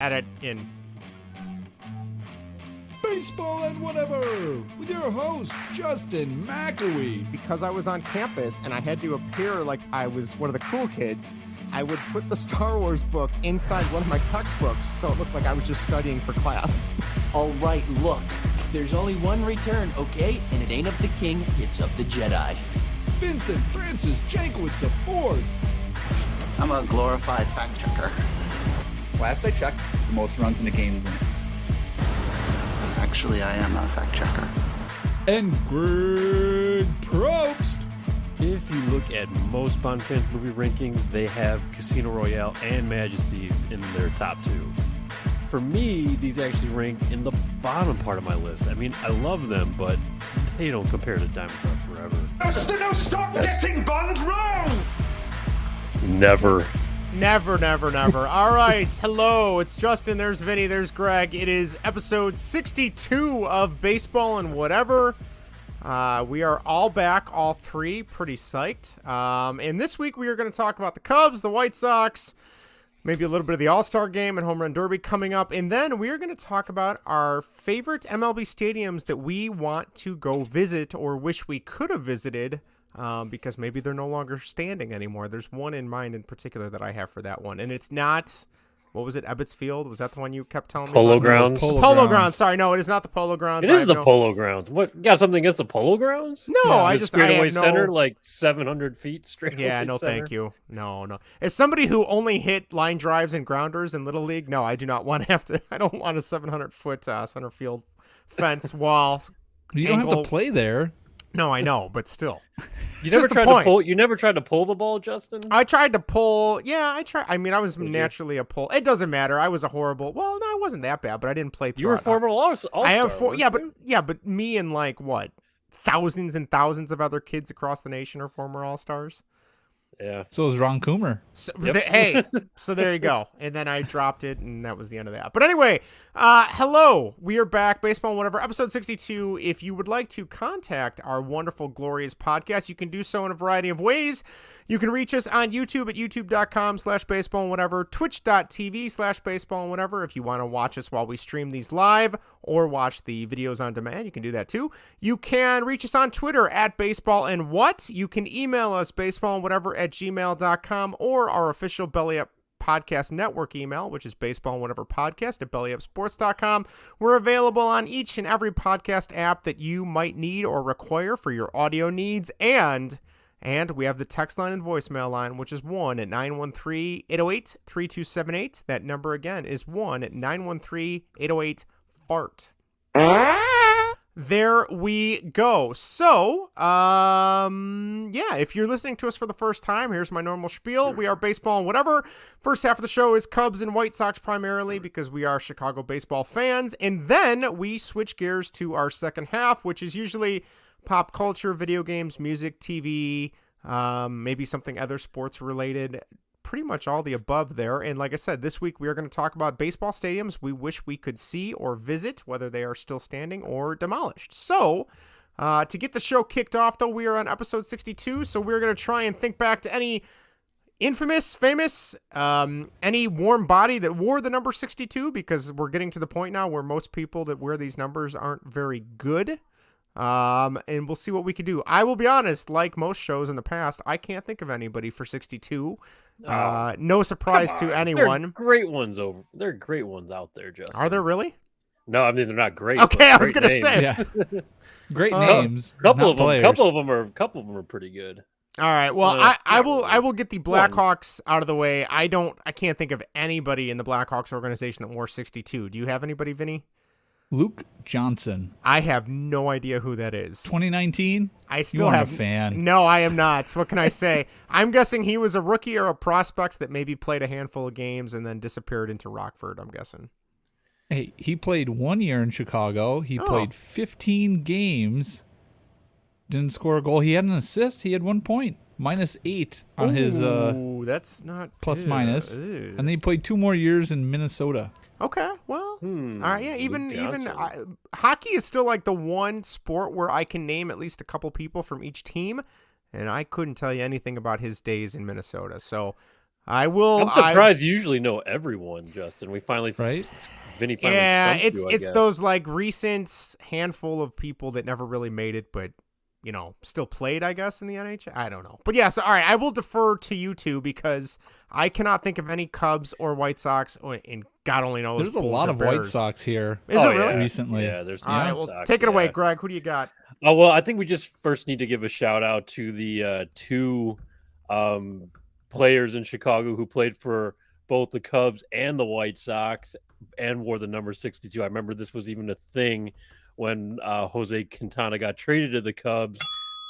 Edit in. Baseball and Whatever with your host, Justin McElwee. Because I was on campus and I had to appear like I was one of the cool kids, I would put the Star Wars book inside one of my textbooks so it looked like I was just studying for class. All right, look, there's only one return, okay? And it ain't of the king, it's of the Jedi. Vincent Francis Jankowitz IV. I'm a glorified fact checker. Last I checked, the most runs in a game wins. Actually, I am a fact checker. And Greg Probst. If you look at most Bond fans movie rankings, they have Casino Royale and Majesty in their top two. For me, these actually rank in the bottom part of my list. I mean, I love them, but they don't compare to Diamond Dust Forever. No, stop getting Bond wrong! Never. Never. All right. Hello. It's Justin. There's Vinnie. There's Greg. It is episode 62 of Baseball and Whatever. We are all back, all three. Pretty psyched. And this week we are going to talk about the Cubs, the White Sox, maybe a little bit of the All-Star Game and Home Run Derby coming up. And then we are going to talk about our favorite MLB stadiums that we want to go visit or wish we could have visited. Because maybe they're no longer standing anymore. There's one in mind in particular that I have for that one. And it's not, what was it, Ebbets Field? Was that the one you kept telling me? Polo Grounds. Polo Grounds. Sorry, no, it is not the Polo Grounds. It is the Polo Grounds. What, you got something against the Polo Grounds? No, Yeah, I the just, straightaway I have center, no... like 700 feet straightaway Yeah, no, center. thank you. No. As somebody who only hit line drives and grounders in Little League, no, I do not want to have to, I don't want a 700-foot center field fence wall. You don't have to play there. No, I know, but still. You never tried to pull. You never tried to pull the ball, Justin. I tried to pull. Yeah, I tried. I mean, I was naturally a pull. It doesn't matter. I was a horrible. Well, no, I wasn't that bad, but I didn't play. You were a former all-star. I have four. Yeah, but me and like what, thousands and thousands of other kids across the nation are former all-stars. Yeah. So is Ron Coomer. So, hey, so there you go. And then I dropped it, and that was the end of that. But anyway, hello. We are back, Baseball and Whatever, episode 62. If you would like to contact our wonderful, glorious podcast, you can do so in a variety of ways. You can reach us on YouTube at youtube.com/baseball and whatever, twitch.tv/baseball and whatever. If you want to watch us while we stream these live or watch the videos on demand, you can do that too. You can reach us on Twitter at baseball and what. You can email us baseballandwhatever@gmail.com or our official Belly Up Podcast Network email, which is baseballandwhateverpodcast@bellyupsports.com. We're available on each and every podcast app that you might need or require for your audio needs, and we have the text line and voicemail line, which is 1-913-808-3278. That number again is 1-913-808-FART. There we go. So, if you're listening to us for the first time, here's my normal spiel. We are Baseball and Whatever. First half of the show is Cubs and White Sox primarily because we are Chicago baseball fans. And then we switch gears to our second half, which is usually pop culture, video games, music, TV, maybe something other sports related. Pretty much all the above there. And like I said, this week we are going to talk about baseball stadiums we wish we could see or visit, whether they are still standing or demolished. So, to get the show kicked off, though, we are on episode 62. So we're going to try and think back to any famous, any warm body that wore the number 62, because we're getting to the point now where most people that wear these numbers aren't very good. And we'll see what we can do. I will be honest, like most shows in the past, I can't think of anybody for 62. No surprise to anyone. There are great ones There are great ones out there, Justin. Are there really? No, I mean they're not great. Okay, I was gonna say. Yeah. Great names. Couple of them are pretty good. All right. Well, I will get the Blackhawks out of the way. I can't think of anybody in the Blackhawks organization that wore 62. Do you have anybody, Vinny? Luke Johnson. I have no idea who that is. 2019? I still you aren't have a fan. No, I am not. So what can I say? I'm guessing he was a rookie or a prospect that maybe played a handful of games and then disappeared into Rockford, I'm guessing. Hey, he played 1 year in Chicago. He played 15 games. Didn't score a goal. He had an assist. He had 1 point. -8 on his that's not plus minus. And then he played 2 more years in Minnesota. Okay, well, all right, yeah. Even hockey is still like the one sport where I can name at least a couple people from each team, and I couldn't tell you anything about his days in Minnesota. So I will. I'm surprised you usually know everyone, Justin. We finally, Right? Vinny finally Yeah, stumped you, I it's guess. those like recent handful of people that never really made it, but still played, I guess, in the NHL. I don't know, but yeah. So all right, I will defer to you two because I cannot think of any Cubs or White Sox, and God only knows. There's a Bulls lot or of Bears. White Sox here. Is it really? Recently? Yeah, there's All right, White well, Sox, take it away, yeah. Greg. Who do you got? Oh, well, I think we just first need to give a shout out to the two players in Chicago who played for both the Cubs and the White Sox and wore the number 62. I remember this was even a thing when Jose Quintana got traded to the Cubs.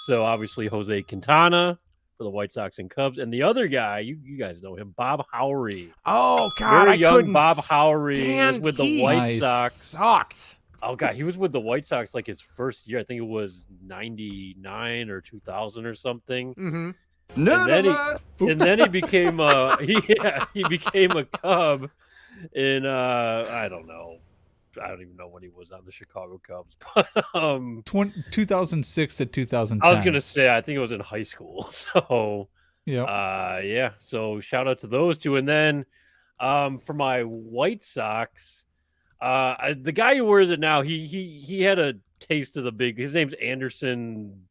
So obviously Jose Quintana for the White Sox and Cubs. And the other guy, you guys know him, Bob Howry. Oh, God, Very I young couldn't Bob Howry was with the he White Sox. Sucked. Oh, God, he was with the White Sox like his first year. I think it was 99 or 2000 or something. Mm-hmm. And then he became he became a Cub in I don't even know when he was on the Chicago Cubs, but 2006 to 2010. I was gonna say I think it was in high school. So yeah. So shout out to those two, and then for my White Sox, the guy who wears it now, he had a taste of the big. His name's Anderson.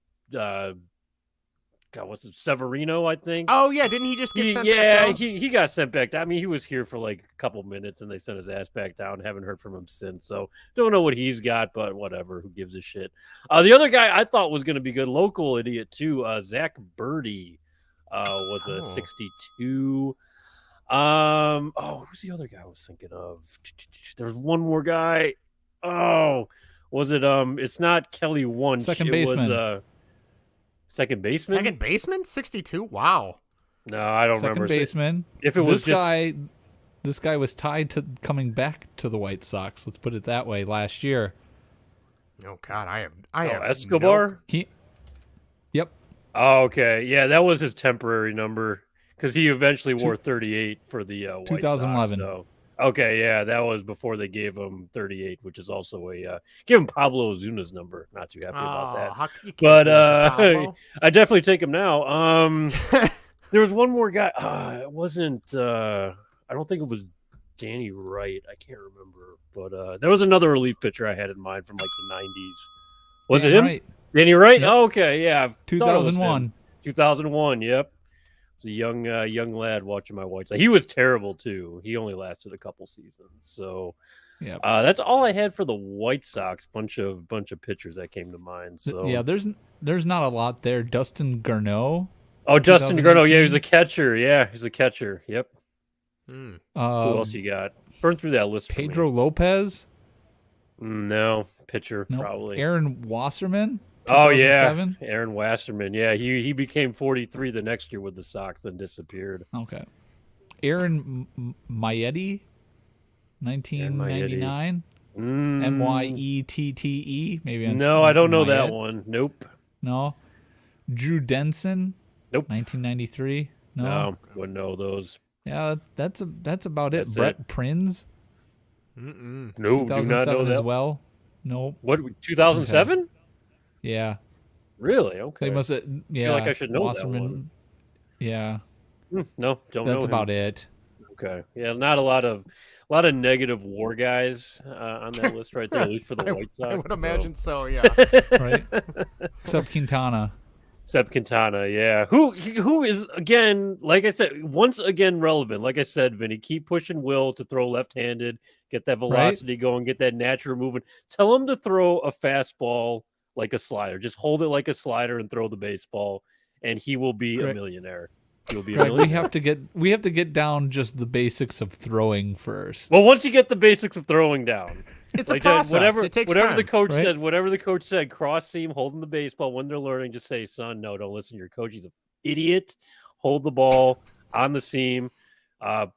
God, what's it? Severino, I think. Oh yeah, didn't he just get sent back down? he got sent back down. I mean, he was here for like a couple minutes, and they sent his ass back down. Haven't heard from him since. So don't know what he's got, but whatever. Who gives a shit? The other guy I thought was going to be good, local idiot too. Zach Birdie was a 62. Who's the other guy I was thinking of? There's one more guy. Oh, was it? It's not Kelly Wunsch. Second baseman. It was second baseman. Second baseman, 62. Wow. No, I don't remember. Second baseman. If it was this guy was tied to coming back to the White Sox. Let's put it that way. Last year. Oh God, I have Escobar. Yep. Oh, okay. Yeah, that was his temporary number because he eventually wore 38 for the White 2011. Sox, so. Okay, yeah, that was before they gave him 38, which is also give him Pablo Ozuna's number. Not too happy about that. But I definitely take him now. There was one more guy. It wasn't. I don't think it was Danny Wright. I can't remember. But there was another relief pitcher I had in mind from like the 90s. Was it him? Right. Danny Wright? Yep. Oh, okay, yeah. 2001. 2001. Yep. Was a young lad watching my White Sox. He was terrible too. He only lasted a couple seasons. So yeah, that's all I had for the White Sox. Bunch of pitchers that came to mind. So yeah, there's not a lot there. Dustin Garneau. Oh, Dustin Garneau. Yeah, he was a catcher. Yeah, he's a catcher. Yep. Who else you got? Burn through that list. Pedro Lopez. No, pitcher Nope. probably. Aaron Wasserman. Oh yeah, Aaron Wasserman. Yeah, he became 43 the next year with the Sox, then disappeared. Okay. Aaron Maietti, 1999. Myette. Maybe. No, I don't know that one. Nope. No. Drew Denson. Nope. 1993. No, wouldn't know those. Yeah, that's about it. Brett Prinz. No, do not know that as well. No. What? 2007? Okay. Yeah. Really? Okay. They must have, yeah. I feel like I should know Wasserman, that one. Yeah. No, don't know. That's about it. Okay. Yeah, not a lot of negative war guys on that list right there, at least for the White Sox. I would imagine so, yeah. Right. Except Quintana. Yeah. Who is, again, like I said, once again relevant. Like I said, Vinny, keep pushing Will to throw left-handed, get that velocity going, get that natural movement. Tell him to throw a fastball like a slider. Just hold it like a slider and throw the baseball, and he will be a millionaire. He'll be a millionaire. We have to get down just the basics of throwing first. Well, once you get the basics of throwing down, it's like a process. It takes whatever time, the coach says, whatever the coach said, cross seam, holding the baseball when they're learning, just say, son, no, don't listen to your coach. He's an idiot. Hold the ball on the seam.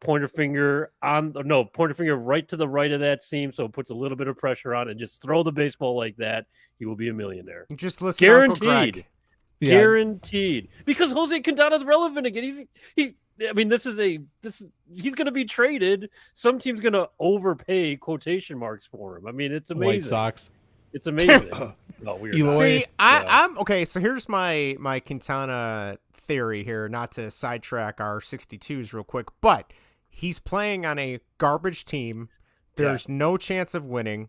Pointer finger right to the right of that seam, so it puts a little bit of pressure on, and just throw the baseball like that. He will be a millionaire. Just listen, Guaranteed. To Uncle Greg. Yeah. Guaranteed. Because Jose Quintana's relevant again. He's going to be traded. Some team's going to overpay quotation marks for him. I mean, it's amazing. White Sox. It's amazing. Oh, weird. See, I'm okay. So here's my Quintana theory here, not to sidetrack our 62s real quick, but he's playing on a garbage team. There's no chance of winning.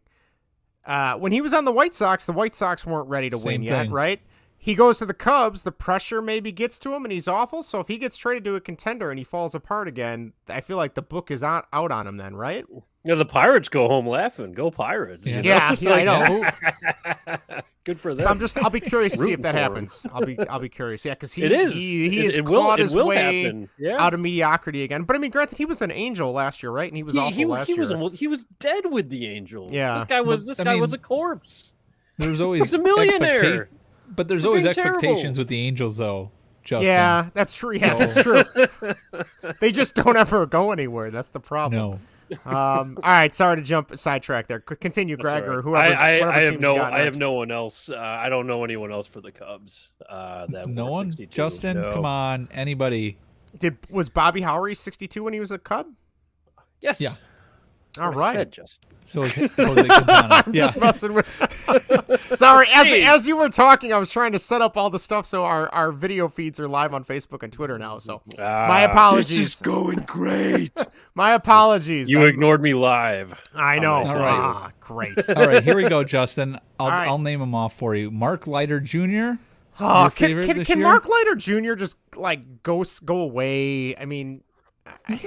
When he was on the White Sox weren't ready to win yet, right? He goes to the Cubs, the pressure maybe gets to him, and he's awful. So if he gets traded to a contender and he falls apart again, I feel like the book is out on him then, right? Yeah, the Pirates go home laughing. Go Pirates! Yeah, I know. Good for them. So I'll be curious to see if that happens. I'll be curious. Yeah, because he has it clawed his way happen. Yeah. out of mediocrity again. But I mean, granted, he was an Angel last year, right? And he was awful last year. He was dead with the Angels. Yeah, this guy was a corpse. There's always he's a millionaire. But there's always expectations with the Angels, though, Justin. Yeah, that's true. Yeah, that's true. They just don't ever go anywhere. That's the problem. No. All right, sorry to sidetrack there. Continue, Greg, or whoever. I have no one else. I don't know anyone else for the Cubs. No one. Justin, come on, anybody. Was Bobby Howry 62 when he was a Cub? Yes. Yeah. All right. So is Jose Quintana. I'm just messing with. Sorry, as you were talking, I was trying to set up all the stuff so our video feeds are live on Facebook and Twitter now. So my apologies. This is going great. My apologies. You ignored me live. I know. All right. Great. All right, here we go, Justin. right. I'll name them off for you. Mark Leiter Jr. Oh, can Mark Leiter Jr. just like go away? I mean, he's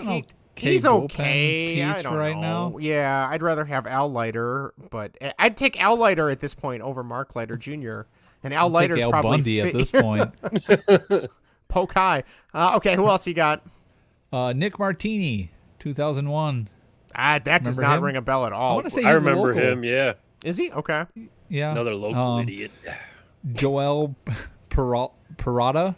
okay. I don't right know. Now. Yeah, I'd rather have Al Leiter, but I'd take Al Leiter at this point over Mark Leiter Jr. And Al Leiter's Al probably Bundy at this point. Poke high. Okay, who else you got? Nick Martini, 2001. That does not ring a bell at all. I want to say I remember local. him. Yeah. Is he? Okay. Yeah. Another local idiot. Joel Parada.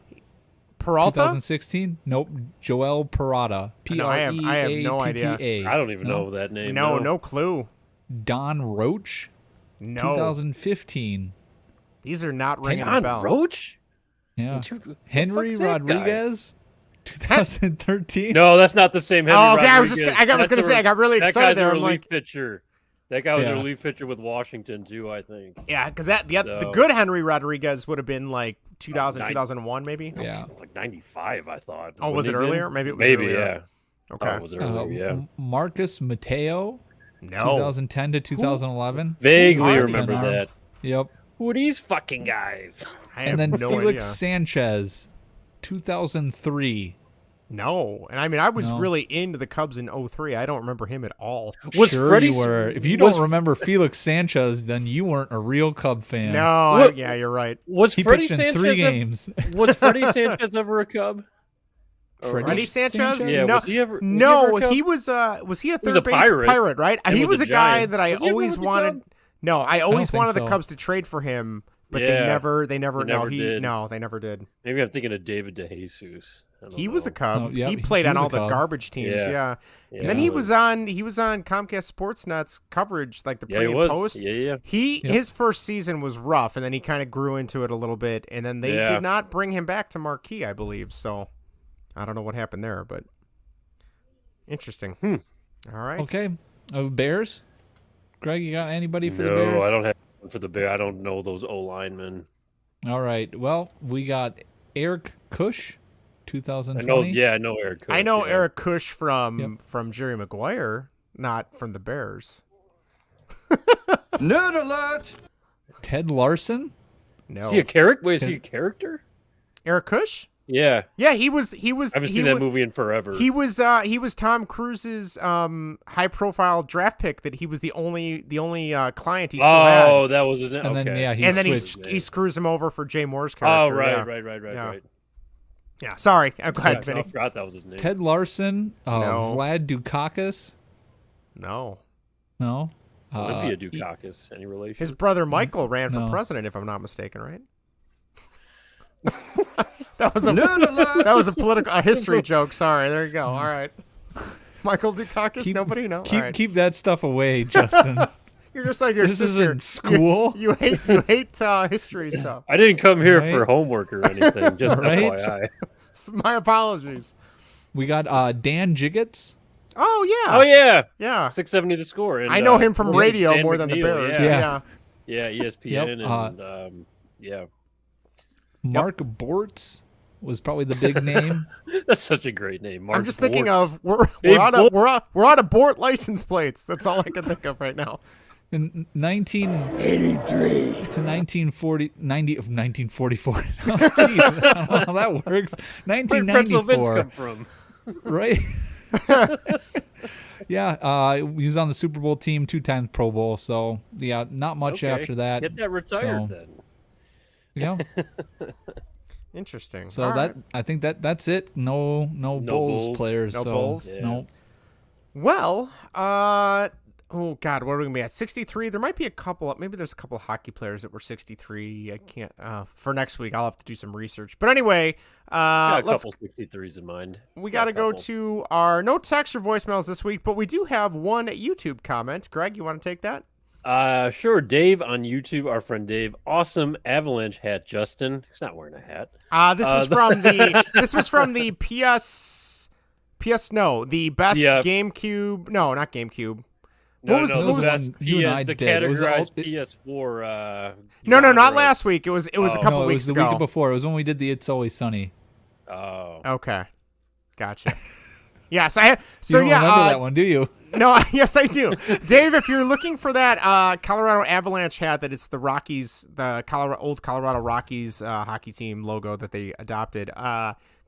Peralta? 2016? Nope. Joel Parada. P-R-E-A-T-T-A. I have no idea. I don't even know that name. No clue. Don Roach. No. 2015. These are not ringing a Don bell. Roach? Yeah. Who Henry the fuck's that guy? Rodriguez. 2013. No, that's not the same Henry Okay, Rodriguez. I was going to say, I got really excited there. That I'm guy's a relief like, pitcher. That guy was a relief pitcher with Washington, too, I think. yeah, because the good Henry Rodriguez would have been like 2000, 2001, maybe? Yeah. Like 95, I thought. Oh, was it earlier? Maybe it was Maybe, earlier. yeah. Okay. It was earlier, yeah. Marcus Mateo. No. 2010 to 2011. Vaguely remember that. Yep. Who are these fucking guys? And then no Felix idea. Sanchez, 2003. No. And I mean, I was really into the Cubs in 03. I don't remember him at all. Was sure Freddie, you were. If you don't remember Felix Sanchez, then you weren't a real Cub fan. No. Yeah, you're right. Was He Freddie pitched in Sanchez 3 games. Was Freddie Sanchez ever a Cub? Freddie Sanchez? Yeah, no, was he ever he was he a third base pirate. right? And He with was the a guy Giants. that I Was he ever always with the wanted. Cubs? No, I always think wanted the so. Cubs to trade for him, but Yeah. they never did. they never did. Maybe I'm thinking of David DeJesus. He was a Cub. Oh, yeah, he he played on was a all the Cub. garbage teams, Yeah. And then he was on Comcast Sportsnet's coverage, like the Yeah, pre he and was. post. Yeah. His first season was rough, and then he kind of grew into it a little bit, and then they did not bring him back to Marquee, I believe. So I don't know what happened there, but interesting. All right. Okay. Bears? Greg, you got anybody for the No, Bears? I don't have one for the Bears. I don't know those O linemen. All right. Well, we got Eric Kush, 2020. I know Eric. Kush, I know yeah. Eric Kush from Jerry Maguire, not from the Bears. Nerd alert! Ted Larson? No. Is he a character? Wait, is he a character? Eric Kush? Yeah. Yeah, he was. I haven't seen that movie in forever. He was Tom Cruise's high profile draft pick that he was the only client he still had. Oh, that was his name. And Okay. then, he switched. screws him over for Jay Moore's Oh, character. right. Yeah, sorry. I'm glad, I Vinny. forgot that was his name. Ted Larson, No. Vlad Dukakis. No. No. Olympia Dukakis. Any relation? His brother Michael ran for No. president, if I'm not mistaken, right? That was a political history joke. Sorry. There you go. All right. Michael Dukakis. Nobody know. All right. Keep that stuff away, Justin. You're just like your This sister. isn't school. You hate history stuff. I didn't come here Right. for homework or anything. Just Right. FYI. My apologies. We got Dan Jiggets. Oh yeah. Oh yeah. Yeah. 670 The Score. And, I know him from radio Dan more than the McNeil, Bears. Yeah. Yeah. ESPN Yep, and yeah. Mark Bortz, was probably the big name. That's such a great name. Mark I'm just thinking Bortz. of we're out of Bort license plates. That's all I can think of right now. In 1983 to 1940, 1944. Oh, geez, I don't know how that works. Where did Pretzel Vince 1994, come from? right? Yeah, he was on the Super Bowl team, 2 times Pro Bowl. So yeah, not much Okay. after that. Get that retired So, then. Yeah. Interesting. So All right. I think that's it. No Bulls Bulls. players. No so, Bulls? Yeah. No. Well, oh God, what are we gonna be at? 63. There might be a couple. Maybe there's a couple of hockey players that were 63. I can't. For next week, I'll have to do some research. But anyway, Got a let's. couple 63s in mind. We got to go to our no text or voicemails this week, but we do have one YouTube comment. Greg, you want to take that? Sure. Dave on YouTube, our friend Dave. Awesome Avalanche hat, Justin. He's not wearing a hat. This was from the. This was from the the best GameCube. No, not GameCube. What was the best you and I the did? It was categorized all- PS4? No, not genre. last week. It was a couple No, it weeks was the ago. week before. It was when we did the It's Always Sunny. Oh, Okay, gotcha. Yes, I. So You don't yeah, remember that one, do you? no, yes, I do. Dave, if you're looking for that Colorado Avalanche hat, that it's the Rockies, the old Colorado Rockies hockey team logo that they adopted.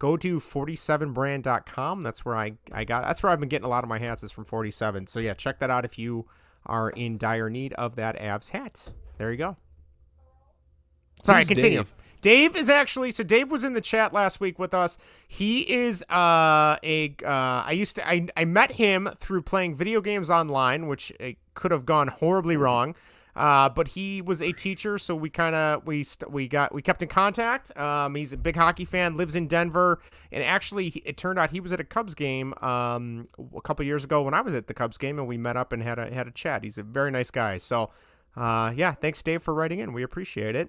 Go to 47brand.com. That's where That's where I've been getting a lot of my hats is from 47. So yeah, check that out if you are in dire need of that Avs hat. There you go. Sorry, Who's continue. Dave? Dave is actually so Dave was in the chat last week with us. He is I met him through playing video games online, which could have gone horribly wrong. But he was a teacher, so we kept in contact. He's a big hockey fan, lives in Denver, and actually it turned out he was at a Cubs game a couple years ago when I was at the Cubs game, and we met up and had a chat. He's a very nice guy. So yeah, thanks Dave for writing in. We appreciate it.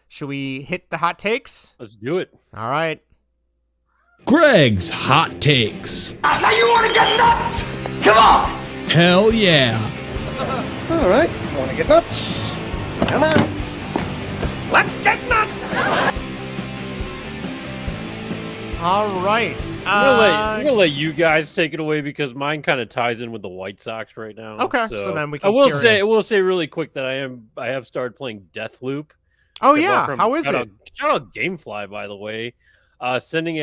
Should we hit the hot takes? let's do it. All right. Greg's Hot Takes. Now you want to get nuts? Come on! Hell yeah. All right, want to get nuts? Come on. Let's get nuts! All right. I'm gonna let you guys take it away because mine kind of ties in with the White Sox right now. Okay, so then we can I will carry say really quick that I have started playing Deathloop. Oh yeah, how is it? Shout out GameFly, by the way. Sending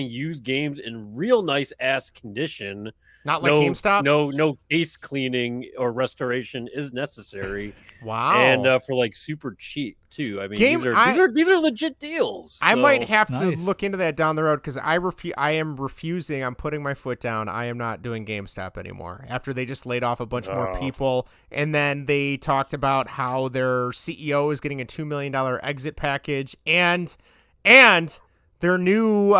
used games in real nice ass condition. Not like GameStop? No case cleaning or restoration is necessary. Wow. And for like super cheap too. I mean, these are legit deals. I so- might have to Nice. look into that down the road because I am refusing. I'm putting my foot down. I am not doing GameStop anymore. After they just laid off a bunch more people, and then they talked about how their CEO is getting a $2 million exit package, and their new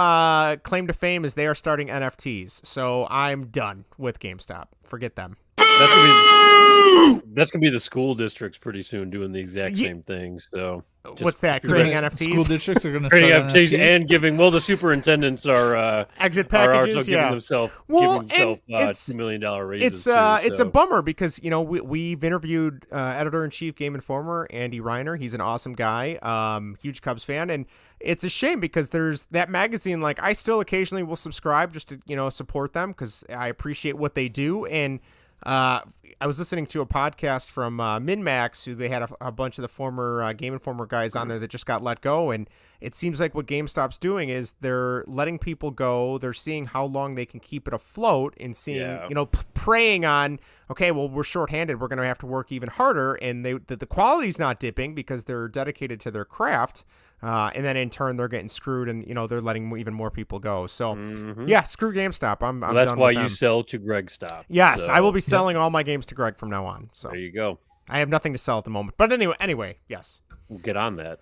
claim to fame is they are starting NFTs. So I'm done with GameStop. Forget them. That's gonna be the school districts pretty soon doing the exact Ye- same thing. So What's that? Creating School NFTs? districts are going to start creating NFTs NFTs. and giving. Well, the superintendents are Exit are also packages, giving yeah. themselves Well, giving themselves and it's- $2 million raises. It's too, it's so. a bummer because we've interviewed editor in chief Game Informer Andy Reiner. He's an awesome guy, huge Cubs fan, and it's a shame because there's that magazine. Like I still occasionally will subscribe just to support them because I appreciate what they do. And I was listening to a podcast from MinMax, who they had a bunch of the former Game Informer guys on there that just got let go, and it seems like what GameStop's doing is they're letting people go. They're seeing how long they can keep it afloat and seeing, preying on, okay, well, we're shorthanded. We're going to have to work even harder. And the quality's not dipping because they're dedicated to their craft. And then in turn, they're getting screwed and, they're letting even more people go. So, yeah, screw GameStop. I'm Well, that's done why with you them. sell to Greg Stop. Yes, So, I will be selling all my games to Greg from now on. So There you go. I have nothing to sell at the moment. But anyway, yes. We'll get on that.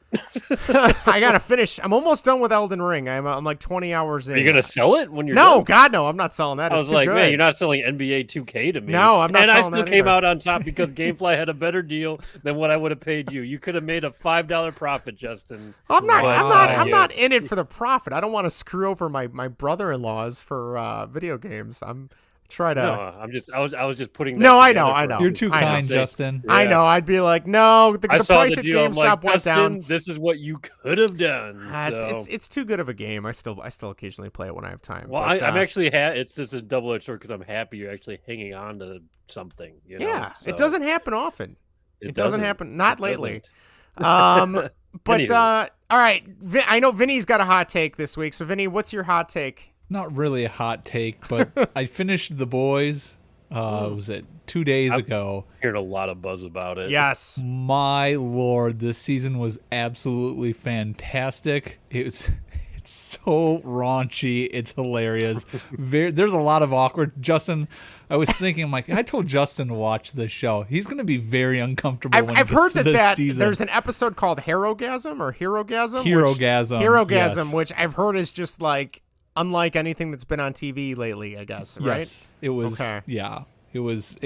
I got to finish. I'm almost done with Elden Ring. I'm like 20 hours in. Are you gonna sell it when you're No, done? God, no. I'm not selling that. I It's was too like, good. man, you're not selling NBA 2K to me. No, I'm not And I selling still that came either. out on top because GameFly had a better deal than what I would have paid you. You could have made a $5 profit, Justin. I'm not. But, I'm not in it for the profit. I don't want to screw over my brother-in-laws for video games. I'm try to. No, I was just putting. That No, I together know, I for know. You're too I know. kind, Justin. I know. I'd be like, no, the I saw price the at deal. I'm GameStop like, went down. Justin, this is what you could have done. It's too good of a game. I still occasionally play it when I have time. Well, but, I'm actually it's just a double-edged sword because I'm happy you're actually hanging on to something. You know? Yeah, So, it doesn't happen often. It doesn't happen. Not It lately. doesn't. But Anywho. all right, I know Vinny's got a hot take this week. So Vinny, what's your hot take? Not really a hot take, but I finished The Boys. Was it 2 days ago? Hearing a lot of buzz about it. Yes. My lord, this season was absolutely fantastic. It's so raunchy. It's hilarious. There's a lot of awkward. Justin, I was thinking, I'm like, I told Justin to watch this show. He's going to be very uncomfortable. I've heard that season. there's an episode called Herogasm or Herogasm. Herogasm, yes. Which I've heard is just like unlike anything that's been on TV lately, I guess, right? Yes, it was. Okay. Yeah, it was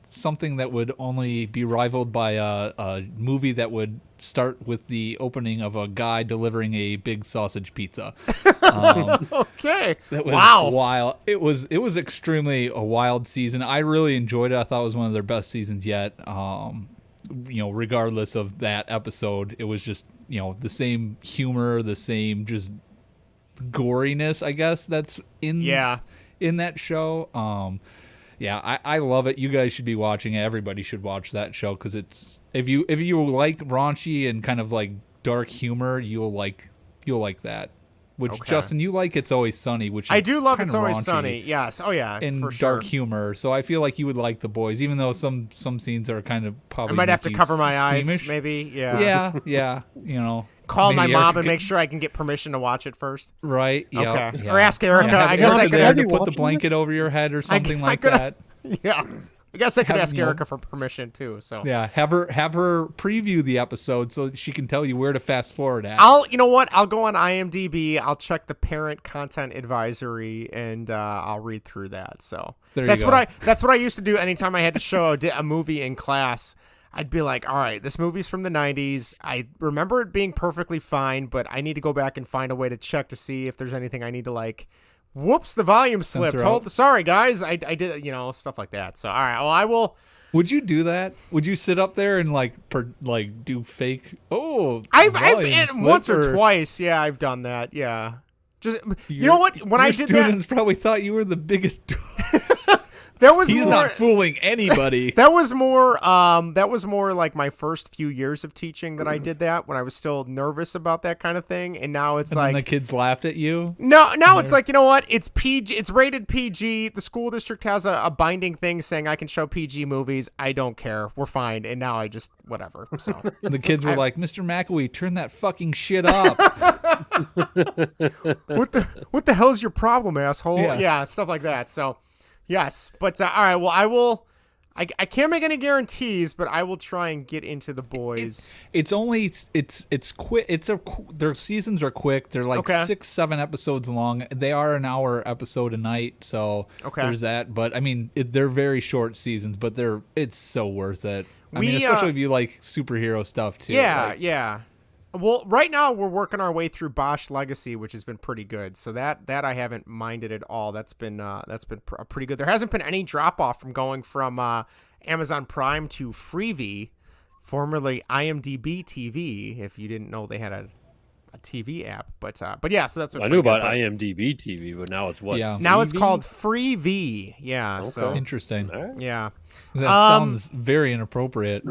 something that would only be rivaled by a movie that would start with the opening of a guy delivering a big sausage pizza. Okay. That was wow. wild. It was extremely a wild season. I really enjoyed it. I thought it was one of their best seasons yet. Regardless of that episode, it was just, the same humor, the same just goriness, I guess, that's in that show. I love it. You guys should be watching it. Everybody should watch that show because it's if you like raunchy and kind of like dark humor, you'll like that. Which Justin, you like It's Always Sunny, which I do love kind It's of Always raunchy Sunny. Yes. Oh yeah. and for sure. dark humor. So I feel like you would like The Boys, even though some scenes are kind of probably I might have to cover my squeamish. eyes, maybe. Yeah. Yeah. Call my maybe mom Erica and make sure I can get permission to watch it first. Right. Yeah. Okay. Yeah. Or ask Erica. Have I guess I Erica could there have to put the blanket over your head or something like could- that. Yeah. I guess I could Have, ask Erica for permission too. So Yeah, have her preview the episode so she can tell you where to fast forward at. you know what? I'll go on IMDb. I'll check the parent content advisory and I'll read through that. So that's what I used to do anytime I had to show a movie in class. I'd be like, all right, this movie's from the 90s. I remember it being perfectly fine, but I need to go back and find a way to check to see if there's anything I need to like. Whoops, the volume slipped. Sorry, guys. I did, stuff like that. So, all right. Well, I will. Would you do that? Would you sit up there and do fake? I've volume slip once or twice. Yeah, I've done that. Yeah. Just you know what? When I did that, students probably thought you were the biggest. that was He's more, not fooling anybody. That was more like my first few years of teaching that I did that when I was still nervous about that kind of thing, and now it's and then the kids laughed at you. No, now it's like, you know what? It's PG. It's rated PG. The school district has a binding thing saying I can show PG movies. I don't care. We're fine. And now I just whatever. So the kids were like, Mr. McAwee, turn that fucking shit up. What the hell's your problem, asshole? Yeah. Stuff like that. So. Yes, but all right. Well, I will. I can't make any guarantees, but I will try and get into The Boys. It's quick. Their seasons are quick. They're like 6-7 episodes long. They are an hour episode a night, so there's that. But I mean, they're very short seasons, but it's so worth it. I mean, especially if you like superhero stuff too. Yeah. Well, right now we're working our way through Bosch Legacy, which has been pretty good. So that I haven't minded at all. That's been pretty good. There hasn't been any drop off from going from Amazon Prime to Freevee, formerly IMDb TV. If you didn't know they had a TV app, but yeah. So that's what I knew about IMDb TV, but now it's what? Yeah. Now it's called Freevee. Yeah. Okay. So interesting. Right. Yeah. That sounds very inappropriate.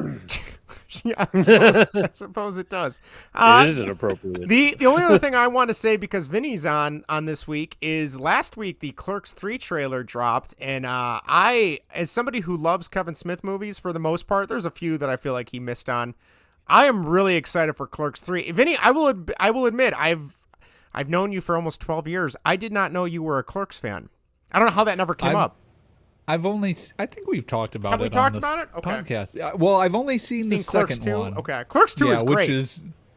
Yeah, I suppose it does. It is inappropriate. The only other thing I want to say, because Vinny's on this week, is last week the Clerks 3 trailer dropped, and I, as somebody who loves Kevin Smith movies for the most part, there's a few that I feel like he missed on. I am really excited for Clerks 3. Vinny, I will admit, I've known you for almost 12 years. I did not know you were a Clerks fan. I don't know how that never came up. I think we've talked about it. Have we talked about it? Okay. Podcast. Well, I've only seen the Clerks second 2? one. Okay. Clerks 2 is great.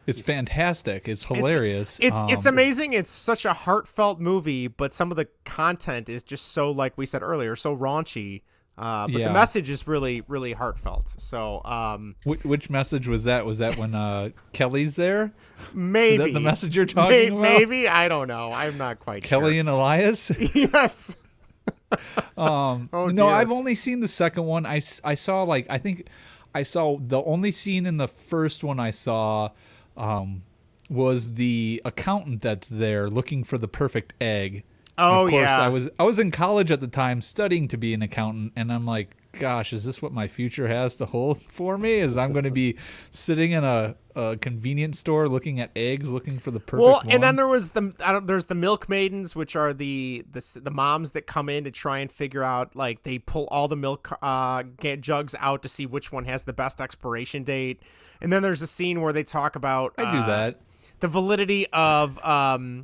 It's fantastic. It's hilarious. It's amazing. It's such a heartfelt movie, but some of the content is just so, like we said earlier, so raunchy. But the message is really, really heartfelt. So, which message was that? Was that when Kelly's there? Maybe. Is that the message you're talking about? Maybe. I don't know. I'm not quite Kelly sure. and Elias? Yes. No, I've only seen the second one. I saw the only scene in the first one I saw was the accountant that's there looking for the perfect egg. Oh, of course, yeah. I was in college at the time studying to be an accountant, and I'm like, gosh, is this what my future has to hold for me? Is I'm going to be sitting in a convenience store looking at eggs, looking for the perfect one? And then there's the milk maidens, which are the moms that come in to try and figure out, like, they pull all the milk jugs out to see which one has the best expiration date. And then there's a scene where they talk about I do that. The validity of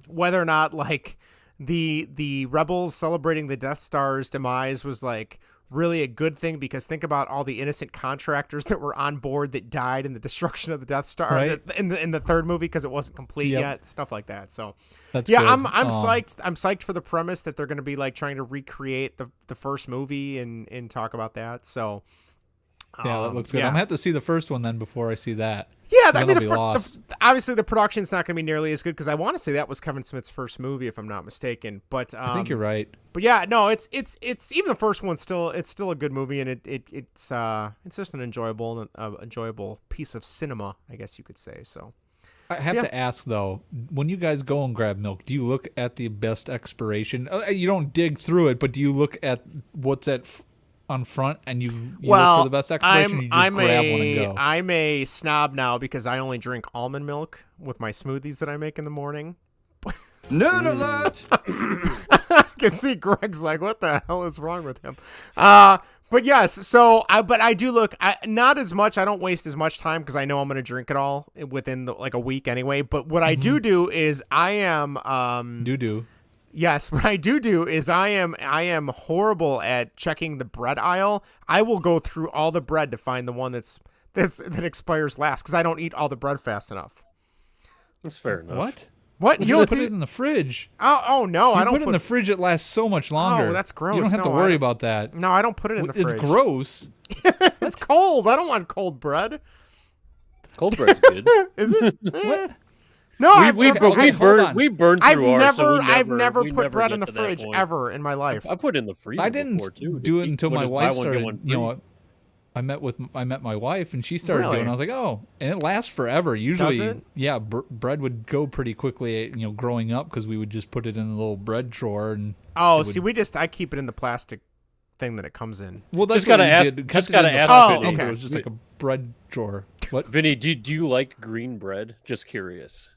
whether or not, like, the rebels celebrating the Death Star's demise was, like, really a good thing, because think about all the innocent contractors that were on board that died in the destruction of the Death Star, right, in the third movie, because it wasn't complete yet, stuff like that. So that's yeah, good. I'm psyched. I'm psyched for the premise that they're going to be, like, trying to recreate the first movie and talk about that. So yeah, that looks good. I'm gonna have to see the first one then before I see that. Yeah, I Then mean, I'll be lost. obviously the production's not going to be nearly as good, because I want to say that was Kevin Smith's first movie, if I'm not mistaken. But I think you're right. But yeah, no, it's even the first one's still a good movie, and it's just an enjoyable piece of cinema, I guess you could say. So I have to ask though, when you guys go and grab milk, do you look at the best expiration? You don't dig through it, but do you look at what's on front and you look for the best expiration? You just grab one and go. I'm a snob now because I only drink almond milk with my smoothies that I make in the morning. Nerd alert! I can see Greg's like, what the hell is wrong with him? But yes, so I do look, not as much. I don't waste as much time because I know I'm going to drink it all within like a week anyway. But what I do is I am Yes, what I do is I am horrible at checking the bread aisle. I will go through all the bread to find the one that expires last, because I don't eat all the bread fast enough. That's fair enough. What? You don't don't put it in the fridge. Oh no, I don't put it in the fridge. It lasts so much longer. Oh, that's gross. You don't have to worry about that. No, I don't put it in the fridge. It's gross. It's cold. I don't want cold bread. Cold bread's good. Is it? What? No, we burned through ours. I've never put bread in the fridge ever in my life. I put it in the freezer. I didn't before, too. do it until my wife started. I met my wife and she started doing it. I was like, oh, and it lasts forever. Usually, yeah, bread would go pretty quickly. Growing up, because we would just put it in a little bread drawer and. Oh, I keep it in the plastic thing that it comes in. Well, that's just gotta ask. Oh, Vinny. okay. It was just like a bread drawer. What? Vinny, do you like green bread? Just curious.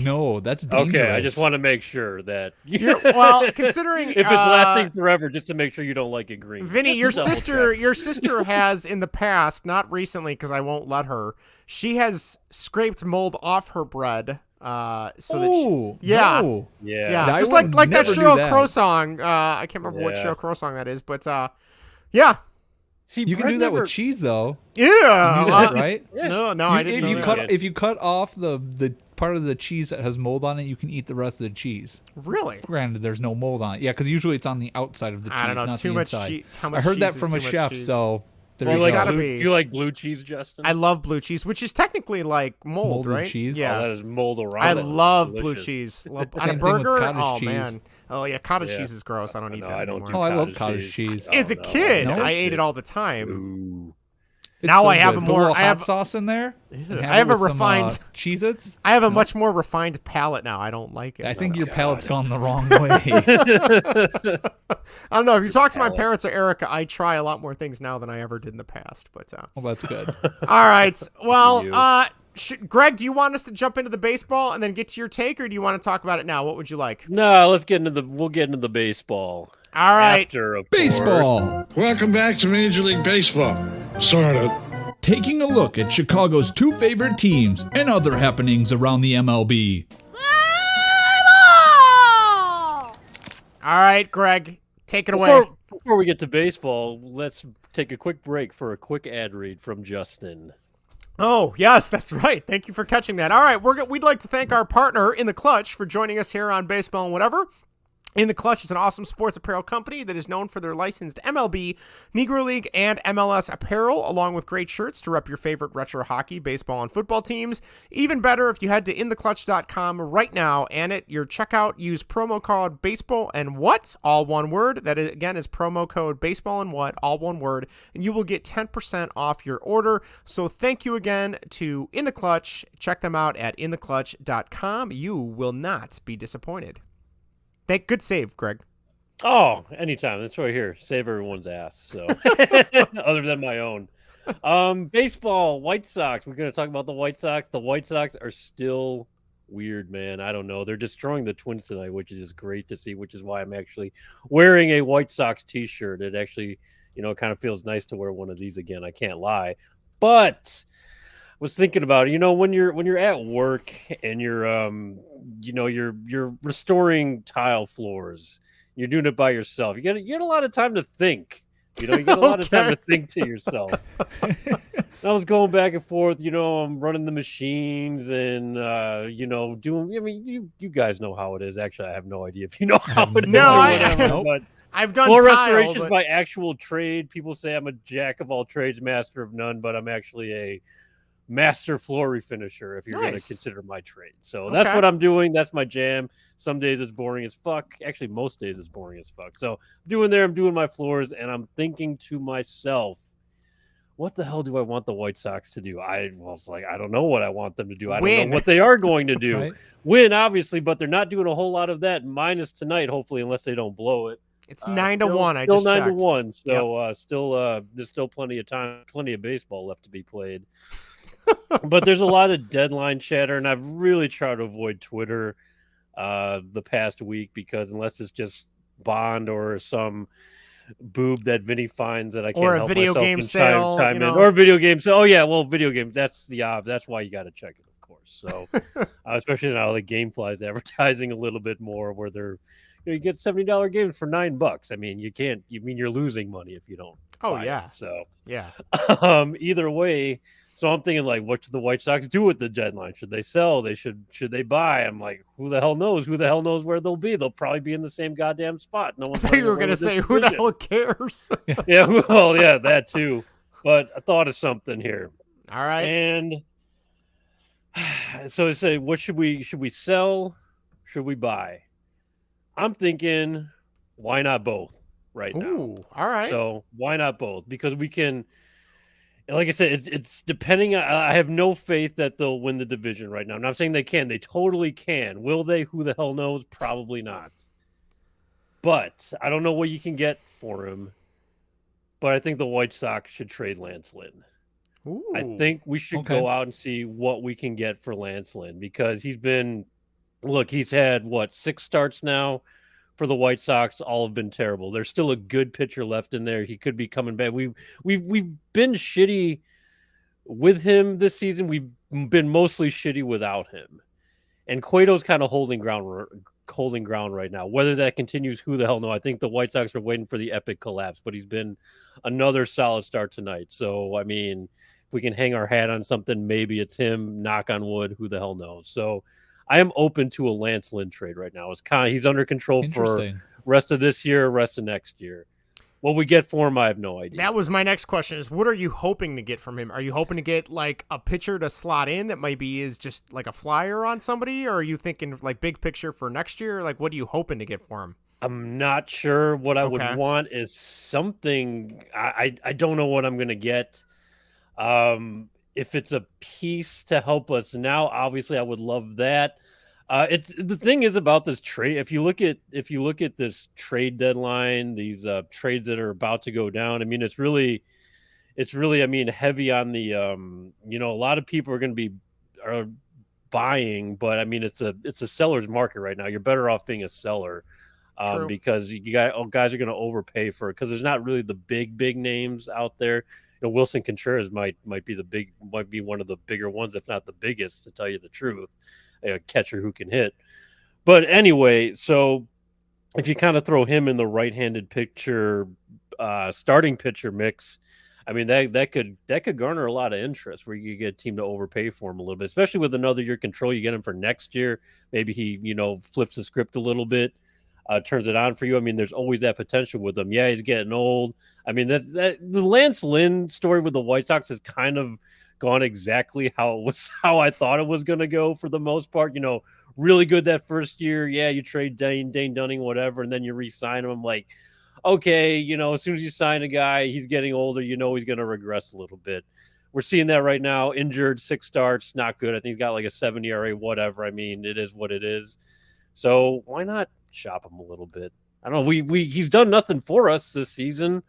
No, that's dangerous. Okay, I just want to make sure that. Well, considering if it's lasting forever, just to make sure you don't like it green. Vinny, your sister has in the past, not recently, because I won't let her. She has scraped mold off her bread. Yeah, just like that Sheryl Crow song. I can't remember what Sheryl Crow song that is, but yeah. See, you can do that with cheese, though. Yeah, right? No, I didn't. If you cut off the part of the cheese that has mold on it, you can eat the rest of the cheese. Really? Granted, there's no mold on it. Yeah, because usually it's on the outside of the cheese, I don't know. not Too the much inside. cheese. How much I heard that cheese from a is too much chef, cheese? so. Do you like blue cheese, Justin? I love blue cheese, which is technically like mold, Molded right? cheese? Yeah, that is mold around. I it. love Delicious. blue cheese. On a Same thing with burger, cottage cheese. Man. Oh yeah, cottage cheese is gross. I don't eat that I don't anymore. do I love cottage cheese. As a kid, No? I ate it all the time. Ooh. Now so I have good. a Put more. little I have hot sauce in there. I have a refined Cheez-Its. I have a much more refined palate now. I don't like it. I think your palate's gone the wrong way. I don't know. If you talk to my parents or Erica, I try a lot more things now than I ever did in the past. But well, that's good. all right. Well, Greg, do you want us to jump into the baseball and then get to your take, or do you want to talk about it now? What would you like? No, we'll get into the baseball. All right. After, of Baseball. course. Welcome back to Major League Baseball. Sort of. Taking a look at Chicago's two favorite teams and other happenings around the MLB. All right, Greg, take it away. Before we get to baseball, let's take a quick break for a quick ad read from Justin. Oh, yes, that's right. Thank you for catching that. All right, we'd like to thank our partner in the clutch for joining us here on Baseball and Whatever. In the Clutch is an awesome sports apparel company that is known for their licensed MLB, Negro League, and MLS apparel, along with great shirts to rep your favorite retro hockey, baseball, and football teams. Even better, if you head to intheclutch.com right now and at your checkout, use promo code baseball and what, all one word. That, again, is promo code baseball and what, all one word, and you will get 10% off your order. So thank you again to In the Clutch. Check them out at intheclutch.com. You will not be disappointed. Good save, Greg. Oh, anytime. That's right here. Save everyone's ass. So, other than my own. Baseball, White Sox. We're going to talk about the White Sox. The White Sox are still weird, man. I don't know. They're destroying the Twins tonight, which is just great to see, which is why I'm actually wearing a White Sox t-shirt. It actually, kind of feels nice to wear one of these again. I can't lie. But was thinking about it, when you're at work and you're you're restoring tile floors, you're doing it by yourself. You get a lot of time to think. You get a lot of time to think to yourself. I was going back and forth. I'm running the machines and doing. I mean, you guys know how it is. Actually, I have no idea if you know how it is. No, but I've done floor tile, restoration but... by actual trade. People say I'm a jack of all trades, master of none, but I'm actually a master floor refinisher, if you're going to consider my trade. So that's what I'm doing. That's my jam. Some days it's boring as fuck. Actually, most days it's boring as fuck. So I'm doing my floors, and I'm thinking to myself, what the hell do I want the White Sox to do? I don't know what I want them to do. I don't know what they are going to do. Right? Win, obviously, but they're not doing a whole lot of that, minus tonight, hopefully, unless they don't blow it. It's 9-1. I just still 9-1. So there's still plenty of time, plenty of baseball left to be played. But there's a lot of deadline chatter, and I've really tried to avoid Twitter the past week, because unless it's just Bond or some boob that Vinnie finds that I can't help video myself game and sale, chime in, or video game sale. Oh yeah, well, video games. That's why you got to check it, of course. So especially now, like GameFly's advertising a little bit more, where they're you get $70 games for $9. I mean, you're losing money if you don't. Oh yeah. So yeah. Either way. So I'm thinking, like, what should the White Sox do with the deadline? Should they sell? Should they buy? I'm like, who the hell knows? Who the hell knows where they'll be? They'll probably be in the same goddamn spot. No one's. You were gonna say, who the hell cares? Yeah, well, yeah, that too. But I thought of something here. All right. And so I say, what should we sell? Should we buy? I'm thinking, why not both right now? Ooh, all right. So why not both? Because we can. Like I said, it's depending. I have no faith that they'll win the division right now. I'm not saying they can. They totally can. Will they? Who the hell knows? Probably not. But I don't know what you can get for him. But I think the White Sox should trade Lance Lynn. Ooh, I think we should go out and see what we can get for Lance Lynn, because he's had 6 starts now for the White Sox. All have been terrible. There's still a good pitcher left in there. He could be coming back. We've been shitty with him this season. We've been mostly shitty without him. And Cueto's kind of holding ground right now. Whether that continues, who the hell knows? I think the White Sox are waiting for the epic collapse, but he's been another solid start tonight. So, I mean, if we can hang our hat on something, maybe it's him. Knock on wood, who the hell knows? So I am open to a Lance Lynn trade right now. He's under control for rest of this year, rest of next year. What we get for him, I have no idea. That was my next question: is what are you hoping to get from him? Are you hoping to get like a pitcher to slot in that maybe is just like a flyer on somebody, or are you thinking like big picture for next year? Like, what are you hoping to get for him? I'm not sure. What I would want is something. I don't know what I'm going to get. If it's a piece to help us now, obviously I would love that. It's the thing is about this trade. If you look at this trade deadline, these trades that are about to go down, I mean, it's really, I mean, heavy on the, a lot of people are going to be buying, but I mean, it's a seller's market right now. You're better off being a seller, because guys are going to overpay for it, because there's not really the big names out there. Wilson Contreras might be one of the bigger ones, if not the biggest, to tell you the truth. A catcher who can hit. But anyway, so if you kind of throw him in the right-handed pitcher, starting pitcher mix, I mean, that could garner a lot of interest, where you get a team to overpay for him a little bit, especially with another year control. You get him for next year. Maybe he, flips the script a little bit. turns it on for you. I mean, there's always that potential with him. Yeah, he's getting old. I mean, the Lance Lynn story with the White Sox has kind of gone exactly how I thought it was going to go for the most part. Really good that first year. Yeah, you trade Dane Dunning, whatever, and then you re-sign him. I'm like, okay, as soon as you sign a guy, he's getting older. He's going to regress a little bit. We're seeing that right now. Injured, 6 starts, not good. I think he's got like a 7 ERA, whatever. I mean, it is what it is. So why not shop him a little bit? I don't know. He's done nothing for us this season,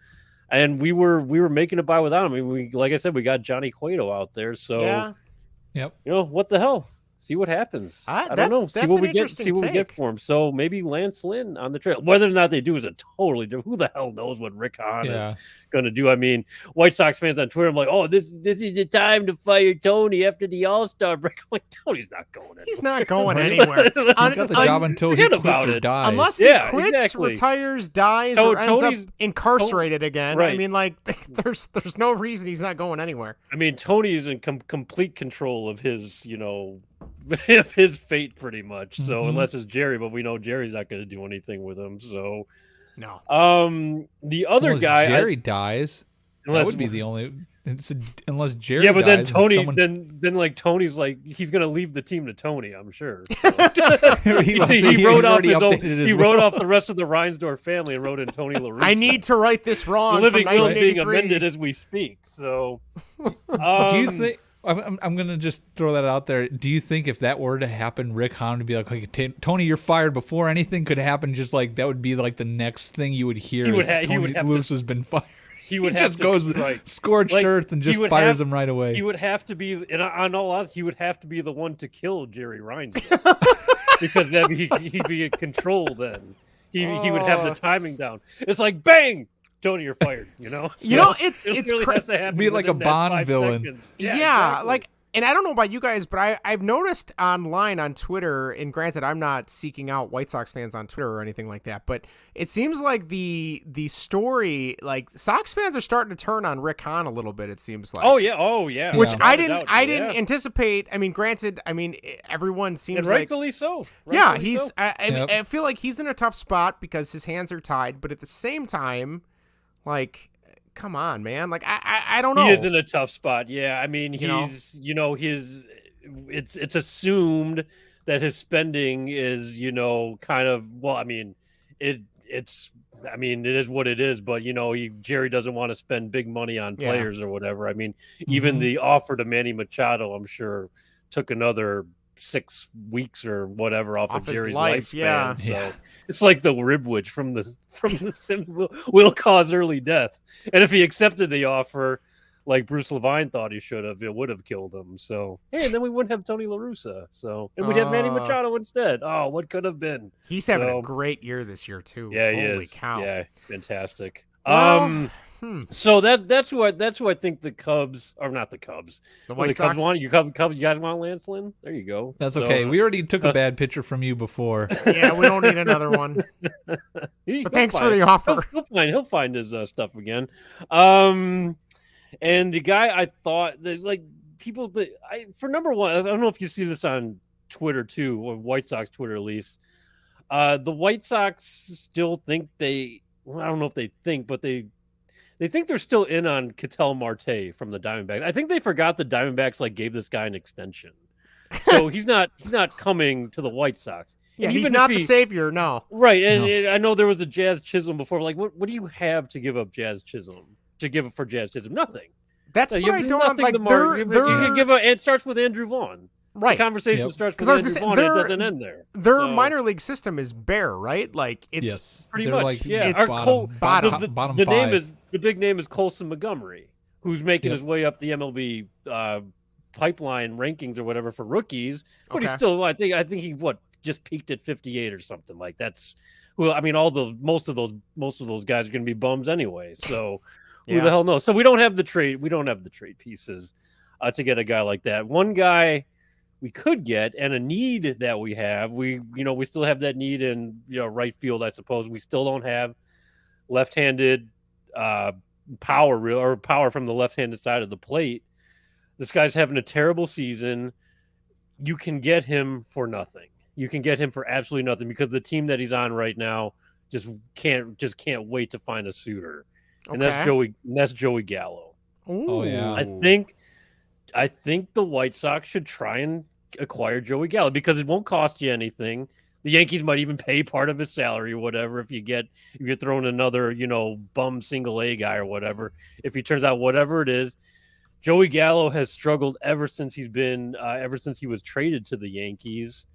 and we were making it by without him. I mean, like I said, we got Johnny Cueto out there. So yeah. Yep. What the hell? See what happens. I don't know. See what we get. See what we get for him. So maybe Lance Lynn on the trail. Whether or not they do is a totally different. Who the hell knows what Rick Hahn is going to do? I mean, White Sox fans on Twitter, I'm like, oh, this is the time to fire Tony after the All-Star break. I'm like, Tony's not going anywhere. He's not going anywhere. He's got the job until he quits or dies. Unless he quits, retires, dies, or ends up incarcerated again. Right. I mean, like, there's no reason he's not going anywhere. I mean, Tony is in complete control of his, of his fate pretty much. So unless it's Jerry, but we know Jerry's not going to do anything with him. So no. The other guy, Jerry dies. That would be the only. Unless Jerry. Yeah, but dies, then Tony, then like Tony's like he's going to leave the team to Tony. I'm sure. So. he wrote off the rest of the Reinsdorf family and wrote in Tony La Russa. I need to right this wrong. Living will being amended as we speak. So, do you think? I'm going to just throw that out there. Do you think if that were to happen, Rick Hahn would be like, okay, Tony, you're fired before anything could happen? Just like that would be like the next thing you would hear. Tony Lewis has been fired. He would just goes scorched earth and just fires him right away. He would have to be, and on all odds, he would have to be the one to kill Jerry Reinsdorf because then he'd be in control. Then he would have the timing down. It's like bang. Tony, you're fired. It's be like a Bond villain. Yeah, exactly. And I don't know about you guys, but I've noticed online on Twitter, and granted, I'm not seeking out White Sox fans on Twitter or anything like that, but it seems like the story, like Sox fans are starting to turn on Rick Hahn a little bit. It seems like. Oh yeah. Which I didn't anticipate. I mean, granted, everyone seems and rightfully so. He's. I feel like he's in a tough spot because his hands are tied, but at the same time, like. Come on, man. Like, I don't know. He is in a tough spot. Yeah. I mean, it's assumed that his spending is, kind of, well, I mean, it is what it is, but Jerry doesn't want to spend big money on players or whatever. I mean, even the offer to Manny Machado, I'm sure took another 6 weeks or whatever off of Jerry's lifespan. So it's like the ribwitch from the sim will cause early death. And if he accepted the offer, like Bruce Levine thought he should have, it would have killed him. So and then we wouldn't have Tony La Russa. So and we'd have Manny Machado instead. Oh, what could have been? He's having a great year this year too. Yeah, he Holy is. cow. Yeah, fantastic. Well, So that's who I think the Cubs are not the Cubs. The White Sox Cubs want you. Cubs, you guys want Lance Lynn? There you go. That's okay. We already took a bad picture from you before. Yeah, we don't need another one. But thanks for the offer. He'll find his stuff again. And the guy I thought that like people that for number one, I don't know if you see this on Twitter too, or White Sox Twitter at least. The White Sox still think I don't know if they think, but they think they're still in on Ketel Marte from the Diamondbacks. I think they forgot the Diamondbacks gave this guy an extension, so he's not coming to the White Sox. Yeah, he's not the savior, no. Right, and I know there was a Jazz Chisholm before. Like, what do you have to give up Jazz Chisholm? To give up for Jazz Chisholm? Nothing. That's what I don't like. You can give it starts with Andrew Vaughn. Right. The conversation starts with Andrew Vaughn. It doesn't end there. Their minor league system is bare, right? Like it's pretty much. It's bottom the five. The big name is Colson Montgomery, who's making his way up the MLB pipeline rankings or whatever for rookies. But he's still. I think he just peaked at 58 or something like that's. Well, I mean, most of those guys are going to be bums anyway. So who the hell knows? So we don't have the trade. We don't have the trade pieces to get a guy like that. One guy we could get and a need that we have. We still have that need in right field. I suppose we still don't have left-handed power from the left-handed side of the plate. This guy's having a terrible season. You can get him for nothing. you can get him for absolutely nothing because the team that he's on right now just can't wait to find a suitor. And that's Joey Gallo. Ooh. Oh yeah. I think the White Sox should try and acquire Joey Gallo because it won't cost you anything. The Yankees might even pay part of his salary or whatever if you're throwing another, bum single A guy or whatever. If he turns out whatever it is, Joey Gallo has struggled ever since he was traded to the Yankees.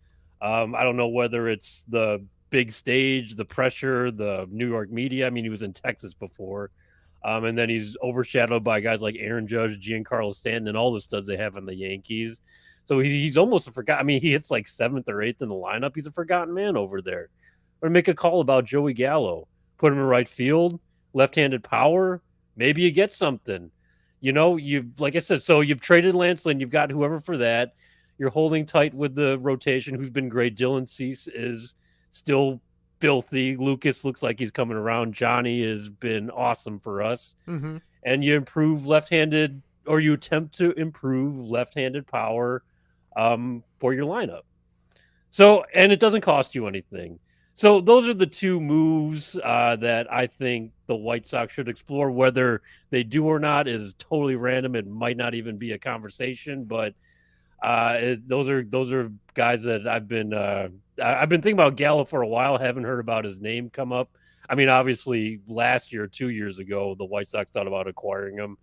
I don't know whether it's the big stage, the pressure, the New York media. I mean, he was in Texas before. And then he's overshadowed by guys like Aaron Judge, Giancarlo Stanton, and all the studs they have in the Yankees. So he's almost a forgotten. I mean, he hits like 7th or 8th in the lineup. He's a forgotten man over there. Or make a call about Joey Gallo. Put him in right field, left-handed power. Maybe you get something. Like I said, so you've traded Lance Lynn. You've got whoever for that. You're holding tight with the rotation, who's been great. Dylan Cease is still filthy. Lucas looks like he's coming around. Johnny has been awesome for us. Mm-hmm. And you improve left-handed, or you attempt to improve left-handed power for your lineup. So, and it doesn't cost you anything. So those are the two moves that I think the White Sox should explore. Whether they do or not is totally random. It might not even be a conversation, but those are guys that I've been thinking about Gallo for a while. Haven't heard about his name come up. I mean, obviously last year, 2 years ago, the White Sox thought about acquiring him.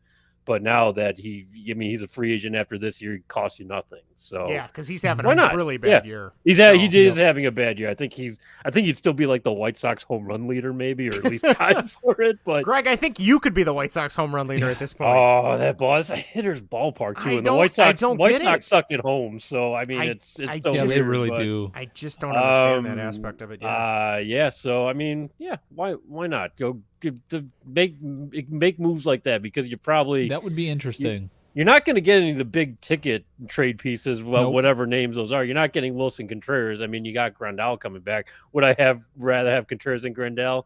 But now that he's a free agent after this year, he costs you nothing. So yeah, because he's having a really bad year. He is having a bad year. I think he'd still be like the White Sox home run leader, maybe, or at least tied for it. But Greg, I think you could be the White Sox home run leader at this point. Oh, that ball is a hitter's ballpark too, and the White Sox suck at home. So I mean, it's so weird, they really do. I just don't understand that aspect of it. Yeah. So I mean, why not go? To make moves like that, because that would be interesting. You're not going to get any of the big ticket trade pieces, whatever names those are. You're not getting Wilson Contreras. I mean, you got Grandal coming back. Would I rather have Contreras than Grandal?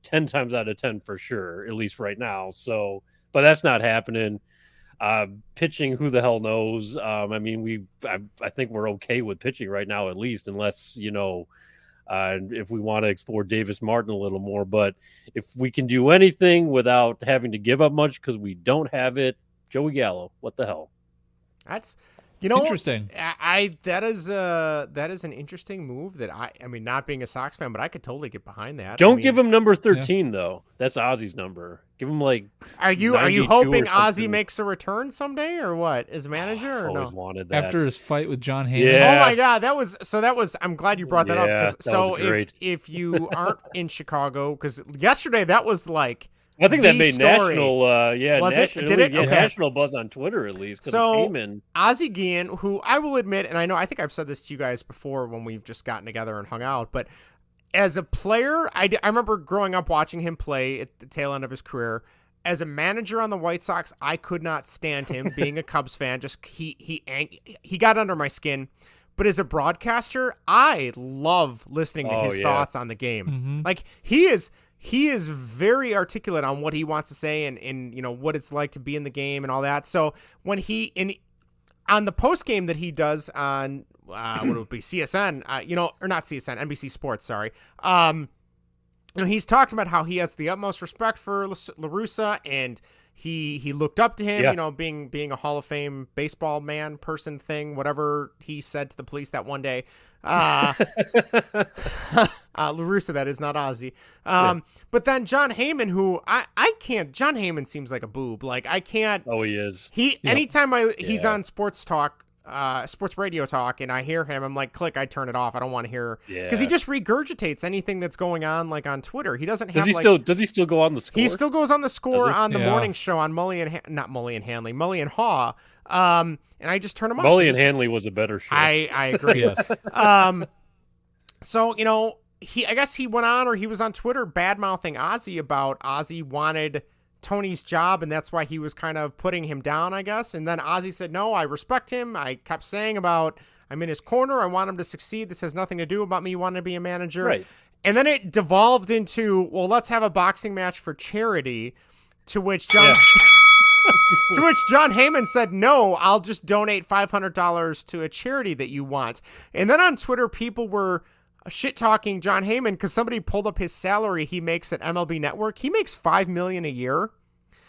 10 times out of 10 for sure, at least right now. So, but that's not happening. Pitching, who the hell knows? I mean, I think we're okay with pitching right now, at least, unless if we want to explore Davis Martin a little more. But if we can do anything without having to give up much because we don't have it, Joey Gallo, what the hell? That's interesting. That is an interesting move that I mean, not being a Sox fan, but I could totally get behind that. Don't give him number 13 though. That's Ozzie's number. Give him like. Are you hoping Ozzie makes a return someday or what? As manager or no? Always wanted that. After his fight with Jon Heyman. Yeah. Oh my God, that was. I'm glad you brought that up. So if you aren't in Chicago, because yesterday that was like. I think that made national. Was it? Did it? Okay. National buzz on Twitter at least. So Ozzie Guillen, who I will admit, and I think I've said this to you guys before when we've just gotten together and hung out, but as a player, I remember growing up watching him play at the tail end of his career. As a manager on the White Sox, I could not stand him. Being a Cubs fan, just he got under my skin. But as a broadcaster, I love listening to his thoughts on the game. Mm-hmm. Like he is very articulate on what he wants to say and what it's like to be in the game and all that. So when on the post game that he does on what would it be, CSN, or not CSN, NBC Sports, sorry. He's talking about how he has the utmost respect for La Russa, and he looked up to him, being a Hall of Fame baseball man person thing, whatever he said to the police that one day. La Russa, that is, not Ozzie. But then Jon Heyman, who I can't. Jon Heyman seems like a boob. Like I can't. Oh, he is. Anytime he's on sports talk, sports radio talk, and I hear him, I'm like, click. I turn it off. I don't want to hear because he just regurgitates anything that's going on, like on Twitter. He doesn't have. Does he still go on the Score? He still goes on the Score on the morning show on Mully and Haw. And I just turn him off. Mully and Hanley was a better show. I agree. Yes. So I guess he went on, or he was on Twitter bad mouthing Ozzie about Ozzie wanted Tony's job, and that's why he was kind of putting him down, I guess. And then Ozzie said, no, I respect him. I kept saying about I'm in his corner. I want him to succeed. This has nothing to do about me wanting to be a manager. Right. And then it devolved into, well, let's have a boxing match for charity, to which John. To which Jon Heyman said, no, I'll just donate $500 to a charity that you want. And then on Twitter, people were shit-talking Jon Heyman because somebody pulled up his salary he makes at MLB Network. He makes $5 million a year.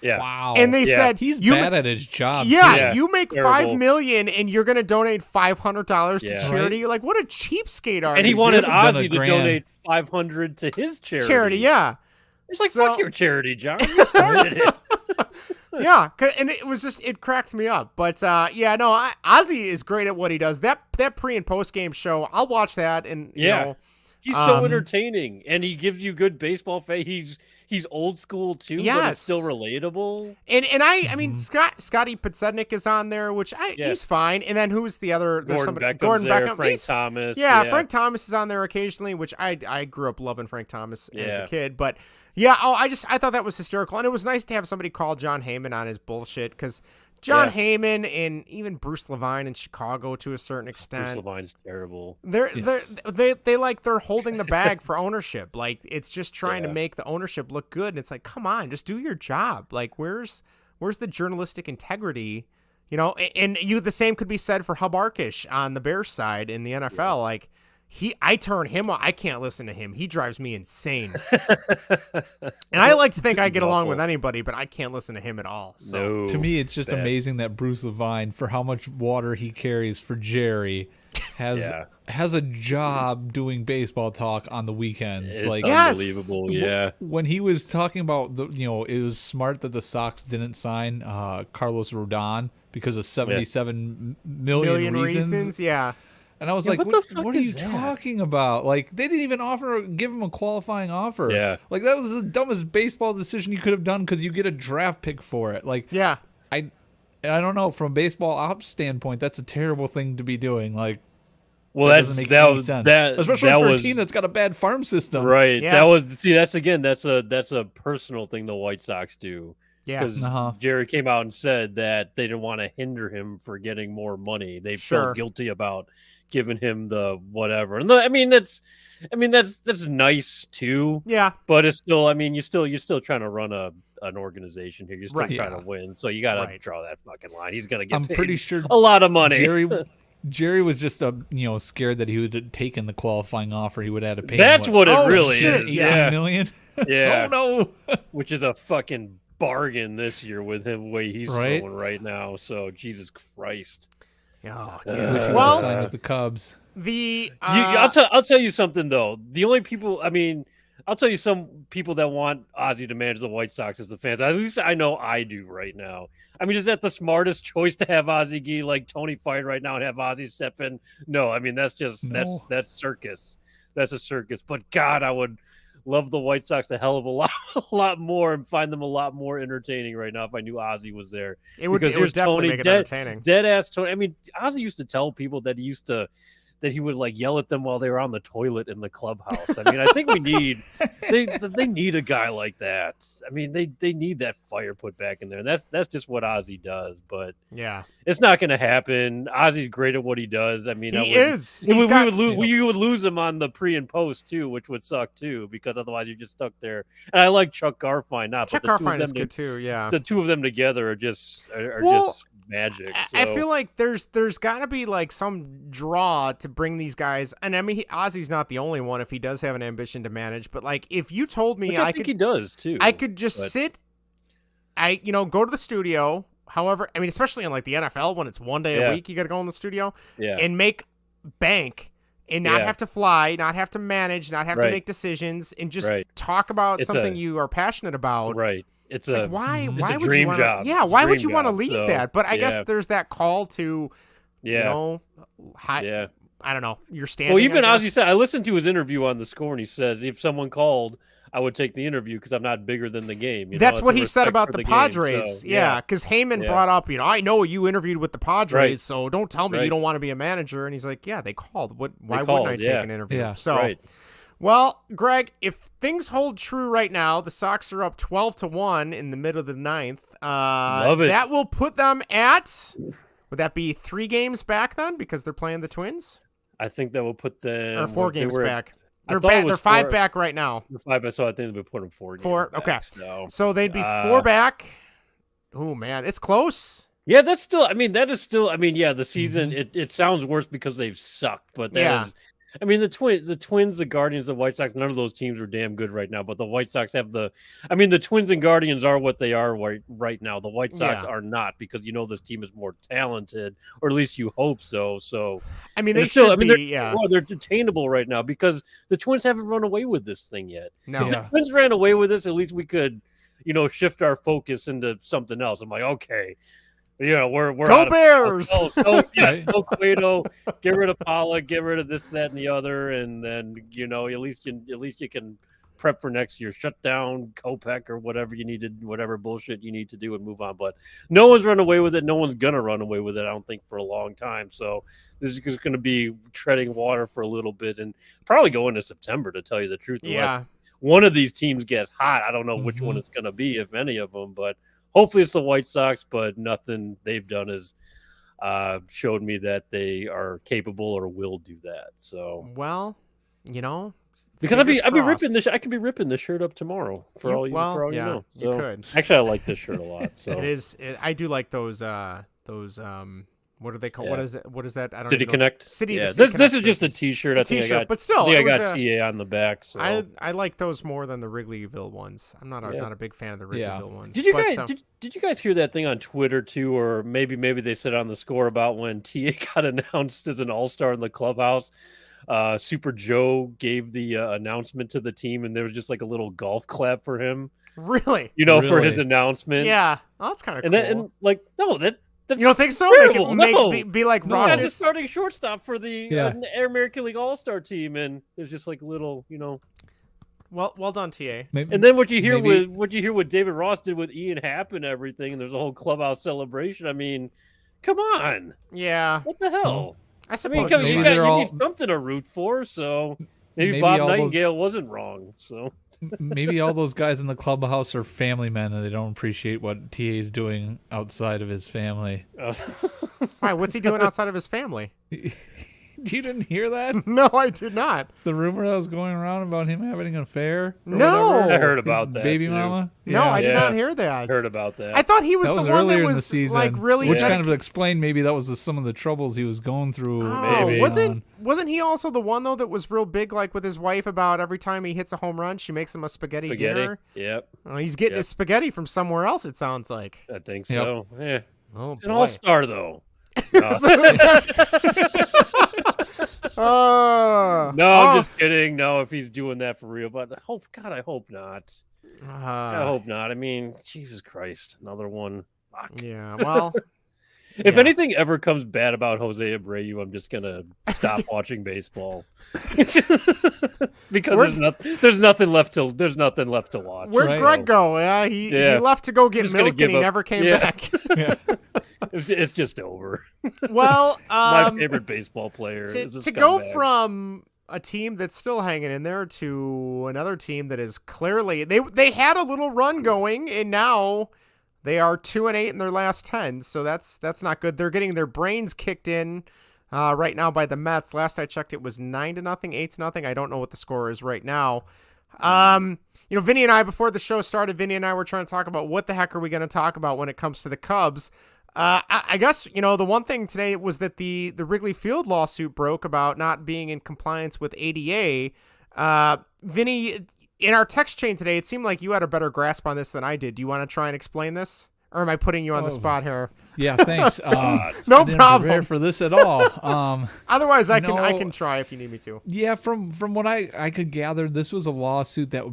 Yeah. Wow. And they said he's bad at his job. Yeah, you make terrible. $5 million and you're going to donate $500 to charity. Right? You're like, what a cheapskate are And he you? wanted Done a Ozzie to grand. donate $500 to his charity. Charity, yeah. It's like, So- fuck your charity, John. You started it. Yeah, and it cracked me up. But Ozzie is great at what he does. That pre and post game show, I'll watch that. And you know, he's so entertaining, and he gives you good baseball face. He's old school too, but Yes. it's still relatable. And I mean Scotty Podsednik is on there, which he's fine. And then who's the other? There's Gordon Beckham, Frank Thomas. Yeah, Frank Thomas is on there occasionally, which I grew up loving Frank Thomas as a kid. But yeah, I thought that was hysterical, and it was nice to have somebody call Jon Heyman on his bullshit because Jon Heyman and even Bruce Levine in Chicago to a certain extent. Bruce Levine's terrible. They're holding the bag for ownership. Like it's just trying to make the ownership look good, and it's like, come on, just do your job. Like where's the journalistic integrity? You know, and the same could be said for Hub Arkish on the Bears side in the NFL. Like I turn him on. I can't listen to him. He drives me insane. And I like to think I get along with anybody, but I can't listen to him at all. So To me, it's just amazing that Bruce Levine, for how much water he carries for Jerry, has a job doing baseball talk on the weekends. It's like unbelievable. When he was talking about it was smart that the Sox didn't sign Carlos Rodon because of 77 million reasons. Yeah. And I was like, what are you talking about? Like, they didn't even give him a qualifying offer. Yeah. Like, that was the dumbest baseball decision you could have done because you get a draft pick for it. Like, yeah. I don't know. From a baseball ops standpoint, that's a terrible thing to be doing. Like, well, that doesn't make any sense. Especially for a team that's got a bad farm system. Right. Yeah. That's a personal thing the White Sox do. Yeah. Because Jerry came out and said that they didn't want to hinder him for getting more money. They felt guilty about giving him the whatever. And that's nice too. Yeah. But it's still, you're still trying to run an organization here. You're still trying to win. So you got to draw that fucking line. He's going to get paid pretty sure a lot of money. Jerry was just scared that he would have taken the qualifying offer. He would have had to pay. That's what it really is. is. $18 million? Yeah. Oh no. Which is a fucking bargain this year with him the way he's throwing right now. So Jesus Christ. Oh, well, signed with the Cubs. I'll tell you something though. The only people, I'll tell you some people that want Ozzie to manage the White Sox as the fans. At least I know I do right now. Is that the smartest choice to have Ozzie Guillen like Tony fired right now and have Ozzie step in? No, that's just that's circus. That's a circus. But God, I would love the White Sox a hell of a lot more and find them a lot more entertaining right now if I knew Ozzie was there. It would definitely Tony, make it entertaining. Dead ass Tony. Ozzie used to tell people that he would like yell at them while they were on the toilet in the clubhouse. I think we need they need a guy like that. They need that fire put back in there. And that's just what Ozzie does. But yeah, it's not going to happen. Ozzie's great at what he does. You would lose him on the pre and post too, which would suck too, because otherwise you're just stuck there. And I like Chuck Garfien, Chuck Garfien is good too. Yeah, the two of them together are just magic. So. I feel like there's got to be like some draw to bring these guys, and Ozzie's not the only one if he does have an ambition to manage. But like, if you told me, I think he does too. I could just sit, go to the studio. However, especially in like the NFL when it's one day a week, you got to go in the studio and make bank. And not have to fly, not have to manage, not have to make decisions, and just talk about something you are passionate about. Right. It's like, why would dream you want job. Yeah, why would you want to leave that? But I guess there's that call to, I don't know, you're standing. Well, even Ozzie said, I listened to his interview on The Score, and he says, if someone called, I would take the interview because I'm not bigger than the game. That's what he said about the Padres. Because Heyman brought up, I know you interviewed with the Padres, so don't tell me you don't want to be a manager. And he's like, yeah, they called. Why wouldn't I take an interview? Yeah. So, well, Greg, if things hold true right now, the Sox are up 12-1 in the middle of the ninth. Love it. That will put them at, would that be 3 games back then because they're playing the Twins? I think that will put them... Or 4 games back. They're 5 back right now. They're 5 back, so I think they'll be putting 4 games back, okay. So they'd be 4 back. Oh man, it's close. Yeah, that's still. I mean, that is still. I mean, yeah, the season. It sounds worse because they've sucked, but that is. I mean, the Twins, the Guardians, the White Sox. None of those teams are damn good right now. But the White Sox have the. I mean, the Twins and Guardians are what they are right now. The White Sox are not, because this team is more talented, or at least you hope so. So I mean, they still. They're detainable right now because the Twins haven't run away with this thing yet. No, if the Twins ran away with this, at least we could, shift our focus into something else. I'm like, okay. We're go out Bears. Go Cueto. Get rid of Pollock. Get rid of this, that, and the other, and then at least you can prep for next year. Shut down Kopech or whatever you needed, whatever bullshit you need to do, and move on. But no one's run away with it. No one's gonna run away with it. I don't think for a long time. So this is going to be treading water for a little bit, and probably go into September, to tell you the truth. Yeah. One of these teams gets hot. I don't know which one it's going to be, if any of them, but. Hopefully it's the White Sox, but nothing they've done has showed me that they are capable or will do that. So because I'd be ripping this. I could be ripping this shirt up tomorrow for all you know. So, you could. Actually, I like this shirt a lot. So it is. I do like those. What are they called? Yeah. What is that? I don't City know. Connect. City. Yeah. City This is just a T-shirt. I T-shirt, think I got, but still, I got TA on the back. So. I like those more than the Wrigleyville ones. I'm not a big fan of the Wrigleyville ones. Did you guys did you guys hear that thing on Twitter too, or maybe they said on the score about when TA got announced as an All-Star in the clubhouse? Super Joe gave the announcement to the team, and there was just like a little golf clap for him. Really? For his announcement. Yeah, that's kind of cool. That's you don't think so? Be like Ron. He's the starting shortstop for the American League All-Star team, and there's just like little, Well done, TA. And then what you hear what David Ross did with Ian Happ and everything, and there's a whole clubhouse celebration. I mean, come on. Yeah. What the hell? I suppose you need something to root for, so maybe Bob Nightingale wasn't wrong. So maybe all those guys in the clubhouse are family men, and they don't appreciate what TA is doing outside of his family. Why? What's he doing outside of his family? You didn't hear that? No, I did not. The rumor that was going around about him having an affair? No. I heard about that. Baby mama? No, I did not hear that. I heard about that. I thought he was the one that in was the season, like really which kind of explained maybe that was some of the troubles he was going through. Oh, wasn't he also the one though that was real big, like with his wife, about every time he hits a home run, she makes him a spaghetti dinner? Yep. Oh, he's getting his spaghetti from somewhere else, it sounds like. I think so. Yep. Yeah. Oh, it's an all-star though. No, I'm just kidding. No, if he's doing that for real, but I hope not. I hope not. I mean, Jesus Christ, another one. Fuck. Yeah, well, if anything ever comes bad about Jose Abreu, I'm just gonna stop watching baseball because there's nothing left to watch. Where'd Greg go? Yeah, he left to go get milk and he never came back. It's just over. Well, my favorite baseball player. To go from a team that's still hanging in there to another team that is clearly they had a little run going, and now they are 2-8 in their last 10. So that's not good. They're getting their brains kicked in right now by the Mets. Last I checked, it was 9-0, 8-0. I don't know what the score is right now. Vinny and I, before the show started, Vinny and I were trying to talk about what the heck are we going to talk about when it comes to the Cubs. I guess, the one thing today was that the Wrigley Field lawsuit broke about not being in compliance with ADA. Vinny, in our text chain today, it seemed like you had a better grasp on this than I did. Do you want to try and explain this? Or am I putting you on the spot here? Yeah, thanks. No problem. Prepare for this at all. Otherwise, I can try if you need me to. Yeah, from what I could gather, this was a lawsuit that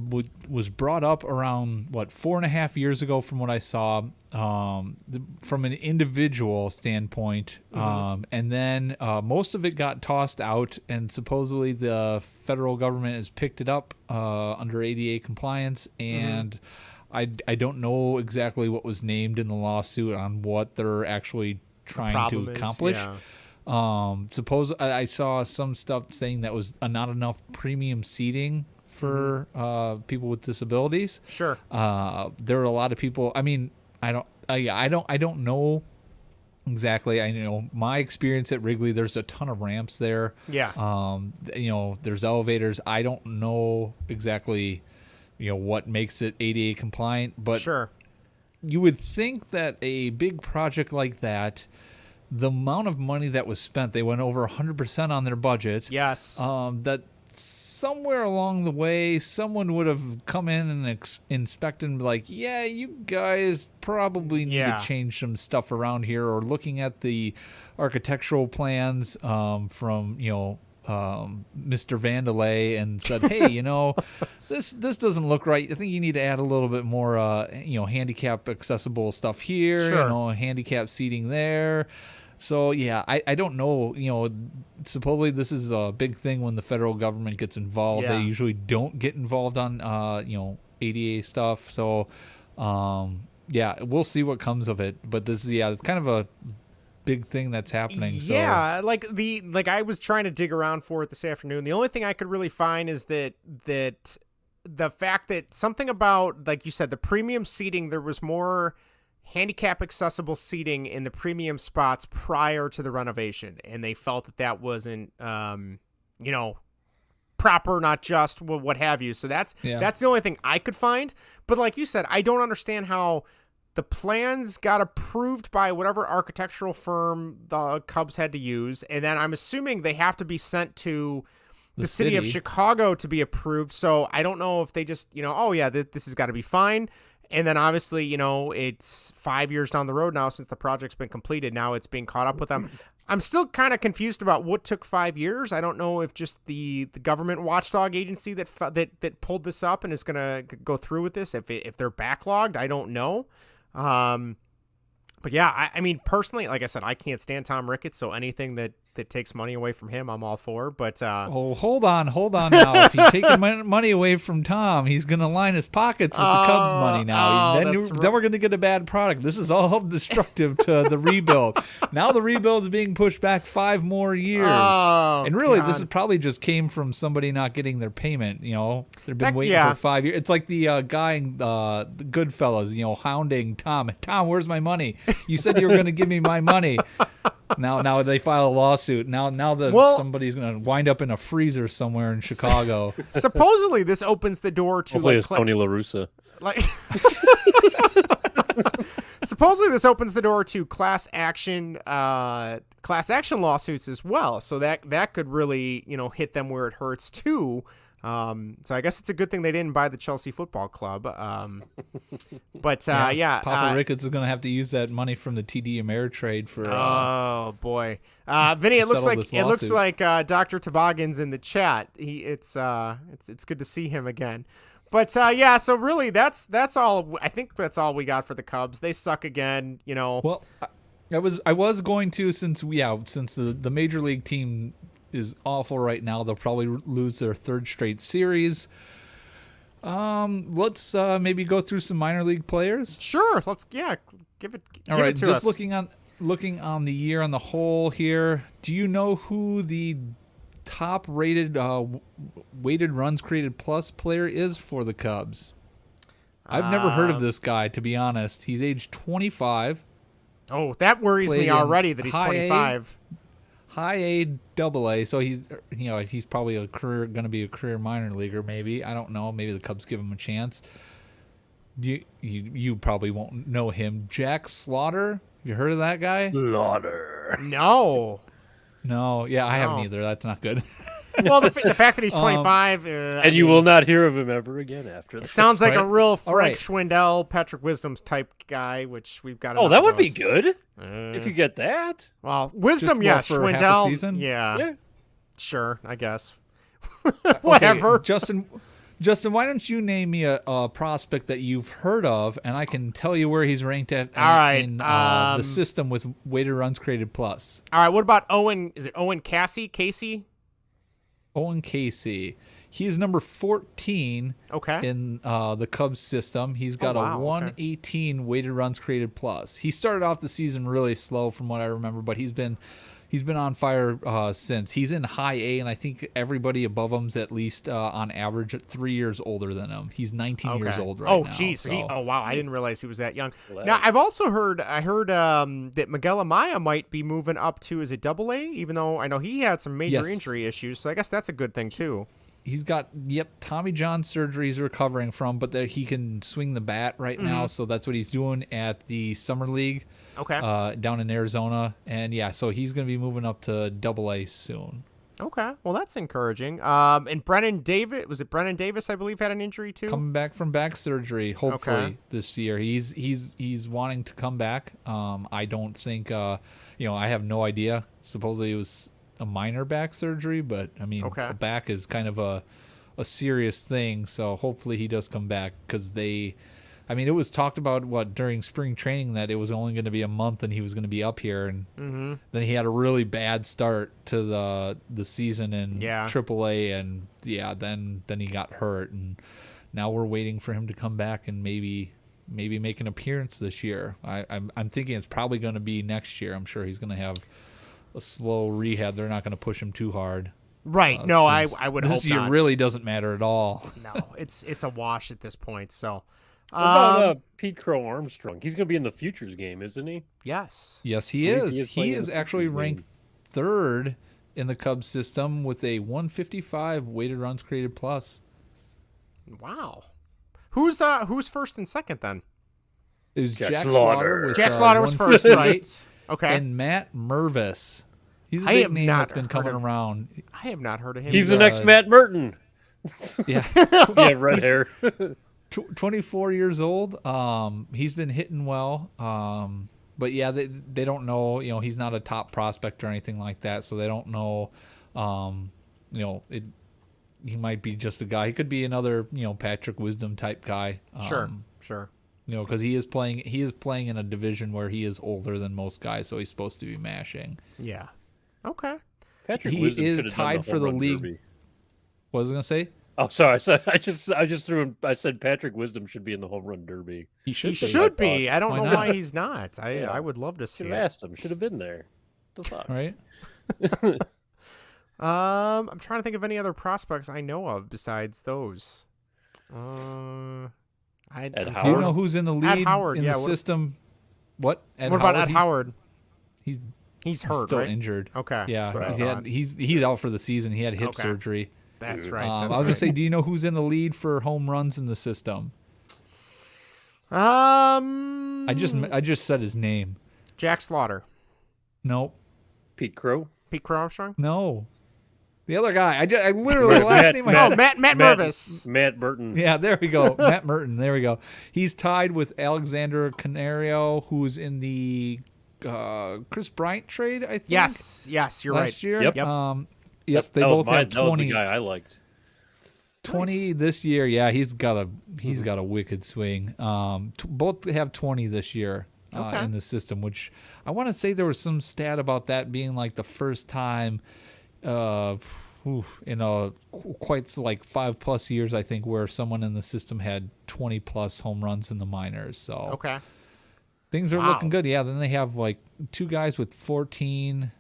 was brought up around 4.5 years ago, from what I saw, from an individual standpoint, and then most of it got tossed out, and supposedly the federal government has picked it up under ADA compliance, and. I don't know exactly what was named in the lawsuit on what they're actually trying to accomplish. Suppose I saw some stuff saying that was not enough premium seating for people with disabilities. Sure. There are a lot of people. I mean, I don't know exactly. I know my experience at Wrigley. There's a ton of ramps there. Yeah. There's elevators. I don't know exactly. What makes it ADA compliant, but sure. you would think that a big project like that, the amount of money that was spent, they went over 100% on their budget. Yes. That somewhere along the way, someone would have come in and inspected and be like, yeah, you guys probably need to change some stuff around here, or looking at the architectural plans from, Mr. Vandelay and said, hey, this doesn't look right. I think you need to add a little bit more, handicap accessible stuff here, sure. Handicap seating there. So, yeah, I don't know. Supposedly this is a big thing when the federal government gets involved. Yeah. They usually don't get involved on, ADA stuff. So, we'll see what comes of it. But this is, it's kind of a big thing that's happening. So. Yeah, like I was trying to dig around for it this afternoon. The only thing I could really find is that the fact that something about, like you said, the premium seating, there was more handicap accessible seating in the premium spots prior to the renovation, and they felt that wasn't proper, not just what have you. So that's the only thing I could find. But like you said, I don't understand how the plans got approved by whatever architectural firm the Cubs had to use, and then I'm assuming they have to be sent to the city of Chicago to be approved. So I don't know if they just, this has got to be fine. And then obviously, it's 5 years down the road now since the project's been completed. Now it's being caught up with them. I'm still kind of confused about what took 5 years. I don't know if just the government watchdog agency that pulled this up and is going to go through with this, if they're backlogged, I don't know. But yeah, I mean, personally, like I said, I can't stand Tom Ricketts, so anything that takes money away from him, I'm all for. But hold on now. If he's taking money away from Tom, he's going to line his pockets with the Cubs money now. Then we're going to get a bad product. This is all destructive to the rebuild. Now the rebuild is being pushed back 5 more years. And really, this is probably just came from somebody not getting their payment. They've been waiting for 5 years. It's like the guy in the Goodfellas, hounding Tom. Tom, where's my money? You said you were going to give me my money. Now they file a lawsuit. Now somebody's going to wind up in a freezer somewhere in Chicago. Supposedly, this opens the door to hopefully it's Tony La Russa. Supposedly, this opens the door to class action lawsuits as well. So that could really hit them where it hurts too. So I guess it's a good thing they didn't buy the Chelsea Football Club. But Papa Ricketts is going to have to use that money from the TD Ameritrade for. Oh boy, Vinny, it looks like Dr. Toboggan's in the chat. It's good to see him again. But so really that's all. I think that's all we got for the Cubs. They suck again. Well, I was going to since the major league team is awful right now. They'll probably lose their 3rd straight series. Let's maybe go through some minor league players. Sure. Let's give it to us. Looking on the year on the whole here. Do you know who the top rated weighted runs created plus player is for the Cubs? I've never heard of this guy, to be honest. He's age 25. Oh, that worries me already that he's 25. High A, Double A, so he's probably going to be a career minor leaguer. Maybe, I don't know. Maybe the Cubs give him a chance. You probably won't know him. Jack Slaughter. You heard of that guy? Slaughter. No. Yeah, I haven't either. That's not good. Well, the fact that he's 25, and you will not hear of him ever again after that. It sounds like a real Frank Schwindel, Patrick Wisdom's type guy, which we've got. Oh, that would be good if you get that. Well, Wisdom, yes. Schwindel, season? Yeah, sure, I guess. Whatever. Okay, Justin, why don't you name me a prospect that you've heard of, and I can tell you where he's ranked at in the system with weighted runs created plus. All right, what about Owen? Is it Owen Casey? Owen Casey. He is number 14 in the Cubs system. He's got a 118 weighted runs created plus. He started off the season really slow from what I remember, but he's been on fire since. He's in high A, and I think everybody above him's at least on average 3 years older than him. He's 19 years old right now. Oh, geez. So. Wow. I didn't realize he was that young. Now, I've also heard that Miguel Amaya might be moving up to, is it Double A? Even though I know he had some major injury issues, so I guess that's a good thing too. He's got Tommy John surgery he's recovering from, but that he can swing the bat right now, so that's what he's doing at the summer league. Okay. Down in Arizona, and so he's going to be moving up to Double-A soon. Okay, well that's encouraging. And Brennan Davis, I believe, had an injury too. Coming back from back surgery, hopefully this year. He's wanting to come back. I don't think I have no idea. Supposedly it was a minor back surgery, but I mean, a back is kind of a serious thing. So hopefully he does come back, because it was talked about during spring training that it was only going to be a month and he was going to be up here, and then he had a really bad start to the season in AAA, and then he got hurt, and now we're waiting for him to come back and maybe make an appearance this year. I'm thinking it's probably going to be next year. I'm sure he's going to have a slow rehab. They're not going to push him too hard. Right. No, I would hope this year not. really doesn't matter at all. No, it's a wash at this point. So, what about Pete Crow Armstrong? He's going to be in the Futures game, isn't he? Yes. Yes, he is. He is actually ranked third in the Cubs system with a 155 weighted runs created plus. Wow. Who's first and second then? It was Jack Slaughter. Jack Slaughter was first, right? Okay. And Matt Mervis. He's a big name that's been coming around. I have not heard of him. He's the next Matt Merton. Yeah. Yeah, red hair. 24 years old. He's been hitting well. But yeah, they don't know. He's not a top prospect or anything like that, so they don't know. He might be just a guy. He could be another, Patrick Wisdom type guy. Sure. Because he is playing in a division where he is older than most guys, so he's supposed to be mashing. Yeah. Okay. Patrick He Wisdom is tied for the league. Derby. What was I gonna say? Oh, sorry. I just threw him. I said Patrick Wisdom should be in the home run derby. He should be. I don't know not? why he's not. I would love to see Should it. have asked him. Should have been there. The fuck? Right. I'm trying to think of any other prospects I know of besides those. Ed Howard. Do you know who's in the lead in the system? What? What about Ed Howard? He's hurt, still right? injured. Okay. Yeah, he's out for the season. He had hip surgery. That's right. I was gonna say, do you know who's in the lead for home runs in the system? I just said his name. Jack Slaughter. Nope. Pete Crow. Pete Crow Armstrong. No. The other guy. I literally the last name. Matt Mervis. Matt Burton. Yeah, there we go. Matt Merton. There we go. He's tied with Alexander Canario, who's in the Chris Bryant trade, I think. Yes, you're right. Last year. Yep. They both have 20. That was the guy I liked. 20 this year. Yeah, he's got a wicked swing. Both have 20 this year in the system, which I want to say there was some stat about that being like the first time in quite like 5+ years, I think, where someone in the system had 20+ home runs in the minors. So things are looking good. Yeah, then they have like 2 guys with 14,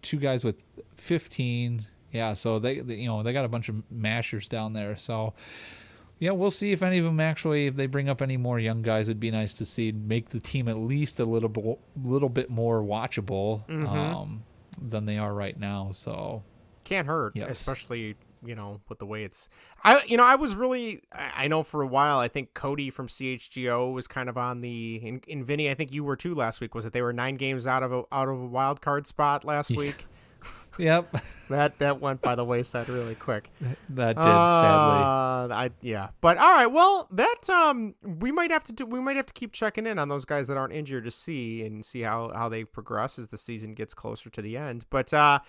2 guys with 15. Yeah, so they got a bunch of mashers down there. So yeah, we'll see if any of them actually, if they bring up any more young guys, it'd be nice to see make the team at least a little bit more watchable than they are right now. So can't hurt, especially with the way it's. I was really. I know for a while. I think Cody from CHGO was kind of on the. In Vinnie, I think you were too last week. Was it they were 9 games out of a wild card spot last week? Yep. That went by the wayside really quick. That did, sadly. But all right, well, that we might have to keep checking in on those guys that aren't injured to see how they progress as the season gets closer to the end. But all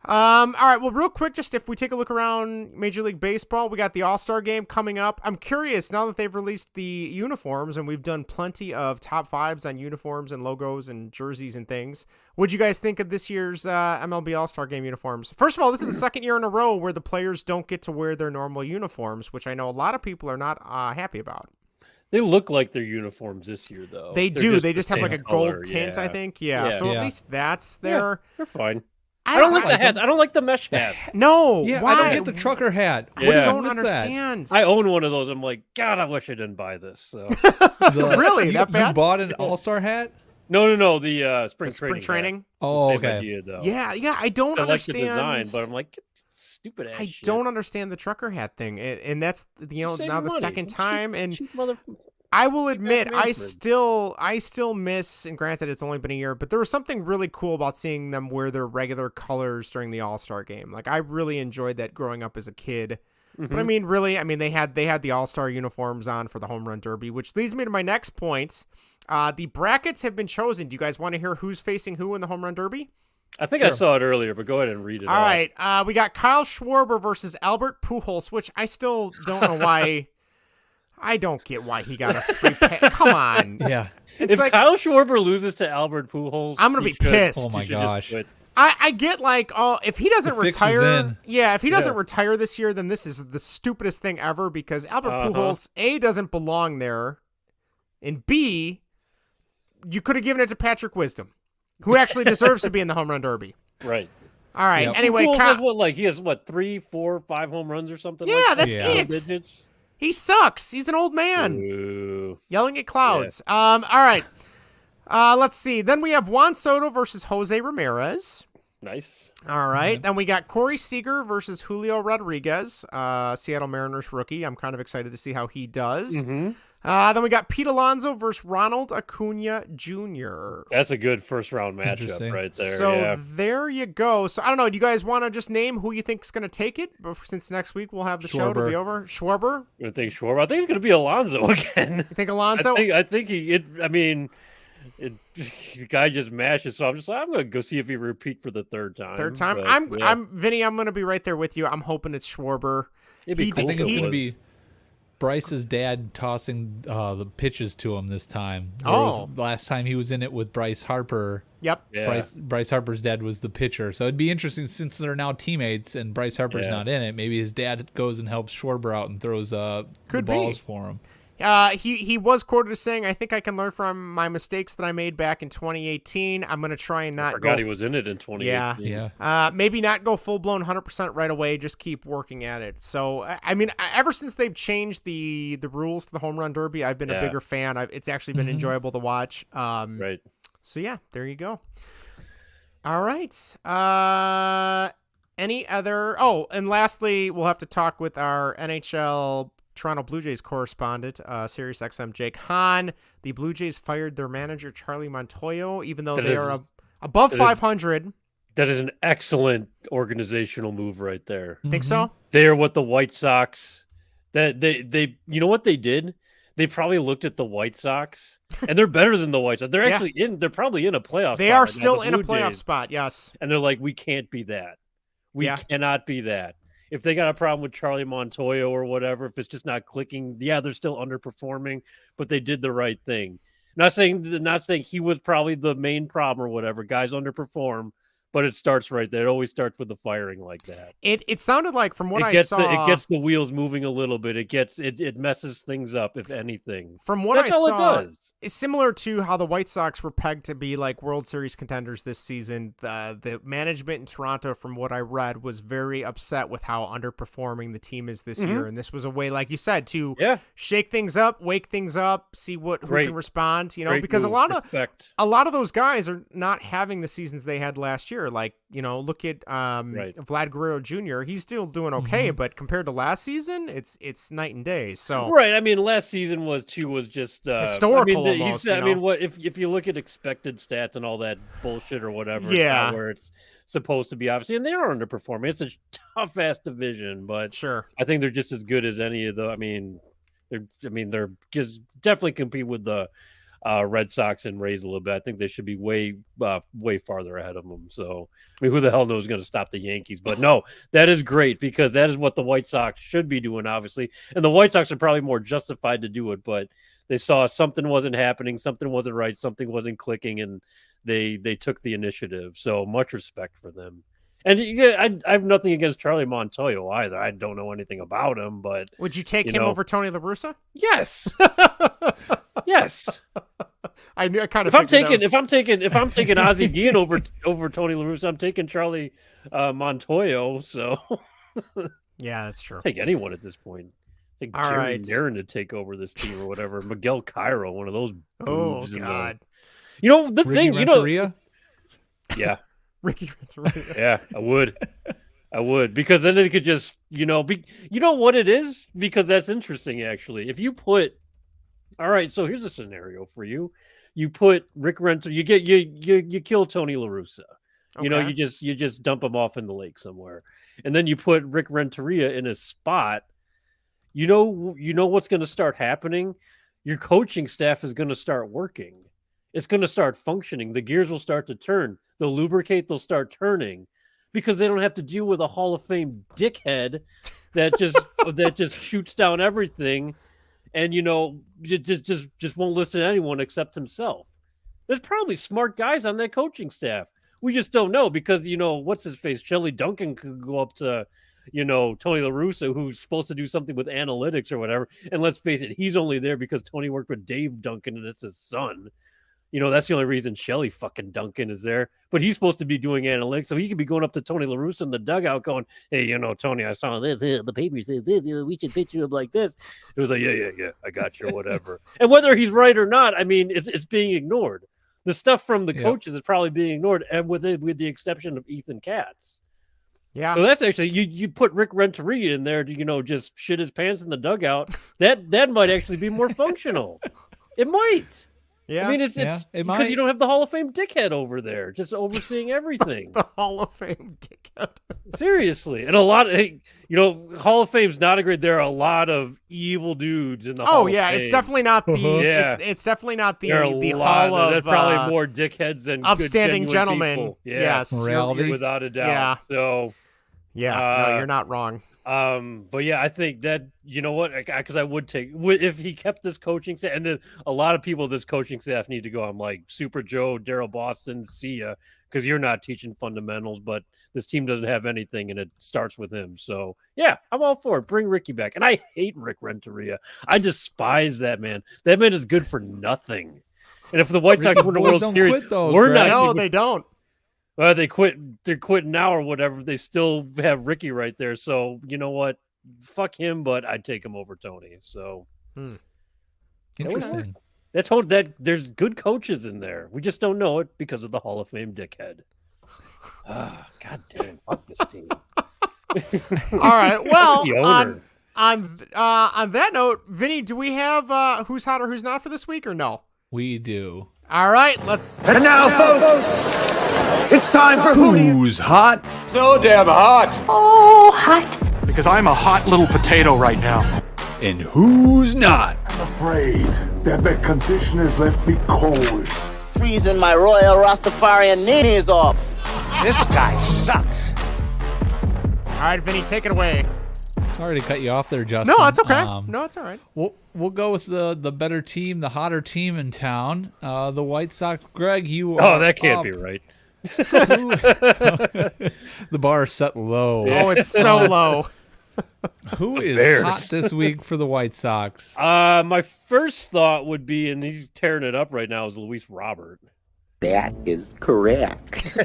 right, well, real quick, just if we take a look around Major League Baseball, we got the All-Star game coming up. I'm curious, now that they've released the uniforms and we've done plenty of top 5s on uniforms and logos and jerseys and things, what'd you guys think of this year's MLB All-Star game uniforms? First of all, this is the second year in a row where the players don't get to wear their normal uniforms, which I know a lot of people are not happy about. They look like their uniforms this year, though. They do. They just have like a gold tint, I think. Yeah. So at least that's there. They're fine. I don't like the hats. I don't like the mesh hat. No, yeah, why? I don't get the trucker hat. I don't understand. I own one of those. I'm like, God, I wish I didn't buy this. So. Really? That bad? You bought an All-Star hat? No. The spring training. Hat. Oh, Same okay. idea, though. Yeah. I don't understand. I like the design, but I'm like, stupid ass. I don't understand the trucker hat thing, and that's now the second time. And I will admit, I still miss. And granted, it's only been a year, but there was something really cool about seeing them wear their regular colors during the All-Star game. Like I really enjoyed that growing up as a kid. But I mean, really, they had the All-Star uniforms on for the Home Run Derby, which leads me to my next point. The brackets have been chosen. Do you guys want to hear who's facing who in the Home Run Derby? I think I saw it earlier, but go ahead and read it. All right. We got Kyle Schwarber versus Albert Pujols, which I still don't know why. I don't get why he got a free pass. Come on. Yeah. It's if Kyle Schwarber loses to Albert Pujols, I'm going to be pissed. Oh, my gosh. I get if he doesn't retire, if he doesn't Yeah. retire this year, then this is the stupidest thing ever because Albert Pujols, A, doesn't belong there, and B, you could have given it to Patrick Wisdom, who actually deserves to be in the Home Run Derby. Right. All right. Yep. Anyway, Pujols he has 3, 4, 5 home runs or something. Yeah, like that? that's it. Digits? He sucks. He's an old man. Ooh. Yelling at clouds. All right. Let's see. Then we have Juan Soto versus Jose Ramirez. Nice. All right. Then we got Corey Seager versus Julio Rodriguez, Seattle Mariners rookie. I'm kind of excited to see how he does. Then we got Pete Alonso versus Ronald Acuna Jr. That's a good first round matchup right there. So there you go. So I don't know. Do you guys want to just name who you think is going to take it? Since next week we'll have the show to be over. Schwarber? I think Schwarber. I think it's going to be Alonso again. You think Alonso? I think the guy just mashes. So I'm going to go see if he repeat for the third time. But, I'm Vinny. I'm going to be right there with you. I'm hoping it's Schwarber. It'd be cool I think it's going to be Bryce's dad tossing the pitches to him this time. Last time he was in it with Bryce Harper. Yep. Yeah. Bryce Harper's dad was the pitcher. So it'd be interesting since they're now teammates and Bryce Harper's not in it. Maybe his dad goes and helps Schwarber out and throws the balls for him. He was quoted as saying, "I think I can learn from my mistakes that I made back in 2018. I'm going to try and not he was in it in 2018. Yeah. Maybe not go full blown 100% right away. Just keep working at it." So, I mean, ever since they've changed the rules to the Home Run Derby, I've been a bigger fan. It's actually been enjoyable to watch. Right. So yeah, there you go. All right. Any other? Oh, and lastly, we'll have to talk with our NHL Toronto Blue Jays correspondent, Sirius XM Jake Hahn. The Blue Jays fired their manager, Charlie Montoyo, even though they are above 500. That is an excellent organizational move right there. Think so? They are what the White Sox, that they you know what they did? They probably looked at the White Sox, and they're better than the White Sox. They're actually they're probably in a playoff spot. They are right still now, in a playoff Jays. spot, yes. And they're like, we can't be that. We cannot be that. If they got a problem with Charlie Montoyo or whatever, if it's just not clicking, they're still underperforming, but they did the right thing. Not saying he was probably the main problem or whatever. Guys underperform, but it starts right there. It always starts with the firing like that. It sounded like from what I saw, it gets the wheels moving a little bit. It messes things up, if anything. From what That's I all saw, it does. It's similar to how the White Sox were pegged to be like World Series contenders this season. The management in Toronto, from what I read, was very upset with how underperforming the team is this year, and this was a way, like you said, to shake things up, wake things up, see who can respond. Because a lot of those guys are not having the seasons they had last year. Like, look at Vlad Guerrero Jr. He's still doing okay, but compared to last season, it's night and day. So right, I mean, last season was just historical. If you look at expected stats and all that bullshit or whatever, it's not where it's supposed to be, obviously, and they are underperforming. It's a tough ass division, but sure, I think they're just as good as any of the. They're just definitely compete with the Red Sox and Rays a little bit. I think they should be way farther ahead of them. So, who the hell knows going to stop the Yankees? But no, that is great because that is what the White Sox should be doing, obviously. And the White Sox are probably more justified to do it, but they saw something wasn't happening, something wasn't right, something wasn't clicking, and they took the initiative. So much respect for them. And I have nothing against Charlie Montoyo either. I don't know anything about him, but would you take him over Tony La Russa? Yes. Yes. I knew. I kind of. If I'm taking Ozzie Guillen over Tony La Russa, I'm taking Charlie Montoyo. So. Yeah, that's true. Take anyone at this point. Take Jerry Narin to take over this team or whatever. Miguel Cairo, one of those. Oh God. Ricky Renteria? Yeah. Ricky Renteria. Yeah, I would. I would, because then it could just, you know what it is? Because that's interesting, actually. If you put, all right, so here's a scenario for you. You put Rick Renteria, you kill Tony La Russa. Okay. You just dump him off in the lake somewhere. And then you put Rick Renteria in his spot. You know what's going to start happening? Your coaching staff is going to start working. It's going to start functioning. The gears will start to turn. They'll lubricate. They'll start turning because they don't have to deal with a Hall of Fame dickhead that just shoots down everything and, just won't listen to anyone except himself. There's probably smart guys on that coaching staff. We just don't know because, what's his face? Shelley Duncan could go up to, Tony La Russa, who's supposed to do something with analytics or whatever. And let's face it, he's only there because Tony worked with Dave Duncan and it's his son. That's the only reason Shelley fucking Duncan is there. But he's supposed to be doing analytics, so he could be going up to Tony La Russa in the dugout going, hey, Tony, I saw this. The paper says this. We should picture him like this. It was like, yeah, I got you, whatever. And whether he's right or not, I mean, it's being ignored. The stuff from the coaches is probably being ignored, and with the exception of Ethan Katz. Yeah. So that's actually you put Rick Renteria in there to just shit his pants in the dugout. That might actually be more functional. It might. Yeah. I mean, it's because you don't have the Hall of Fame dickhead over there, just overseeing everything. The Hall of Fame dickhead. Seriously, and a lot of Hall of Fame's not a great. There are a lot of evil dudes in the Hall of Fame. It's definitely not the. It's definitely not the Hall of. There's probably more dickheads than upstanding good, gentlemen. People. Yes, morality, without a doubt. Yeah. So. Yeah, no, you're not wrong. But yeah, I think that because I would take if he kept this coaching staff, and then a lot of people this coaching staff need to go. I'm like Super Joe, Daryl Boston, see ya, because you're not teaching fundamentals, but this team doesn't have anything, and it starts with him. So yeah, I'm all for it. Bring Ricky back, and I hate Rick Renteria. I despise that man. That man is good for nothing. And if the White Sox win the World Series, we're not. No, they don't. Well, they quit. They're quitting now or whatever. They still have Ricky right there. So you know what? Fuck him, but I'd take him over Tony. So interesting. That there's good coaches in there. We just don't know it because of the Hall of Fame dickhead. God damn! Fuck this team. All right. Well, The owner. on that note, Vinny, do we have who's hot or who's not for this week or no? We do. All right. Let's. And now, folks, it's time for Who's hot? So damn hot. Oh, hot. Because I'm a hot little potato right now. And who's not? I'm afraid that the conditioners left me cold. Freezing my royal Rastafarian knees off. This guy sucks. All right, Vinny, take it away. Sorry to cut you off there, Justin. No, it's okay. No, it's all right. We'll go with the better team, the hotter team in town, the White Sox. Greg, you Oh, that can't be right. The bar is set low. Oh, it's so low. Who is hot this week for the White Sox? My first thought would be, and he's tearing it up right now, is Luis Robert. That is correct.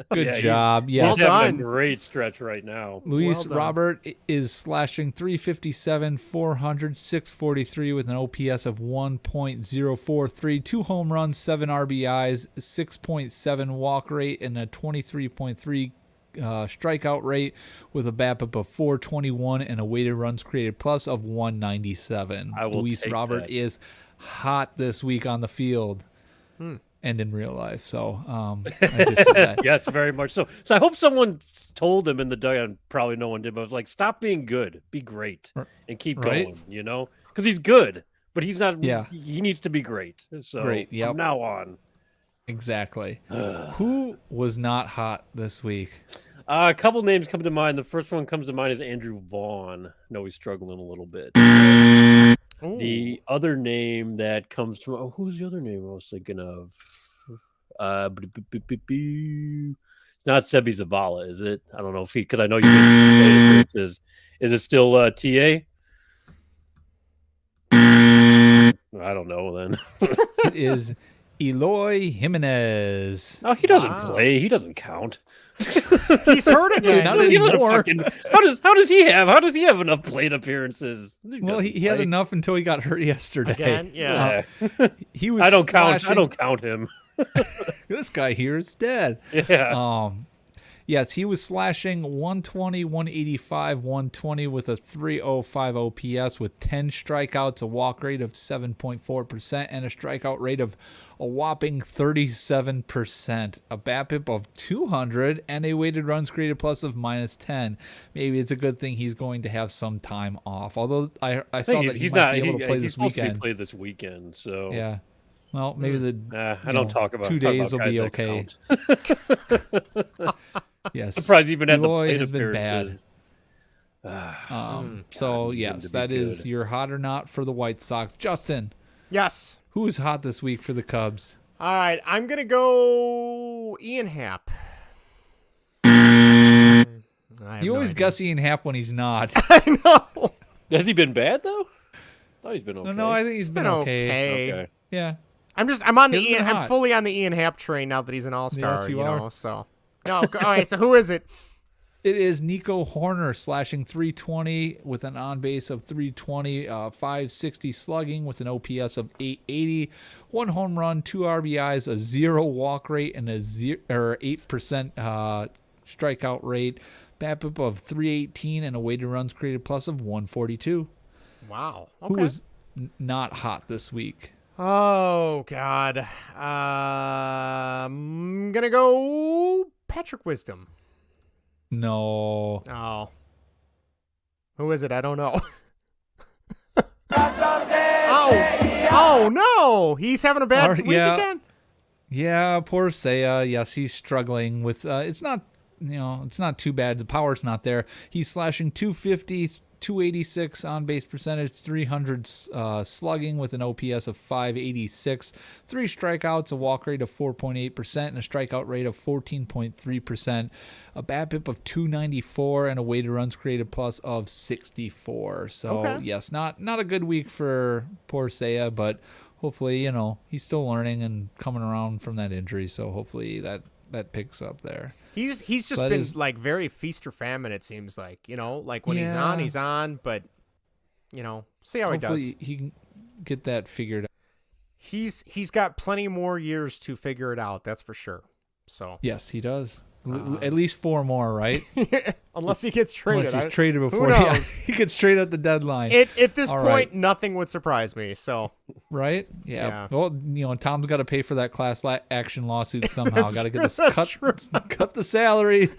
Good job. He's Well having done. a great stretch right now. Luis done. Robert is slashing 357, 400, 643 with an OPS of 1.043, 2 home runs, 7 RBIs, 6.7 walk rate, and a 23.3 strikeout rate with a BABIP of 421 and a weighted runs created plus of 197. Luis Robert is hot this week on the field. And in real life, so I just said that. Yes, very much so. So I hope someone told him in the dugout, and probably no one did, but was like, stop being good, be great, and keep going, because he's good, but he's not, he needs to be great. So Great, yep. from now on. Exactly. Who was not hot this week? A couple names come to mind. The first one comes to mind is Andrew Vaughn. No, he's struggling a little bit. Ooh. The other name that comes to who's the other name I was thinking of? It's not Sebi Zavala, is it? I don't know if because I know you appearances. Is it still TA? I don't know then. It is Eloy Jimenez. No, he doesn't play. He doesn't count. He's hurt again. Not anymore. How does he have enough plate appearances? Well, he had enough until he got hurt yesterday. Again? Yeah. He was. I don't count him. This guy here is dead. Yeah. Yes, he was slashing 120, 185, 120 with a 305 OPS with 10 strikeouts, a walk rate of 7.4%, and a strikeout rate of a whopping 37%, a BABIP of 200, and a weighted runs created plus of -10. Maybe it's a good thing he's going to have some time off. Although I saw that he might be able to play this weekend. To be played this weekend, so yeah. Well, maybe I don't talk about 2 days will be okay. Yes, surprised even at the Eloy plate has been bad. appearances. So yes, that is your hot or not for the White Sox. Justin, Yes. who is hot this week for the Cubs? All right, I'm going to go Ian Happ. You always guess Ian Happ when he's not. I know. Has he been bad though? I thought he's been okay. No, I think he's been okay. Okay. Yeah. I'm on the He hasn't Ian. been I'm hot. fully on the Ian Happ train now that he's an all-star. Yes, you know, are. so. No, all right. So who is it? It is Nico Horner slashing 320 with an on base of 320, 560 slugging with an OPS of 880, 1 home run, 2 RBIs, a 0 walk rate, and a 8% strikeout rate. BABIP of 318 and a weighted runs created plus of 142. Wow. Okay. Who was not hot this week? Oh God. I'm gonna go Patrick Wisdom. No. Oh. Who is it? I don't know. Oh no! He's having a bad week again. Yeah, poor Seiya. Yes, he's struggling with. It's not too bad. The power's not there. He's slashing 250, 286 on base percentage, 300 slugging with an OPS of 586, 3 strikeouts, a walk rate of 4.8%, and a strikeout rate of 14.3%, a BABIP of 294, and a weighted runs created plus of 64. So yes, not a good week for poor Seiya, but hopefully he's still learning and coming around from that injury. So hopefully that picks up there. He's just been like very feast or famine. It seems like like when he's on, but see how he does. Hopefully he can get that figured out. He's got plenty more years to figure it out. That's for sure. So yes, he does. At least 4 more, right? Unless he gets traded. Unless he's traded before. Who knows? He gets traded at the deadline. At this All point, right. nothing would surprise me. So right? Yeah. Well, Tom's got to pay for that class action lawsuit somehow. That's got to get true, this cut the salary.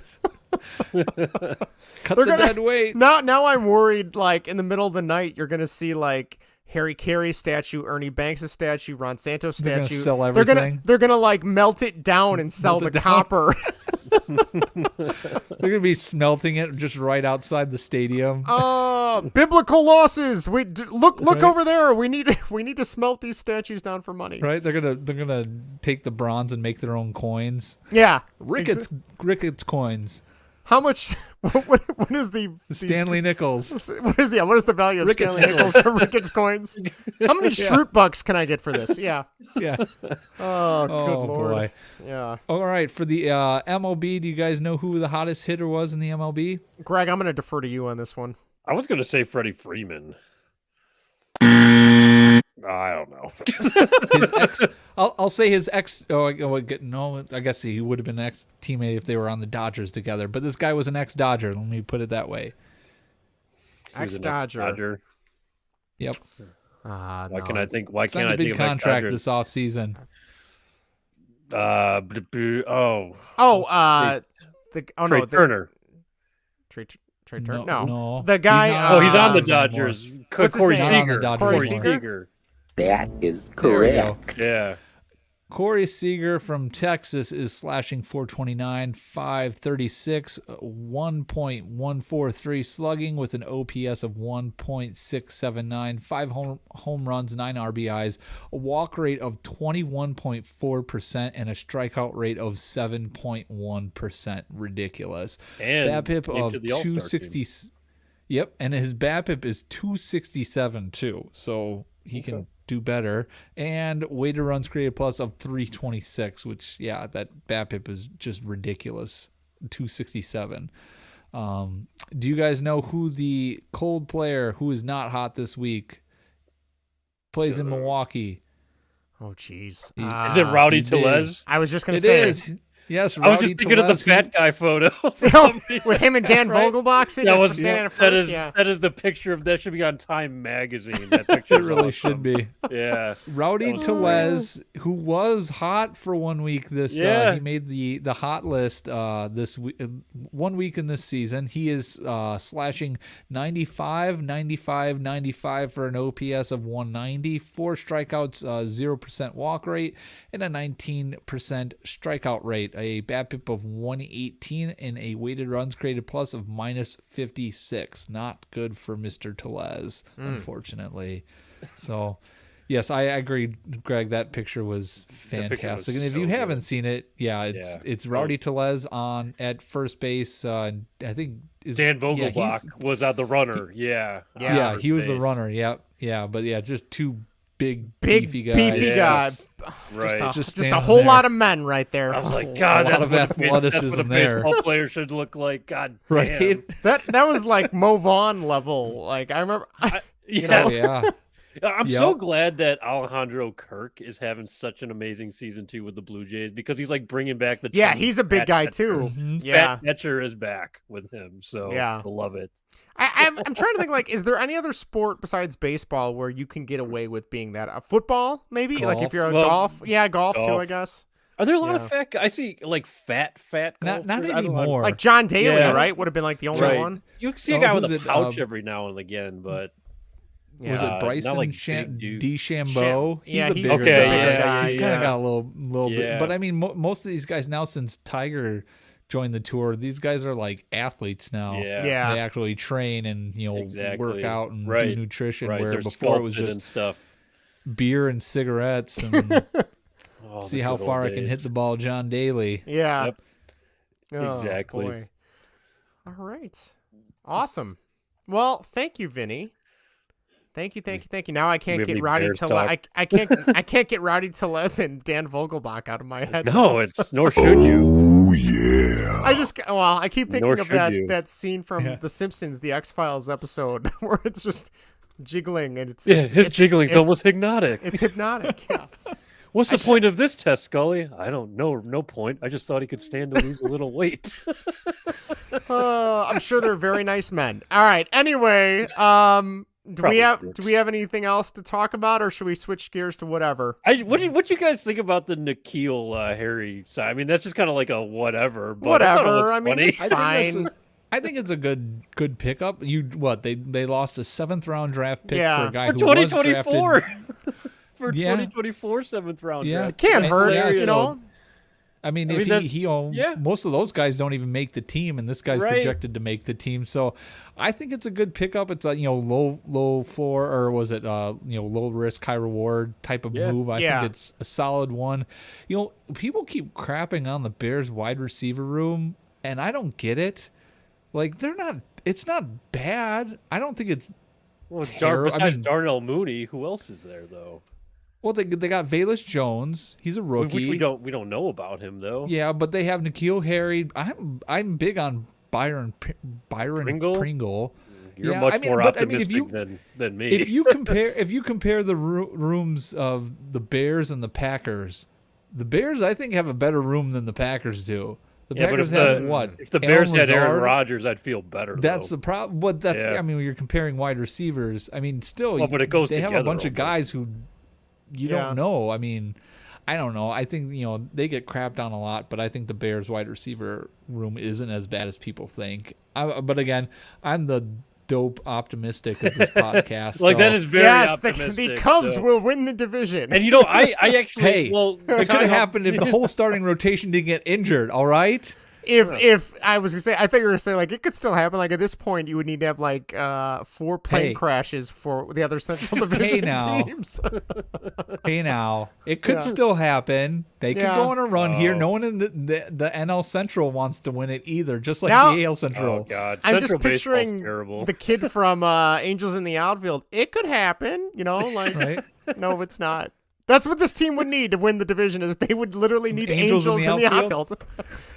Cut the dead weight. Now I'm worried. Like in the middle of the night, you're gonna see like Harry Carey statue, Ernie Banks' statue, Ron Santos statue. They're gonna sell everything. They're gonna like melt it down and sell the copper. They're gonna be smelting it just right outside the stadium. Biblical losses. Look right over there. We need to smelt these statues down for money. Right? They're gonna take the bronze and make their own coins. Yeah, Ricketts coins. How much? What is the Stanley Nichols? What is the value of Stanley Nichols to Ricketts coins? How many Schrute bucks can I get for this? Yeah. Yeah. Oh, good Lord. Boy. Yeah. All right. For the MLB, do you guys know who the hottest hitter was in the MLB? Greg, I'm going to defer to you on this one. I was going to say Freddie Freeman. I don't know. His ex, I'll say his ex. No, I guess he would have been an ex-teammate if they were on the Dodgers together. But this guy was an ex-Dodger. Let me put it that way. Ex-Dodger. Yep. Why can't I think? Why Signed can't I a big think of contract ex-Dodgers? this offseason. Trey Turner. Trey Turner. No. The guy. He's on the Dodgers. Corey Seager. Corey Seager. That is correct. Yeah. Corey Seager from Texas is slashing 429, 536, 1.143 slugging with an OPS of 1.679, 5 home runs, 9 RBIs, a walk rate of 21.4%, and a strikeout rate of 7.1%. Ridiculous. And BABIP of 260. Yep, and his BABIP is 267 too, so he can do better. And weighted runs created plus of 326, which that BABIP is just ridiculous. 267. Do you guys know who the cold player who is not hot this week plays in Milwaukee? Oh, jeez. Is it Rowdy Tellez? I was just gonna say it is. Yes, I was just thinking of the fat guy photo with him and Dan Vogelbach sitting that is the picture of that should be on Time magazine. That picture it really should be. Yeah, Rowdy Tellez, who was hot for 1 week this he made the hot list this week, 1 week in this season. He is slashing 95, 95, 95 for an OPS of 190, 4 strikeouts, 0% walk rate, and a 19% strikeout rate, a BABIP of 118, and a weighted runs created plus of minus 56. Not good for Mr. Tellez, unfortunately. So, yes, I agree, Greg. That picture was fantastic. And if you haven't seen it, it's Rowdy Tellez at first base. And I think Dan Vogelbach was the runner. He was the runner. Yeah, but just two big beefy guys. Right. Just a whole lot of men right there. I was like, God, that's of athleticism that's what a baseball player should look like. God damn. Right? That was like Mo Vaughn level. Like I remember. I'm so glad that Alejandro Kirk is having such an amazing season 2 with the Blue Jays because he's like bringing back the he's a big guy too. Fat catcher is back with him, so I love it. I'm trying to think, like, is there any other sport besides baseball where you can get away with being that? Football, maybe? Golf. Like if you're a golf. Yeah, golf too, I guess. Are there a lot of fat guys? I see, like, fat golfers. Not anymore. Like John Daly, right? Would have been, like, the only one. You see a guy with a pouch every now and again, but... Was it Bryson DeChambeau? He's a bigger guy. He's kind of got a little bit. But, I mean, most of these guys now, since Tiger joined the tour, these guys are like athletes now. They actually train and work out and do nutrition. Where Where before it was just stuff, beer and cigarettes and see how far I can hit the ball, John Daly. Yeah, exactly. Boy. All right, awesome. Well, thank you, Vinny. Thank you. Now I can't get Rowdy Tellez. I can't get Rowdy Tellez and Dan Vogelbach out of my head. No, nor should you. Oh yeah. I keep thinking of that scene from The Simpsons, the X-Files episode, where it's just jiggling and his jiggling's almost hypnotic. It's hypnotic. Yeah. What's the point of this test, Scully? I don't know. No point. I just thought he could stand to lose a little weight. I'm sure they're very nice men. All right. Anyway, do we have anything else to talk about, or should we switch gears to whatever? What do you guys think about the Nikhil Harry side? I mean, that's just kind of like a whatever. But whatever. I mean, it's fine. I think it's a good pickup. They lost a 7th round draft pick for a guy who 2024. was drafted. For 2024 7th round draft. It can't hurt, I mean, most of those guys don't even make the team, and this guy's projected to make the team. So I think it's a good pickup. It's a low floor, or was it low risk, high reward type of move. I think it's a solid one. People keep crapping on the Bears wide receiver room, and I don't get it. Like it's not bad. I don't think it's terrible. Besides Darnell Mooney, who else is there though? Well, they got Velus Jones. He's a rookie. We don't know about him though. Yeah, but they have Nikhil Harry. I'm big on Byron Pringle. You're much more optimistic than me. If you compare the rooms of the Bears and the Packers, the Bears I think have a better room than the Packers do. The Packers have what? If the Bears had Aaron Rodgers, I'd feel better. That's the problem. But I mean, when you're comparing wide receivers, I mean, still, but it goes they together have a bunch of almost. guys who you don't know. I mean, I don't know. I think they get crapped on a lot, but I think the Bears wide receiver room isn't as bad as people think. But again, I'm the dope optimistic of this podcast. That is very optimistic. The Cubs will win the division. And I actually it could have happened if the whole starting rotation didn't get injured. All right. If I was gonna say, I thought you were gonna say it could still happen. Like at this point, you would need to have 4 plane crashes for the other Central Division teams. Hey now, it could still happen. They could go on a run here. No one in the NL Central wants to win it either. Just like the AL Central. Oh God, I'm just picturing the kid from Angels in the Outfield. It could happen, right? No, it's not. That's what this team would need to win the division. Is they would literally need Angels in the outfield.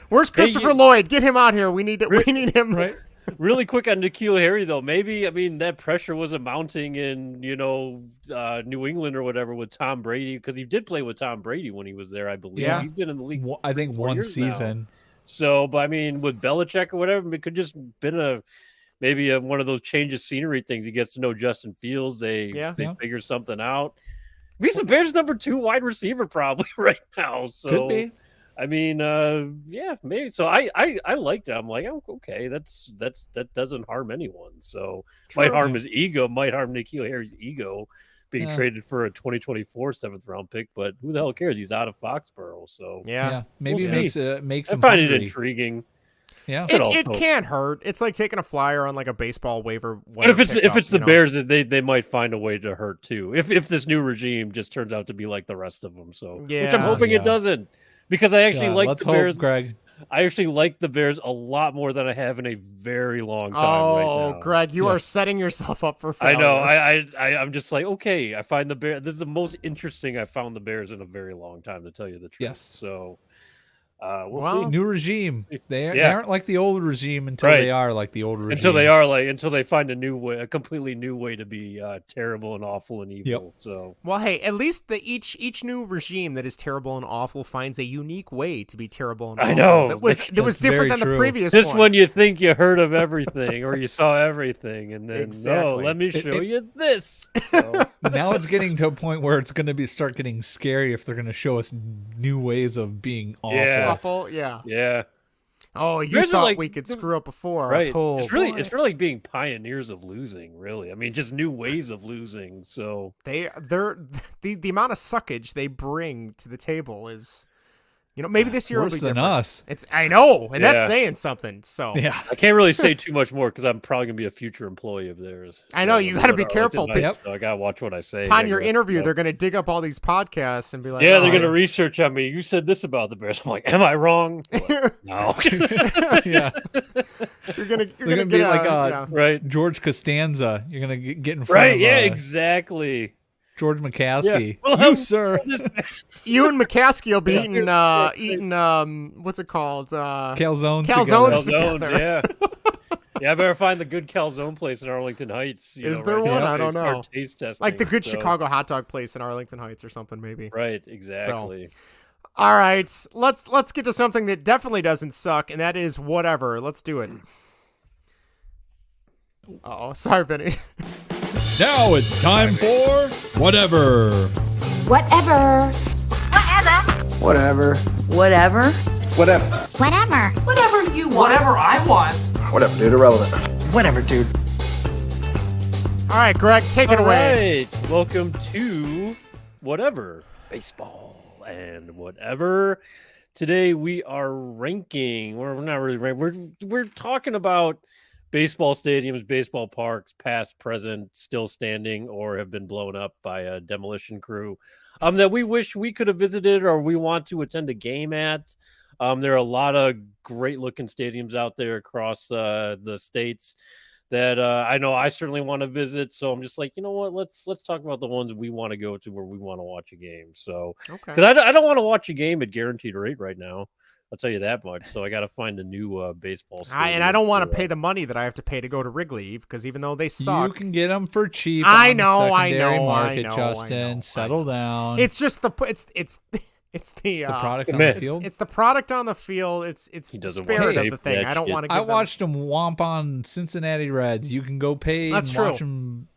Where's Christopher Lloyd? Get him out here. We need him. Right. Really quick on N'Keal Harry, though. Maybe, I mean, that pressure wasn't mounting in, New England or whatever with Tom Brady, because he did play with Tom Brady when he was there, I believe. Yeah. He's been in the league, I think 1 season. Now. So, but I mean, with Belichick or whatever, it could just been maybe one of those change of scenery things. He gets to know Justin Fields. They figure something out. He's the Bears' number 2 wide receiver probably right now. So could be. I mean, maybe. So I liked it. I'm like, oh, okay, that doesn't harm anyone. So might harm his ego, might harm N'Keal Harry's ego being traded for a 2024 7th round pick. But who the hell cares? He's out of Foxborough. So maybe it makes him I find hungry. it intriguing. Yeah, it can't hurt. It's like taking a flyer on like a baseball waiver. But if it's the Bears, they might find a way to hurt too. If this new regime just turns out to be like the rest of them, which I'm hoping it doesn't, because I actually like the Bears. Greg. I actually like the Bears a lot more than I have in a very long time. Right now. Greg, you are setting yourself up for failure. I know. I'm just like, okay, I find the Bears. This is the most interesting I found the Bears in a very long time, to tell you the truth. Yes. So. We'll see. New regime. They aren't like the old regime until they are like the old regime. Until they find a completely new way to be terrible and awful and evil. Yep. So hey, at least each new regime that is terrible and awful finds a unique way to be terrible and awful. I know it was different than the previous this one. one you think you heard of everything or you saw everything, and then no, let me show you this. So. Now it's getting to a point where it's going to start getting scary if they're going to show us new ways of being awful. Yeah. Awful, yeah. Yeah. Oh, you thought we could screw up before. Right. Oh, it's really like being pioneers of losing, really. I mean, just new ways of losing. So they're the amount of suckage they bring to the table is, maybe this year worse will be than different. us. I know, and that's saying something. So yeah, I can't really say too much more because I'm probably gonna be a future employee of theirs. I know you got to be careful. So I gotta watch what I say. Upon your interview, they're gonna dig up all these podcasts and be like, they're gonna research on me. You said this about the Bears. I'm like, am I wrong? No. Yeah. You're gonna be like George Costanza. You're gonna get in front of right. Yeah, exactly. George McCaskey. Yeah. Well, sir. You and McCaskey will be eating what's it called? Calzones together. Yeah. Yeah, I better find the good calzone place in Arlington Heights. Is there one? I don't know. Taste testing, like the good Chicago hot dog place in Arlington Heights or something, maybe. Right, exactly. So, all right, let's get to something that definitely doesn't suck, and that is whatever. Let's do it. Oh, sorry, Vinny. Now it's time for whatever. Whatever. Whatever. Whatever. Whatever. Whatever. Whatever you want. Whatever I want. Whatever, dude. Irrelevant. Whatever, dude. All right, Greg, take it away. Right. Welcome to Whatever Baseball and Whatever. Today we are ranking. We're not really ranking. We're talking about baseball stadiums, baseball parks, past, present, still standing, or have been blown up by a demolition crew that we wish we could have visited or we want to attend a game at. There are a lot of great-looking stadiums out there across the states that I know I certainly want to visit. So I'm just like, you know what? Let's talk about the ones we want to go to where we want to watch a game. So because I don't want to watch a game at guaranteed rate right now. I'll tell you that much. So I got to find a new baseball stadium. And I don't want to pay the money that I have to pay to go to Wrigley because even though they suck, you can get them for cheap. I on know, the secondary market, I know, Justin. Settle down. It's just it's the product on the field. It's the product on the field. It's the spirit of the thing. I don't want to. I watched them womp on Cincinnati Reds. You can go pay and watch them.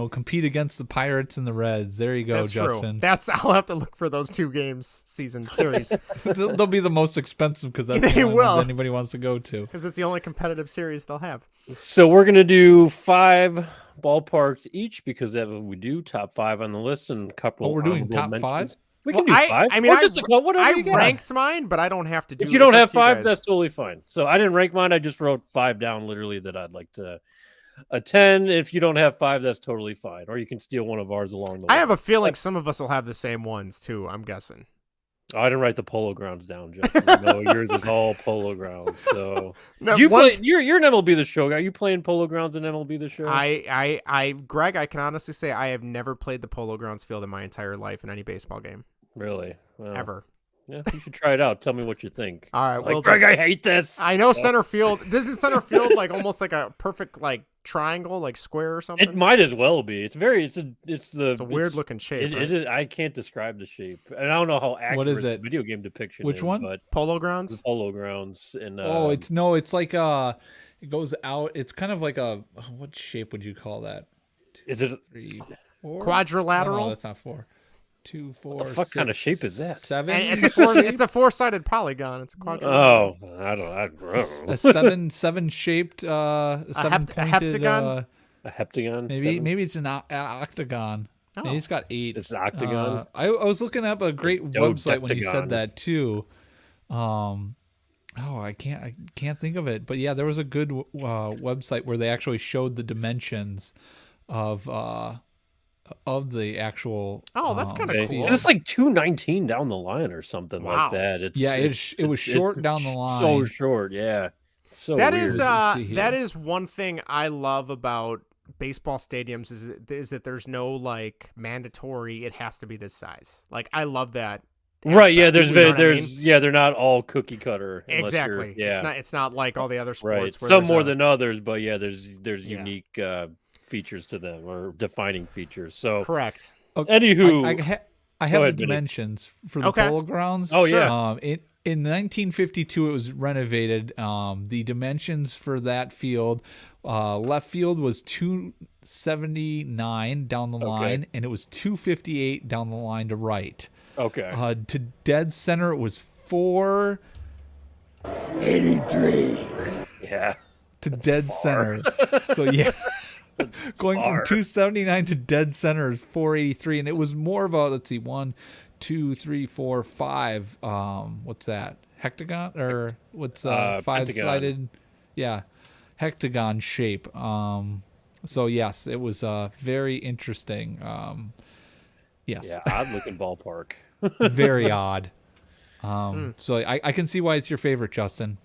Compete against the Pirates and the Reds. There you go, That's Justin. True. I'll have to look for those 2 games season series. They'll be the most expensive because that's the only ones anybody wants to go to. Because it's the only competitive series they'll have. So we're gonna do 5 ballparks each because that's what we do. Top 5 on the list and a couple. Oh, we're doing top 5. We can do 5. I mean, I you ranked mine, but I don't have to do. If you don't have 5, that's totally fine. So I didn't rank mine. I just wrote 5 down, literally, that I'd like to attend. If you don't have 5, that's totally fine. Or you can steal one of ours along the way. I have a feeling some of us will have the same ones too. I'm guessing. Oh, I didn't write the Polo Grounds down, Justin. No, yours is all Polo Grounds. So no, you're an MLB The Show guy. Are you playing Polo Grounds in MLB The Show? Greg, I can honestly say I have never played the Polo Grounds field in my entire life in any baseball game. Really? Well, ever. Yeah, you should try it out. Tell me what you think. All right, like, Greg, I hate this. I know center field. Isn't center field like almost like a perfect like triangle, like square or something? It might as well be. It's a weird looking shape. It is. I can't describe the shape, and I don't know how accurate what is it? The video game depiction. Which is, one? But Polo Grounds. The Polo Grounds. And it's like it goes out. It's kind of like a what shape would you call that? Is it 3, 4? Quadrilateral? No, that's not 4. 2, 4. What the fuck 6, kind of shape is that? 7. And it's a four-sided polygon. It's a quadrilateral. Oh, I don't know. A seven shaped a heptagon. A heptagon. Maybe it's an octagon. Oh. Maybe it's got 8. It's an octagon. I was looking up a great website when you said that too. I can't think of it, but yeah, there was a good website where they actually showed the dimensions of the actual. Oh, that's kind of cool. It's like 219 down the line or something like that. It was short down the line. So short, yeah. So that weird. is one thing I love about baseball stadiums is that there's no like mandatory. It has to be this size. Like I love that. Right, yeah. They're not all cookie cutter. Exactly. Yeah, it's not like all the other sports. Right. Some more than others, but yeah, there's unique features to them or defining features. So correct. Anywho, I have the dimensions for the Polo Grounds. Oh yeah. In 1952, it was renovated. The dimensions for that field, left field was 279 down the line, and it was 258 down the line to right. Okay. To dead center, it was 483. Yeah. To dead center. So yeah. Going from 279 to dead center is 483, and it was more of a 1, 2, 3, 4, 5. What's that? Hectagon or what's 5-sided? Yeah, hectagon shape. So yes, it was very interesting. Yes. Yeah, odd looking ballpark. Very odd. So I can see why it's your favorite, Justin.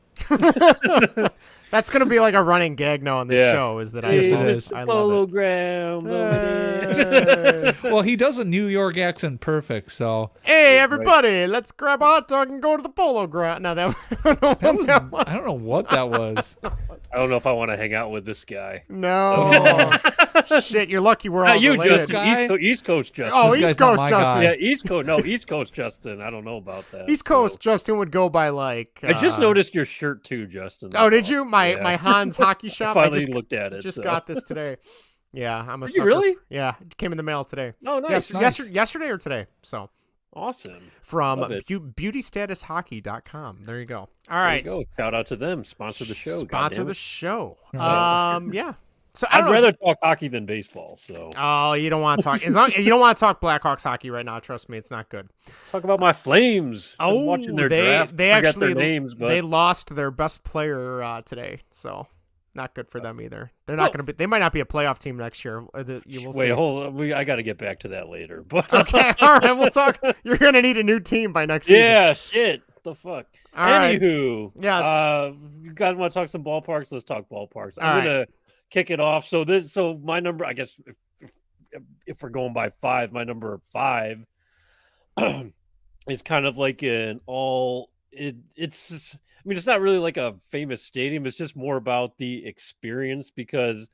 That's gonna be like a running gag now on the show. Is that I love it. Well, he does a New York accent perfect. So hey, everybody, let's grab a hot dog and go to the Polo Ground. Now I don't know what that was. I don't know if I want to hang out with this guy. No. Shit, you're lucky we're all related. Justin. East Coast Justin. Oh, East Coast Justin. Yeah, East Coast Justin. I don't know about that. East Coast Justin would go by like. I just noticed your shirt too, Justin. Oh, did you? My Hans hockey shop. I finally looked at it. Just got this today. Yeah, I'm a sucker. Really? Yeah, it came in the mail today. Oh, nice. Yesterday or today. So. Awesome. From beautystatushockey.com. There you go. All right. There you go. Shout out to them. Sponsor the show. Sponsor the show. Yeah. So I'd rather talk hockey than baseball. So. Oh, you don't want to talk. You don't want to talk Blackhawks hockey right now. Trust me, it's not good. Talk about my Flames. Oh, I'm watching their draft. They actually their names, but... they lost their best player today. So. Not good for them either. They're not going to be. They might not be a playoff team next year. Hold on. I got to get back to that later. But okay, all right. We'll talk. You're going to need a new team by next season. Yeah, shit. The fuck. Anywho, Anywho, yes. You guys want to talk some ballparks? Let's talk ballparks. I'm going to kick it off. So my number, I guess, if we're going by 5, my number 5 is kind of like it's. I mean, it's not really like a famous stadium. It's just more about the experience because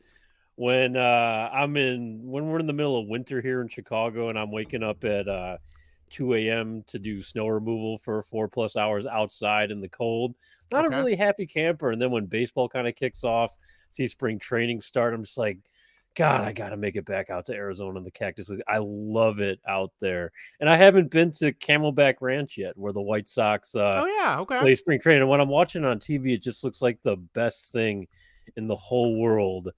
when we're in the middle of winter here in Chicago and I'm waking up at 2 a.m. to do snow removal for 4+ hours outside in the cold, not a really happy camper. And then when baseball kind of kicks off, see spring training start, I'm just like, God, I got to make it back out to Arizona and the Cactus League. I love it out there. And I haven't been to Camelback Ranch yet, where the White Sox play spring training. And when I'm watching on TV, it just looks like the best thing in the whole world.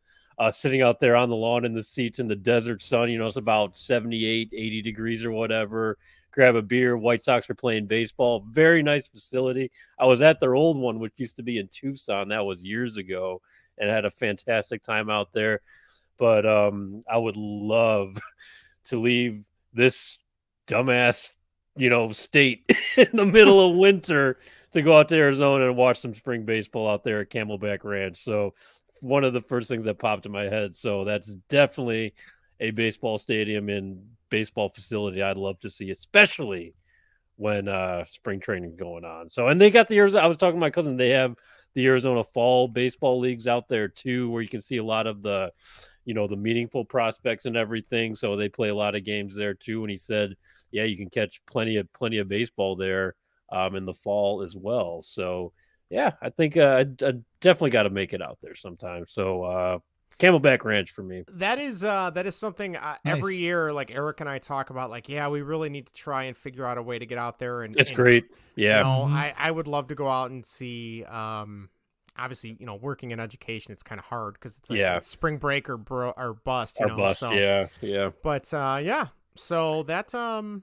Sitting out there on the lawn in the seats in the desert sun, it's about 78, 80 degrees or whatever. Grab a beer. White Sox are playing baseball. Very nice facility. I was at their old one, which used to be in Tucson. That was years ago, and had a fantastic time out there. But I would love to leave this dumbass, state in the middle of winter to go out to Arizona and watch some spring baseball out there at Camelback Ranch. So one of the first things that popped in my head. So that's definitely a baseball stadium and baseball facility I'd love to see, especially when spring training going on. So, and they got the Arizona. I was talking to my cousin. They have the Arizona fall baseball leagues out there too, where you can see a lot of the, the meaningful prospects and everything. So they play a lot of games there too. And he said, yeah, you can catch plenty of baseball there in the fall as well. So yeah, I think I definitely got to make it out there sometime. So Camelback Ranch for me. That is something every year, like Eric and I talk about, like, yeah, we really need to try and figure out a way to get out there. And it's great. Yeah. I would love to go out and see, obviously, working in education, it's kind of hard because it's like it's spring break or bust, bust. So, yeah. But yeah, so that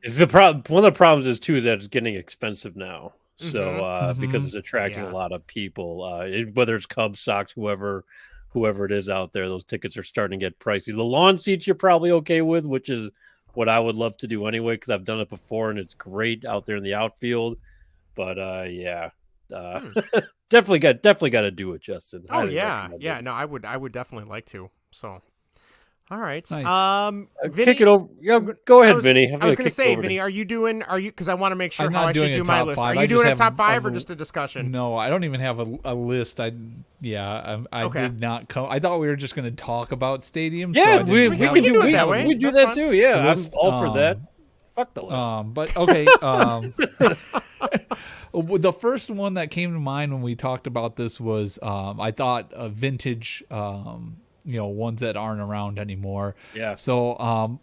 is the problem. One of the problems is too is that it's getting expensive now. So because it's attracting a lot of people, whether it's Cubs, Sox, whoever it is out there, those tickets are starting to get pricey. The lawn seats you're probably okay with, which is what I would love to do anyway, because I've done it before and it's great out there in the outfield. But definitely got to do it, Justin. Oh yeah. No, I would definitely like to. So. All right. Nice. Vinny, kick it over. Yeah, go ahead, Vinny. I was going to say, Vinny, are you? Because I want to make sure how I should do my list. Are you doing a top 5 or just a discussion? No, I don't even have a list. I did not come. I thought we were just going to talk about stadiums. Yeah, so we can do it that way. We do that too. Yeah, I'm all for that. Fuck the list. But okay. The first one that came to mind when we talked about this was I thought vintage. Ones that aren't around anymore. Yeah. So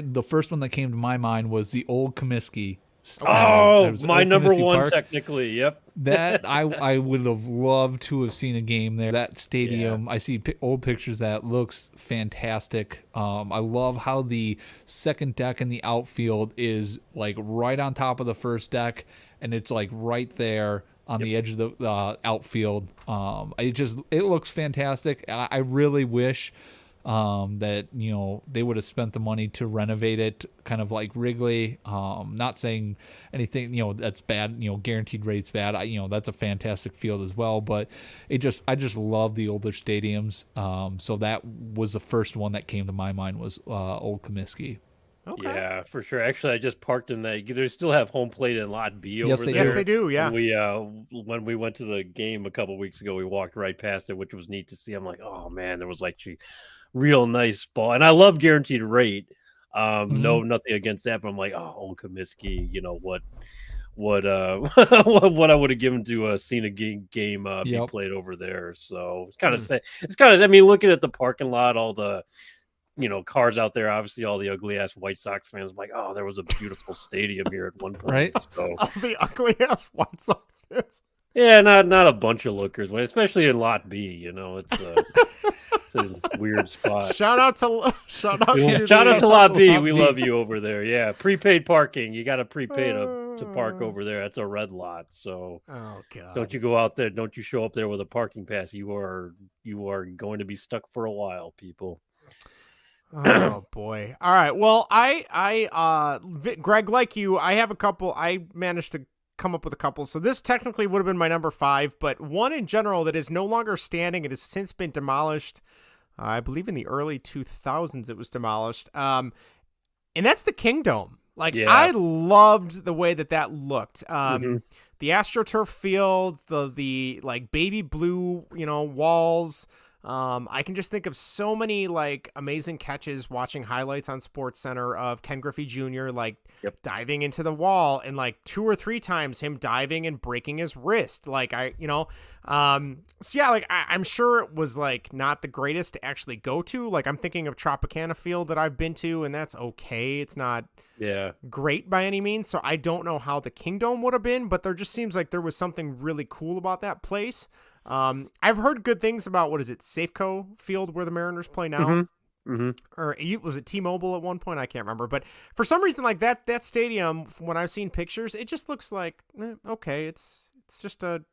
the first one that came to my mind was the old Comiskey. My number one Park. Technically. Yep. That I would have loved to have seen a game there. That stadium, I see old pictures. That looks fantastic. I love how the second deck in the outfield is like right on top of the first deck, and it's like right there on the edge of the outfield. It looks fantastic. I really wish that they would have spent the money to renovate it, kind of like Wrigley. Not saying anything that's bad. Guaranteed rate's bad. That's a fantastic field as well. But I just love the older stadiums. So that was the first one that came to my mind was Old Comiskey. Okay. Yeah, for sure. Actually, I just parked in that. They still have home plate in Lot B over there. Yes, they do. Yeah. And when we went to the game a couple weeks ago, we walked right past it, which was neat to see. I'm like, oh man, there was like real nice ball, and I love guaranteed rate. No, nothing against that, but I'm like, oh, Old Comiskey. What I would have given to seen a game be played over there. So it's kind of sad. It's kind of. I mean, looking at the parking lot, all the cars out there, obviously all the ugly ass White Sox fans, like, oh, there was a beautiful stadium here at one point. Right? So all the ugly ass White Sox fans. Yeah, not a bunch of lookers, especially in Lot B. It's a weird spot. Shout out to Lot B. We love you over there. Yeah, prepaid parking. You got to prepay to park over there. That's a red lot. So oh god, don't you go out there? Don't you show up there with a parking pass? You are going to be stuck for a while, people. Oh boy. All right. Well, Greg, like you, I have a couple. I managed to come up with a couple. So this technically would have been my number 5, but one in general that is no longer standing. It has since been demolished. I believe in the early 2000s it was demolished. And that's the Kingdome. Like I loved the way that looked. The AstroTurf field, the like baby blue, walls. I can just think of so many like amazing catches watching highlights on SportsCenter of Ken Griffey Jr. like diving into the wall, and like 2 or 3 times him diving and breaking his wrist. Like so yeah, like I'm sure it was like not the greatest to actually go to. Like I'm thinking of Tropicana Field that I've been to, and that's okay. It's not great by any means. So I don't know how the Kingdome would have been, but there just seems like there was something really cool about that place. I've heard good things about, what is it, Safeco Field where the Mariners play now? Or was it T-Mobile at one point? I can't remember. But for some reason, like that stadium, when I've seen pictures, it just looks like, okay, it's just a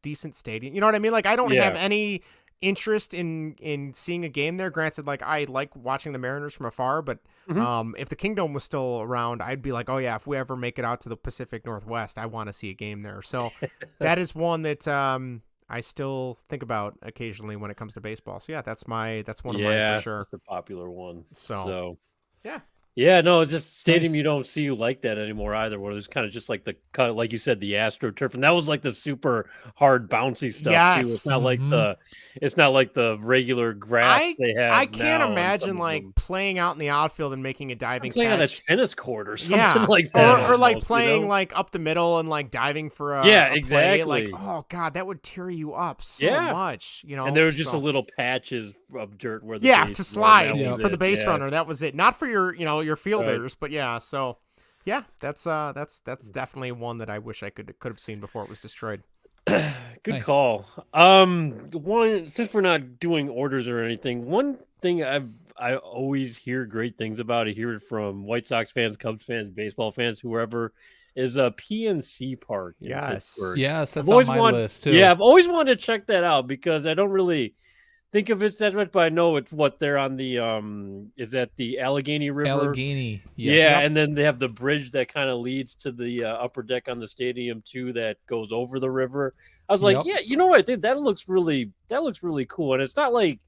decent stadium. You know what I mean? Like I don't have any interest in seeing a game there. Granted, like I like watching the Mariners from afar, but if the Kingdome was still around, I'd be like, oh yeah, if we ever make it out to the Pacific Northwest, I want to see a game there. So that is one that I still think about occasionally when it comes to baseball. So yeah, that's one of mine for sure. It's a popular one. So yeah. Yeah, no, it's just stadium you don't see like that anymore either, where there's kind of just like the cut, like you said, the AstroTurf, and that was like the super hard bouncy stuff too. It's not like the regular grass they have. I can't now imagine like playing out in the outfield and making a diving playing on a catch. tennis court or something like that, or almost, like playing like up the middle and like diving for a exactly. play. Like, oh god, that would tear you up so much. You know, and there was just a little patches of dirt where the to slide for the it. base runner. That was it. Not for your your fielders, but so that's definitely one that I wish I could have seen before it was destroyed. Good call. One, since we're not doing orders or anything, one thing I always hear great things about. I hear it from White Sox fans, Cubs fans, baseball fans, whoever, is a PNC Park. Yes, that's on my list too. Yeah, I've always wanted to check that out because I don't really think of it that much, but I know it's what they're on the is that the Allegheny River? Allegheny, yes. Yeah, and then they have the bridge that kind of leads to the upper deck on the stadium too, that goes over the river. I was like, yeah, you know what? I think that looks really cool, and it's not like,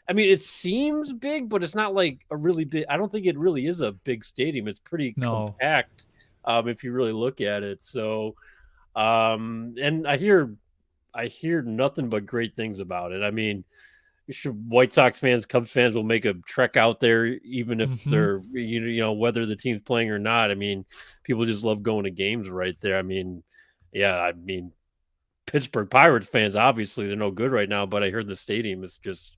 I mean, it seems big, but it's not like a really big. I don't think it really is a big stadium. It's pretty compact if you really look at it. So, and I hear nothing but great things about it. I mean, White Sox fans, Cubs fans will make a trek out there, even if they're, whether the team's playing or not. I mean, people just love going to games right there. I mean, Pittsburgh Pirates fans, obviously, they're no good right now, but I heard the stadium is just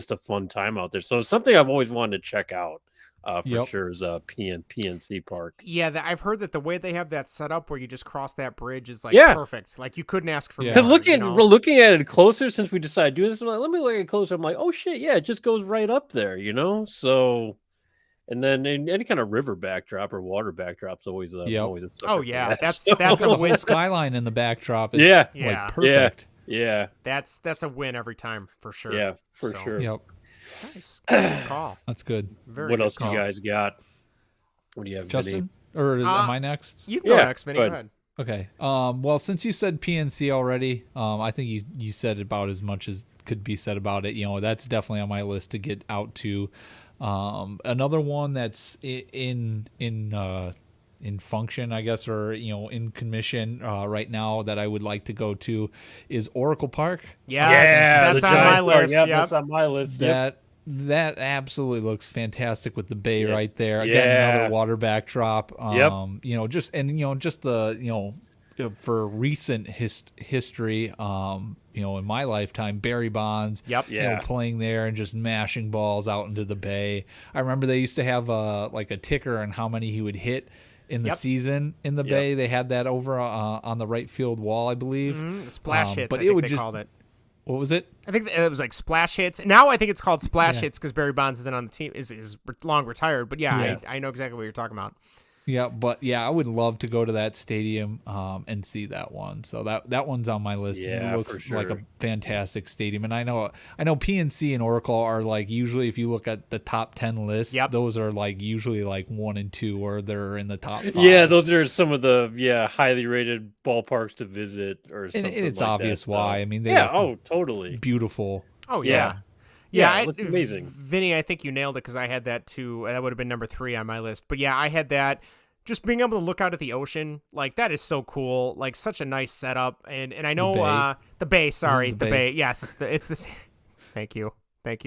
a fun time out there. So it's something I've always wanted to check out. For sure is PNC Park. Yeah, I've heard that the way they have that set up where you just cross that bridge is like perfect. Like you couldn't ask for more. We're looking at it closer since we decided to do this. I'm like, let me look at it closer. I'm like, oh shit, yeah, it just goes right up there, So, and then in any kind of river backdrop or water backdrop's always always a sucker that's a win. Skyline in the backdrop. Is like perfect. Yeah. That's a win every time for sure. Yeah, for sure. Yep. Nice. Good call. That's good. What else do you guys got? What do you have, Justin? Vinny? Or am I next? You can go next, Vinny. Go ahead. Okay. Well, since you said PNC already, I think you said about as much as could be said about it. That's definitely on my list to get out to. Another one that's in function, I guess, or in commission right now that I would like to go to is Oracle Park. That's on my list. Yeah, that's on my list. That absolutely looks fantastic with the bay right there. Again, another water backdrop. Just the for recent history. In my lifetime, Barry Bonds. Playing there and just mashing balls out into the bay. I remember they used to have like a ticker on how many he would hit in the season in the bay. They had that over on the right field wall, I believe. Splash hits, but I think they called it. What was it? I think it was like splash hits. Now I think it's called splash hits because Barry Bonds isn't on the team, is long retired. But I know exactly what you're talking about. Yeah, but I would love to go to that stadium and see that one. So that one's on my list. Yeah, it looks like a fantastic stadium. And I know PNC and Oracle are like, usually if you look at the top 10 list, those are like usually like 1 and 2 or they're in the top 5. Yeah, those are some of the highly rated ballparks to visit or something. And it's like obvious that, why. I mean, they totally beautiful. Oh yeah. Yeah, amazing. Vinny, I think you nailed it because I had that too. That would have been number 3 on my list. But yeah, I had that. Just being able to look out at the ocean, like that is so cool. Like such a nice setup. And I know the bay. Sorry, the bay. Yes, it's this. Thank you. You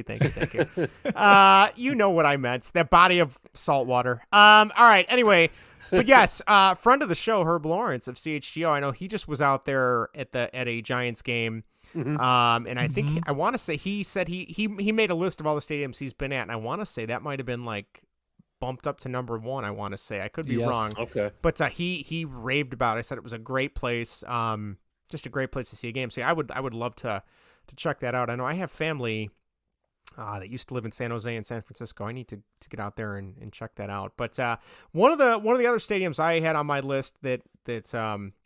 know what I meant. That body of salt water. All right. Anyway. But yes, friend of the show, Herb Lawrence of CHGO. I know he just was out there at a Giants game. And I think I want to say he said he made a list of all the stadiums he's been at, and I want to say that might have been like bumped up to number 1. I want to say I could be wrong. Okay, but he raved about it. I said it was a great place, just a great place to see a game. So yeah, I would love to check that out. I know I have family that used to live in San Jose and San Francisco. I need to get out there and check that out. But one of the other stadiums I had on my list that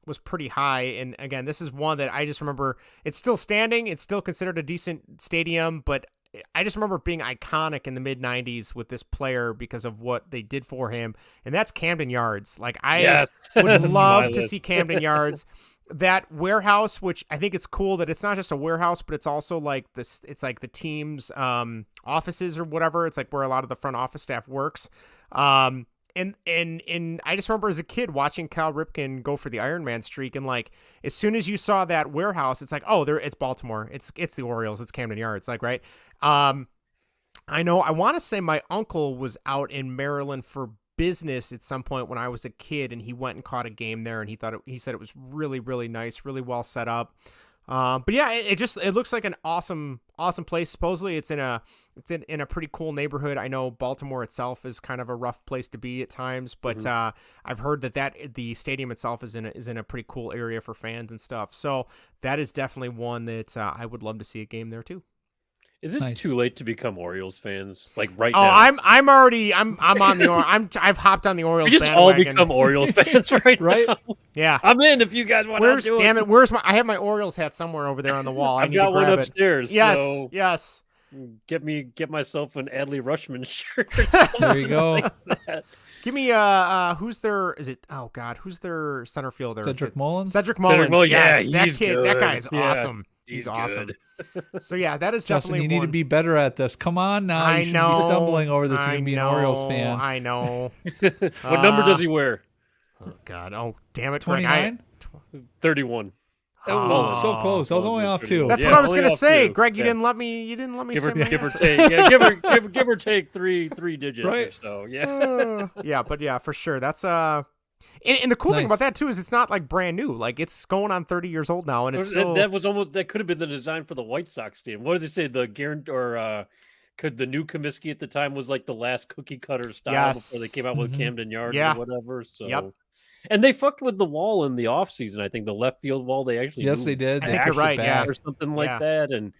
was pretty high, and again, this is one that I just remember it's still standing. It's still considered a decent stadium, but I just remember it being iconic in the mid-'90s with this player because of what they did for him, and that's Camden Yards. Like I would love to see Camden Yards. That warehouse, which I think it's cool that it's not just a warehouse, but it's also like this. It's like the team's offices or whatever. It's like where a lot of the front office staff works. And I just remember as a kid watching Cal Ripken go for the Iron Man streak, and like as soon as you saw that warehouse, it's like, oh, it's Baltimore, it's the Orioles, it's Camden Yards, like, right? I know. I want to say my uncle was out in Maryland for business at some point when I was a kid, and he went and caught a game there, and he said it was really, really nice, really well set up. But yeah, it looks like an awesome place. Supposedly it's in a pretty cool neighborhood. I know Baltimore itself is kind of a rough place to be at times, but I've heard that the stadium itself is in a pretty cool area for fans and stuff. So that is definitely one that I would love to see a game there too. Is it too late to become Orioles fans? Like now? I'm already on the I've hopped on the Orioles. We just bandwagon. all become Orioles fans right now. Yeah, I'm in if you guys want to do it. Damn it, where's I have my Orioles hat somewhere over there on the wall. I've got one upstairs. Yes, so yes. Get myself an Adley Rushman shirt. There you go. Like Give me who's their who's their center fielder? Cedric Mullins. Cedric Mullins. Yes, yeah, that kid. Good. That guy is awesome. He's awesome. Good. So yeah, that is Justin, definitely you need to be better at this. Come on now. I You shouldn't know. be stumbling over this I and being an know, Orioles fan. I know. What number does he wear? Oh God. Oh damn it, Greg. 29? 31. Oh, so close. I was only off 2. That's what I was gonna say, two. Greg. You didn't let me. You didn't let me. Give say or my take. answer. Yeah, give or take three digits Right. or so. Yeah. Yeah, but yeah, for sure. That's And the cool thing about that too is it's not like brand new. Like it's going on 30 years old now, and it's still. That could have been the design for the White Sox team. What did they say? The new Comiskey at the time was like the last cookie cutter style before they came out with Camden Yards or whatever. So. And they fucked with the wall in the offseason. I think the left field wall they actually they did. I think you're right, or something like that. And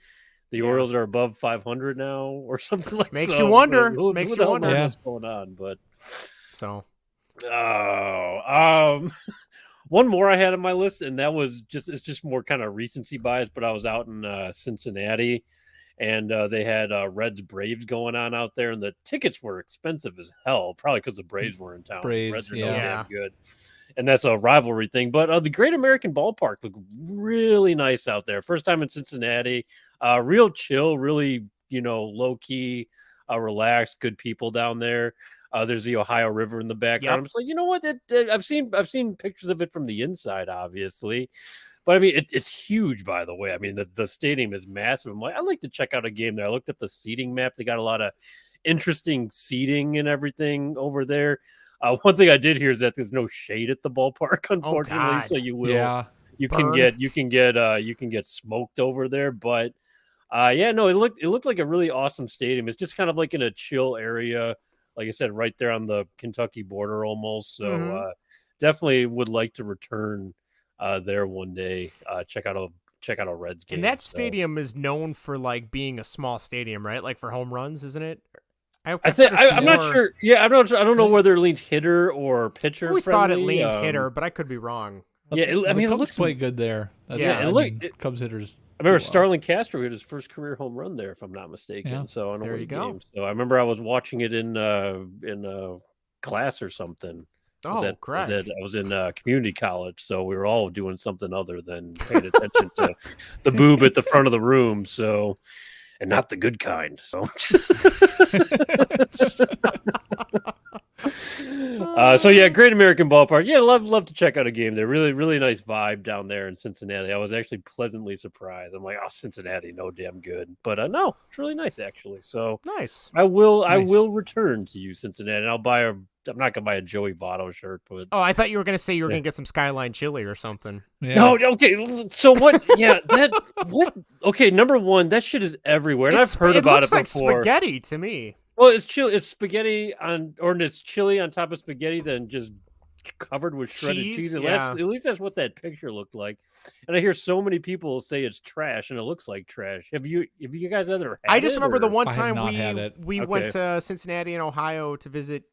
the Orioles are above 500 now or something like that. Makes you wonder. Makes you wonder what's going on. But so. One more I had on my list, and that was it's just more kind of recency bias. But I was out in Cincinnati, and they had Reds Braves going on out there, and the tickets were expensive as hell. Probably because the Braves were in town. Braves, Reds are no damn good, and that's a rivalry thing. But the Great American Ballpark looked really nice out there. First time in Cincinnati, real chill, really low key, relaxed, good people down there. There's the Ohio River in the background. I'm just like, you know what? I've seen pictures of it from the inside, obviously, but I mean, it's huge. By the way, I mean the stadium is massive. I'm like, I'd like to check out a game there. I looked at the seating map. They got a lot of interesting seating and everything over there. One thing I did hear is that there's no shade at the ballpark, unfortunately. So you will, you can get smoked over there. But it looked like a really awesome stadium. It's just kind of like in a chill area. Like I said, right there on the Kentucky border almost. So definitely would like to return there one day. Check out a Reds game. And that stadium is known for like being a small stadium, right? Like for home runs, isn't it? I'm not sure. Yeah, I don't know whether it leans hitter or pitcher. I always thought it leaned hitter, but I could be wrong. Yeah, it looks quite good there. Cubs hitters. I remember Starlin Castro hit his first career home run there, if I'm not mistaken. Yeah. So there you go. So I remember I was watching it in class or something. Correct. I was in community college, so we were all doing something other than paying attention to the boob at the front of the room. So, and not the good kind. So. Great American Ballpark. Yeah, love to check out a game there. Really, really nice vibe down there in Cincinnati. I was actually pleasantly surprised. I'm like, Cincinnati, no damn good. But no, it's really nice actually. So nice. I will return to you, Cincinnati. And I'm not gonna buy a Joey Votto shirt, but I thought you were gonna say you were gonna get some Skyline chili or something. Yeah. No, okay. So what? Yeah, what? Okay, number one, that shit is everywhere, and I've heard about it before. It looks like spaghetti to me. Well, it's chili. It's spaghetti it's chili on top of spaghetti, then just covered with shredded cheese. At least that's what that picture looked like. And I hear so many people say it's trash, and it looks like trash. Have you guys ever had it? I just remember the one time we Okay. went to Cincinnati and Ohio to visit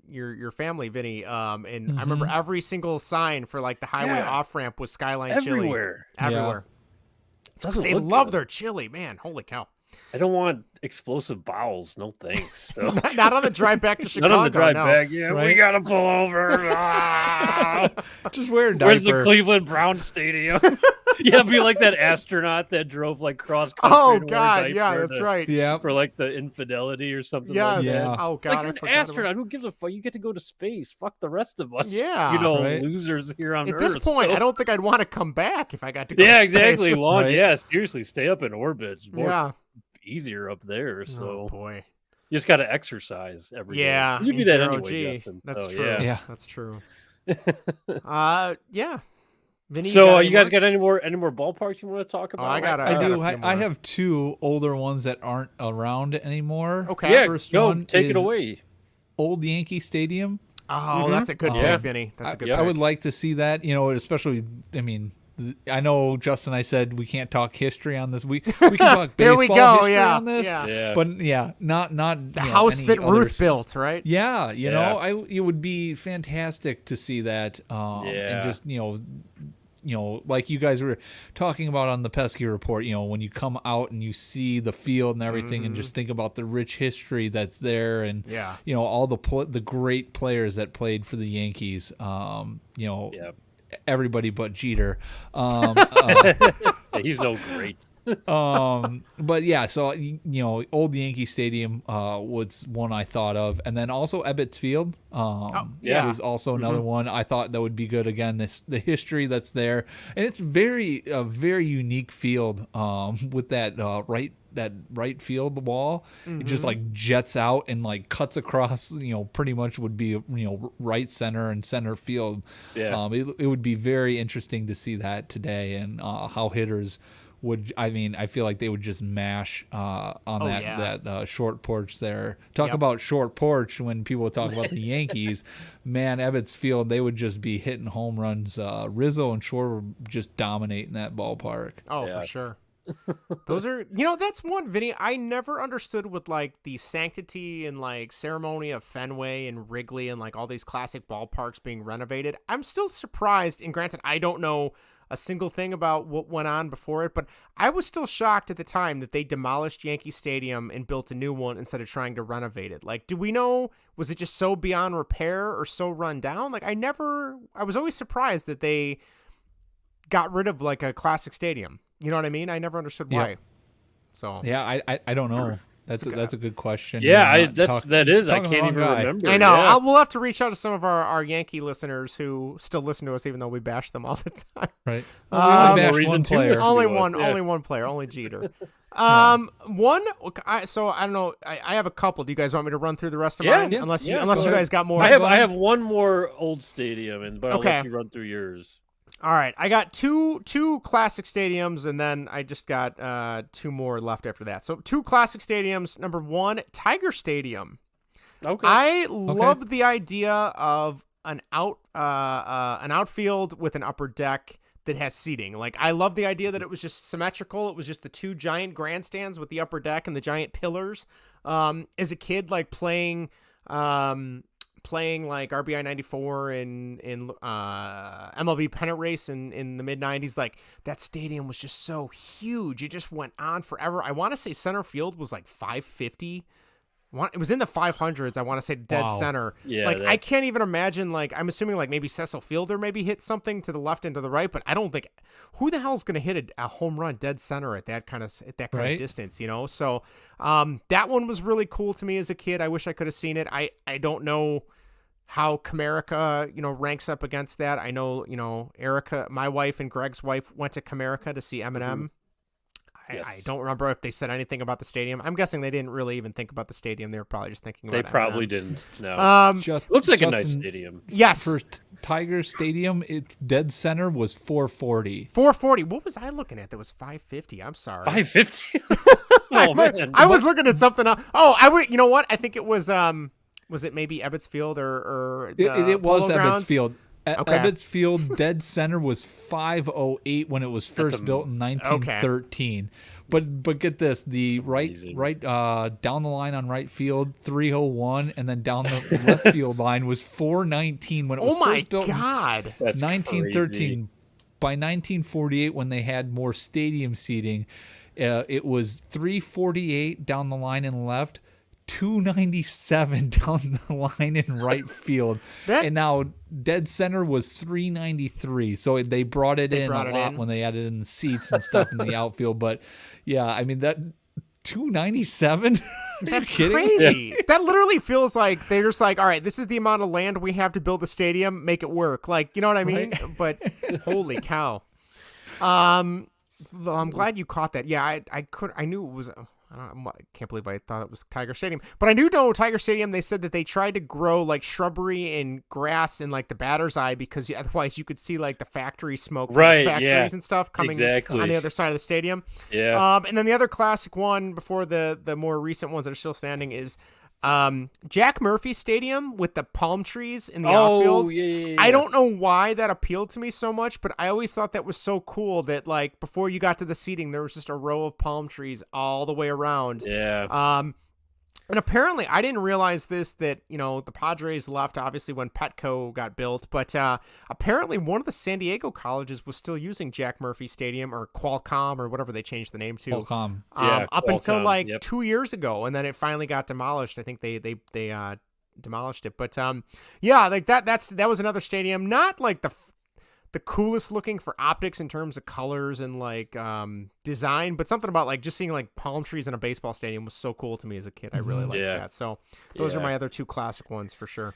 your family, Vinny. And I remember every single sign for like the highway off ramp was Skyline chili everywhere. They love their chili, man. Holy cow! I don't want explosive bowels. No thanks. So. Not on the drive back to Chicago. Not on the drive no. back. Yeah, Right? we gotta pull over. Just wear a diaper. Where's the Cleveland Browns stadium? Yeah, be like that astronaut that drove like cross country. Oh God, yeah, that's right. Yeah, for like the infidelity or something. Yes. Like that. Yeah. Oh God, Like an astronaut, who gives a fuck? You get to go to space. Fuck the rest of us. Yeah, right. Losers here on At Earth. this point, so. I don't think I'd want to come back if I got to go. Yeah, to exactly. space. Long, Right. yeah. Seriously, stay up in orbit. It's more easier up there. Oh so boy. you just got to exercise every day. Yeah, You do in that zero anyway, G. Justin. That's so, true. Yeah. That's true. Yeah. Vinny, So you guys got any more ballparks you want to talk about? I do. I have two older ones that aren't around anymore. Okay. Yeah, First go one take it is away. Old Yankee Stadium. Oh, that's a good pick, Vinny. That's a good pick. I would like to see that. Especially. I mean, I know Justin. I said we can't talk history on this. We can talk baseball history on this. Yeah. But not the house that Ruth built, right? Yeah, it would be fantastic to see that. And just like you guys were talking about on the Pesky Report. When you come out and you see the field and everything, and just think about the rich history that's there, and all the great players that played for the Yankees. Everybody but Jeter. He's no great. But yeah, so old Yankee Stadium was one I thought of, and then also Ebbets Field. Was also another one I thought that would be good. Again, the history that's there, and it's a very unique field. With that right field wall, it just like jets out and like cuts across. Pretty much would be right center and center field. Yeah. It would be very interesting to see that today, and how hitters would. I mean, I feel like they would just mash on that short porch there. Talk about short porch when people talk about the Yankees. Man, Ebbets Field, they would just be hitting home runs. Rizzo and Shore would just dominating that ballpark. Oh, for sure. Those are, that's one, Vinny, I never understood with like the sanctity and like ceremony of Fenway and Wrigley and like all these classic ballparks being renovated. I'm still surprised, and granted, I don't know a single thing about what went on before it, but I was still shocked at the time that they demolished Yankee Stadium and built a new one instead of trying to renovate it. Like, do we know, was it just so beyond repair or so run down? Like, I was always surprised that they got rid of like a classic stadium. You know what I mean? I never understood why. Yeah. So yeah, I don't know. That's a good question. Yeah, I can't even remember. I know. Yeah. We'll have to reach out to some of our Yankee listeners who still listen to us, even though we bash them all the time. Right. One player. Only one player. Only Jeter. One. So I don't know. I have a couple. Do you guys want me to run through the rest of mine? Unless you guys got more. I have one more old stadium, but I'll let you run through yours. All right, I got two classic stadiums, and then I just got two more left after that. So 2 classic stadiums. Number 1, Tiger Stadium. Okay. I love the idea of an outfield with an upper deck that has seating. Like, I love the idea that it was just symmetrical. It was just the 2 giant grandstands with the upper deck and the giant pillars. As a kid, like playing like RBI 94 in MLB pennant race in the mid 90s, like that stadium was just so huge. It just went on forever. I want to say center field was like 550. It was in the 500s. I want to say dead center. Yeah, like I can't even imagine. Like I'm assuming like maybe Cecil Fielder maybe hit something to the left and to the right, but I don't think who the hell is going to hit a home run dead center at that kind of distance, So that one was really cool to me as a kid. I wish I could have seen it. I don't know how Comerica, ranks up against that. I know, Erica, my wife and Greg's wife went to Comerica to see Eminem. Mm-hmm. I don't remember if they said anything about the stadium. I'm guessing they didn't really even think about the stadium. They were probably just thinking about They probably Eminem. Didn't. No. Looks like a nice stadium. Yes. For Tiger Stadium, dead center was 440. 440. What was I looking at? That was 550. I'm sorry. 550? I was looking at something else. Oh, you know what? I think it was it maybe Ebbets Field or it was Polo Ebbets Grounds? Field. Okay. Ebbets Field dead center was 508 when it was first built in 1913. Okay. But get this, the right down the line on right field 301, and then down the left field line was 419 when it was first built. Oh my God! In 1913. Crazy. By 1948, when they had more stadium seating, it was 348 down the line and left, 297 down the line in right field, and now dead center was 393. So they brought it in a lot when they added in the seats and stuff in the outfield. But yeah, I mean that 297. That's crazy. Yeah. That literally feels like they're just like, all right, this is the amount of land we have to build a stadium, make it work. Like, you know what I mean? Right? But holy cow. I'm glad you caught that. Yeah, I knew it was. I can't believe I thought it was Tiger Stadium, but I do know Tiger Stadium. They said that they tried to grow like shrubbery and grass in like the batter's eye because otherwise you could see like the factory smoke from the factories and stuff coming on the other side of the stadium. Yeah. And then the other classic one before the more recent ones that are still standing is Jack Murphy Stadium with the palm trees in the outfield. Yeah. I don't know why that appealed to me so much, but I always thought that was so cool that like before you got to the seating, there was just a row of palm trees all the way around. Yeah. And apparently, I didn't realize this, that, you know, the Padres left, obviously, when Petco got built. But apparently, one of the San Diego colleges was still using Jack Murphy Stadium, or Qualcomm, or whatever they changed the name to. Qualcomm. Up until, like, 2 years ago. And then it finally got demolished. I think they demolished it. But, yeah, like, that was another stadium. Not, like, the coolest looking for optics in terms of colors and like design, but something about like just seeing like palm trees in a baseball stadium was so cool to me as a kid. I really liked that. So those are my other two classic ones for sure.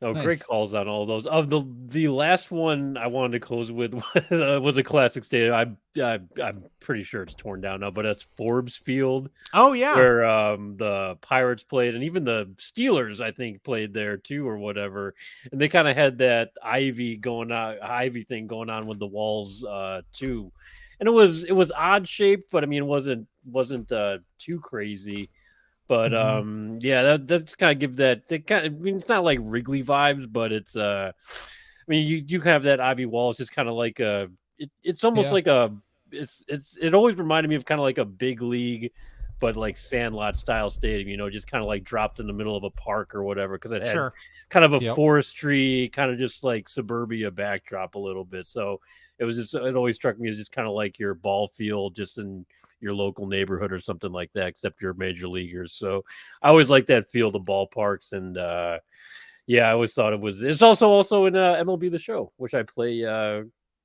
Oh, nice. Great calls on all those. The last one I wanted to close with was a classic stadium. I'm pretty sure it's torn down now, but that's Forbes Field. Oh yeah, where the Pirates played, and even the Steelers I think played there too, or whatever. And they kind of had that ivy thing going on with the walls too. And it was odd shaped, but I mean it wasn't too crazy. But that's kind of give that. I mean, it's not like Wrigley vibes, but it's. I mean, you kind of have that ivy wall. It's just kind of like it's almost like a. It always reminded me of kind of like a big league, but like Sandlot style stadium. You know, just kind of like dropped in the middle of a park or whatever, because it had kind of a forestry, kind of just like suburbia backdrop a little bit. So it always struck me as just kind of like your ball field, just in your local neighborhood or something like that, except you're major leaguers. So I always like that feel, the ballparks. And I always thought it's also in MLB The Show, which I play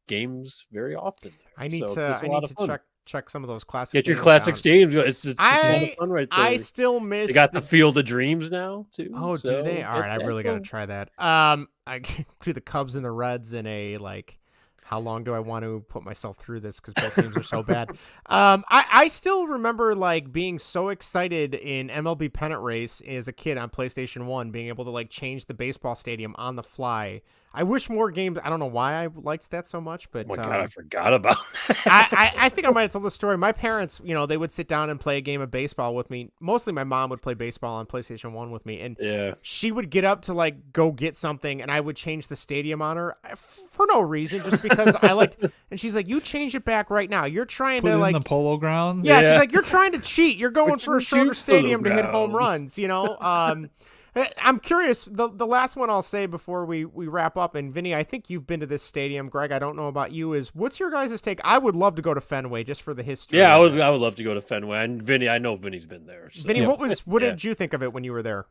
games very often. I need to check some of those classic. Get your classic stadiums. It's a lot of fun right there. I still miss. They got the Field of Dreams now too. Oh, do they? All right, I really got to try that. I do the Cubs and the Reds in a like. How long do I want to put myself through this? Because both teams are so bad. I still remember like being so excited in MLB Pennant Race as a kid on PlayStation 1, being able to like change the baseball stadium on the fly. I wish more games. I don't know why I liked that so much, but oh my God, I forgot about it. I think I might have told the story. My parents, you know, they would sit down and play a game of baseball with me. Mostly my mom would play baseball on PlayStation 1 with me, and she would get up to like go get something, and I would change the stadium on her for no reason, just because I liked. And she's like, "You change it back right now. You're trying Put to it like in the Polo Grounds." Yeah, she's like, "You're trying to cheat. You're going for a shorter stadium to hit home runs." You know. I'm curious, the last one I'll say before we wrap up, and Vinny, I think you've been to this stadium. Greg, I don't know about you, is what's your guys' take? I would love to go to Fenway just for the history. Yeah, I would love to go to Fenway. And Vinny, I know Vinny's been there. So. Vinny, what did you think of it when you were there?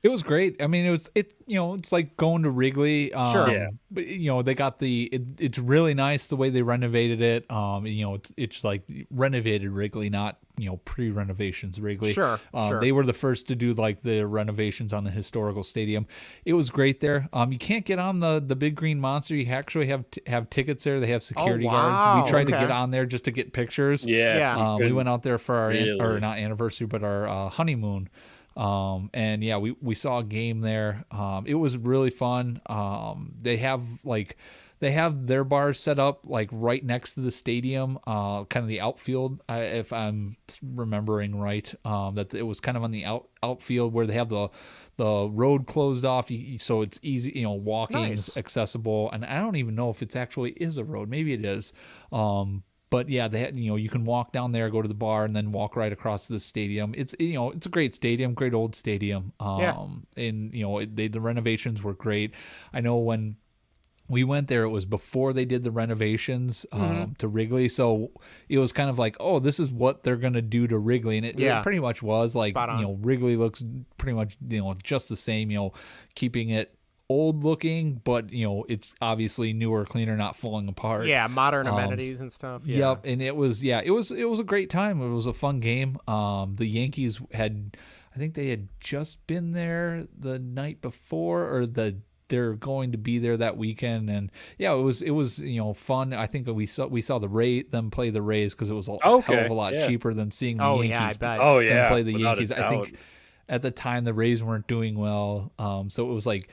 It was great. I mean, it's like going to Wrigley. Sure. Yeah. But they got it's really nice the way they renovated it. It's like renovated Wrigley, not pre-renovations Wrigley. Sure. They were the first to do like the renovations on the historical stadium. It was great there. You can't get on the big green monster. You actually have tickets there. They have security guards. We tried to get on there just to get pictures. Yeah. We went out there for our not anniversary, but our honeymoon. We saw a game there. It was really fun. They have their bars set up like right next to the stadium, kind of the outfield, if I'm remembering right. That it was kind of on the outfield where they have the road closed off, so it's easy, walking is accessible. And I don't even know if it actually is a road. Maybe it is. But yeah, they had, you can walk down there, go to the bar, and then walk right across to the stadium. It's it's a great stadium, great old stadium. And the renovations were great. I know when we went there. It was before they did the renovations to Wrigley, so it was kind of like, oh, this is what they're gonna do to Wrigley, and it pretty much was like, Wrigley looks pretty much just the same, keeping it old looking, but it's obviously newer, cleaner, not falling apart. Yeah, modern amenities and stuff. Yeah. Yep, and it was a great time. It was a fun game. The Yankees I think they had just been there the night before, or they're going to be there that weekend, and it was fun. I think we saw them play the Rays because it was a hell of a lot cheaper than seeing the Yankees play the Yankees. I think at the time the Rays weren't doing well, so it was like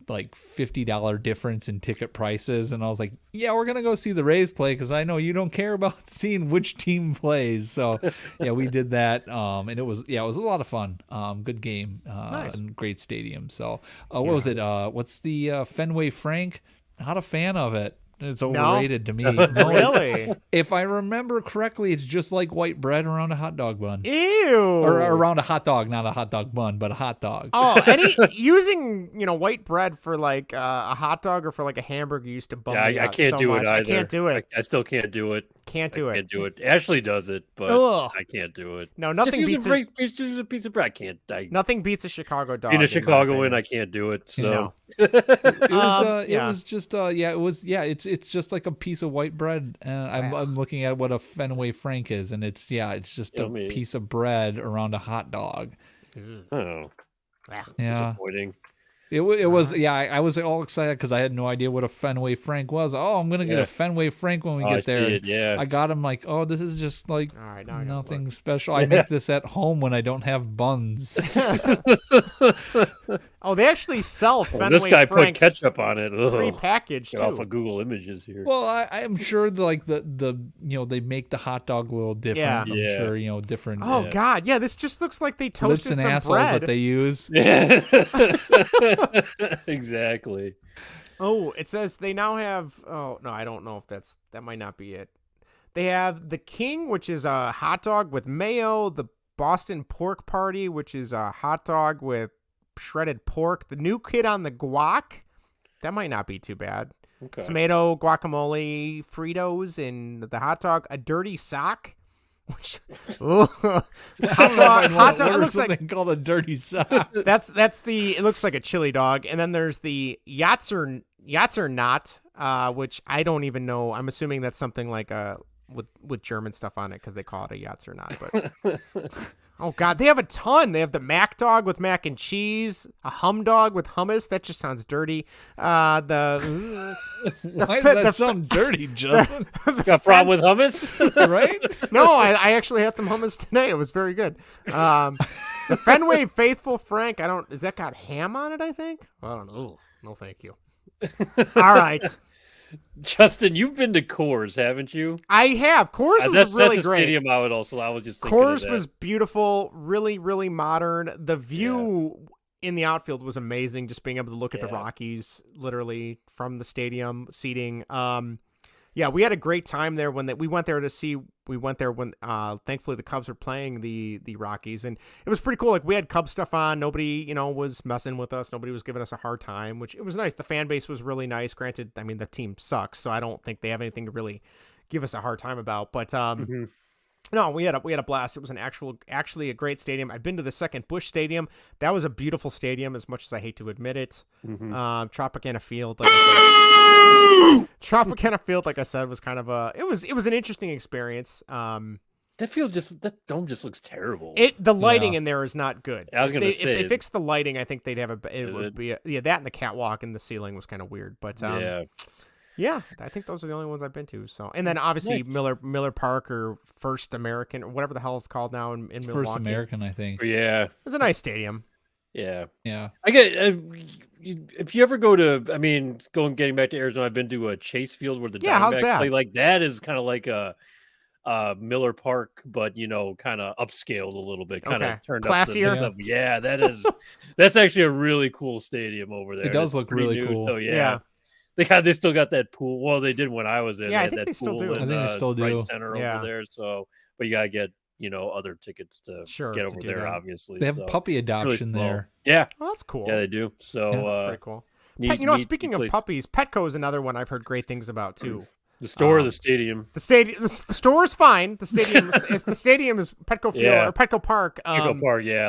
a $50 difference in ticket prices, and I was like, yeah, we're gonna go see the Rays play because I know you don't care about seeing which team plays. So we did that, and it was a lot of fun. Good game, nice. And great stadium. So what was it? What's the Fenway Frank? Not a fan of it. It's overrated to me. No, really? If I remember correctly, it's just like white bread around a hot dog bun. Ew. Or around a hot dog, not a hot dog bun, but a hot dog. Oh, using white bread for like a hot dog or for like a hamburger used to bum me out. I can't do it either. I can't do it. I still can't do it. Can't do it. Ashley does it, but I can't do it. No, nothing beats a piece of bread. I can't. Nothing beats a Chicago dog. Being a Chicagoan, I can't do it. So no. It's just like a piece of white bread. I'm looking at what a Fenway Frank is, and it's just a piece of bread around a hot dog. Oh, yeah. Disappointing. It was I was all excited because I had no idea what a Fenway Frank was. Oh, I'm gonna get a Fenway Frank when we get there. I got him like, oh, this is just like nothing special. I make this at home when I don't have buns. Oh, they actually sell Fenway this guy Franks put ketchup on it. Prepackaged Get off of Google Images here. Well, I'm sure the they make the hot dog a little different. Yeah. I'm sure different. Oh God, yeah. This just looks like they toasted lips and some assholes bread that they use. Exactly. Oh, it says they now have. Oh no, I don't know if that might not be it. They have the King, which is a hot dog with mayo. The Boston Pork Party, which is a hot dog with shredded pork. The New Kid on the Guac, that might not be too bad. Okay. Tomato, guacamole, Fritos, and the hot dog. A dirty sock, which hot dog. It looks like called a dirty sock. It looks like a chili dog. And then there's the Yatzer Not, which I don't even know. I'm assuming that's something like with German stuff on it because they call it a Yatzer Not. But oh God, they have a ton. They have the Mac dog with mac and cheese, a hum dog with hummus. That just sounds dirty. Why does that sound dirty, Justin? Got a problem with hummus? Right? No, I actually had some hummus today. It was very good. The Fenway Faithful Frank. Is that got ham on it? I think. I don't know. No, thank you. All right. Justin, you've been to Coors, haven't you? I have. Coors was really great. Stadium I was just thinking Coors was beautiful, really, really modern. The view in the outfield was amazing. Just being able to look at the Rockies literally from the stadium seating. We had a great time there we went there when thankfully the Cubs were playing the Rockies, and it was pretty cool. Like we had Cubs stuff on. Nobody, was messing with us. Nobody was giving us a hard time, which it was nice. The fan base was really nice. Granted, I mean, the team sucks, so I don't think they have anything to really give us a hard time about, but no, we had a blast. It was actually a great stadium. I've been to the second Busch Stadium. That was a beautiful stadium, as much as I hate to admit it. Tropicana Field, like I said, was kind of it was an interesting experience. That dome just looks terrible. The lighting in there is not good. I was going to say, if they fixed the lighting, I think they'd have that and the catwalk and the ceiling was kind of weird, but yeah, I think those are the only ones I've been to. So, and then obviously Miller Park or First American or whatever the hell it's called now in Milwaukee. First American, I think. Yeah, it's a nice stadium. Yeah. I get if you ever go to, getting back to Arizona, I've been to a Chase Field where the how's that? play. Like that is kind of like a Miller Park, but kind of upscaled a little bit, kind of turned classier. Up. Yeah, that's actually a really cool stadium over there. It does look really cool. So yeah. They still got that pool. Well, they did when I was in. Yeah, I think they still do. I think they still do. Center over there. So, but you gotta get other tickets to get over there. Obviously, they have puppy adoption really there. Yeah, well, that's cool. Yeah, they do. So that's pretty cool. Speaking of puppies, Petco is another one I've heard great things about too. The store or the stadium? The store is fine. The stadium is Petco Field or Petco Park. Petco Park, yeah.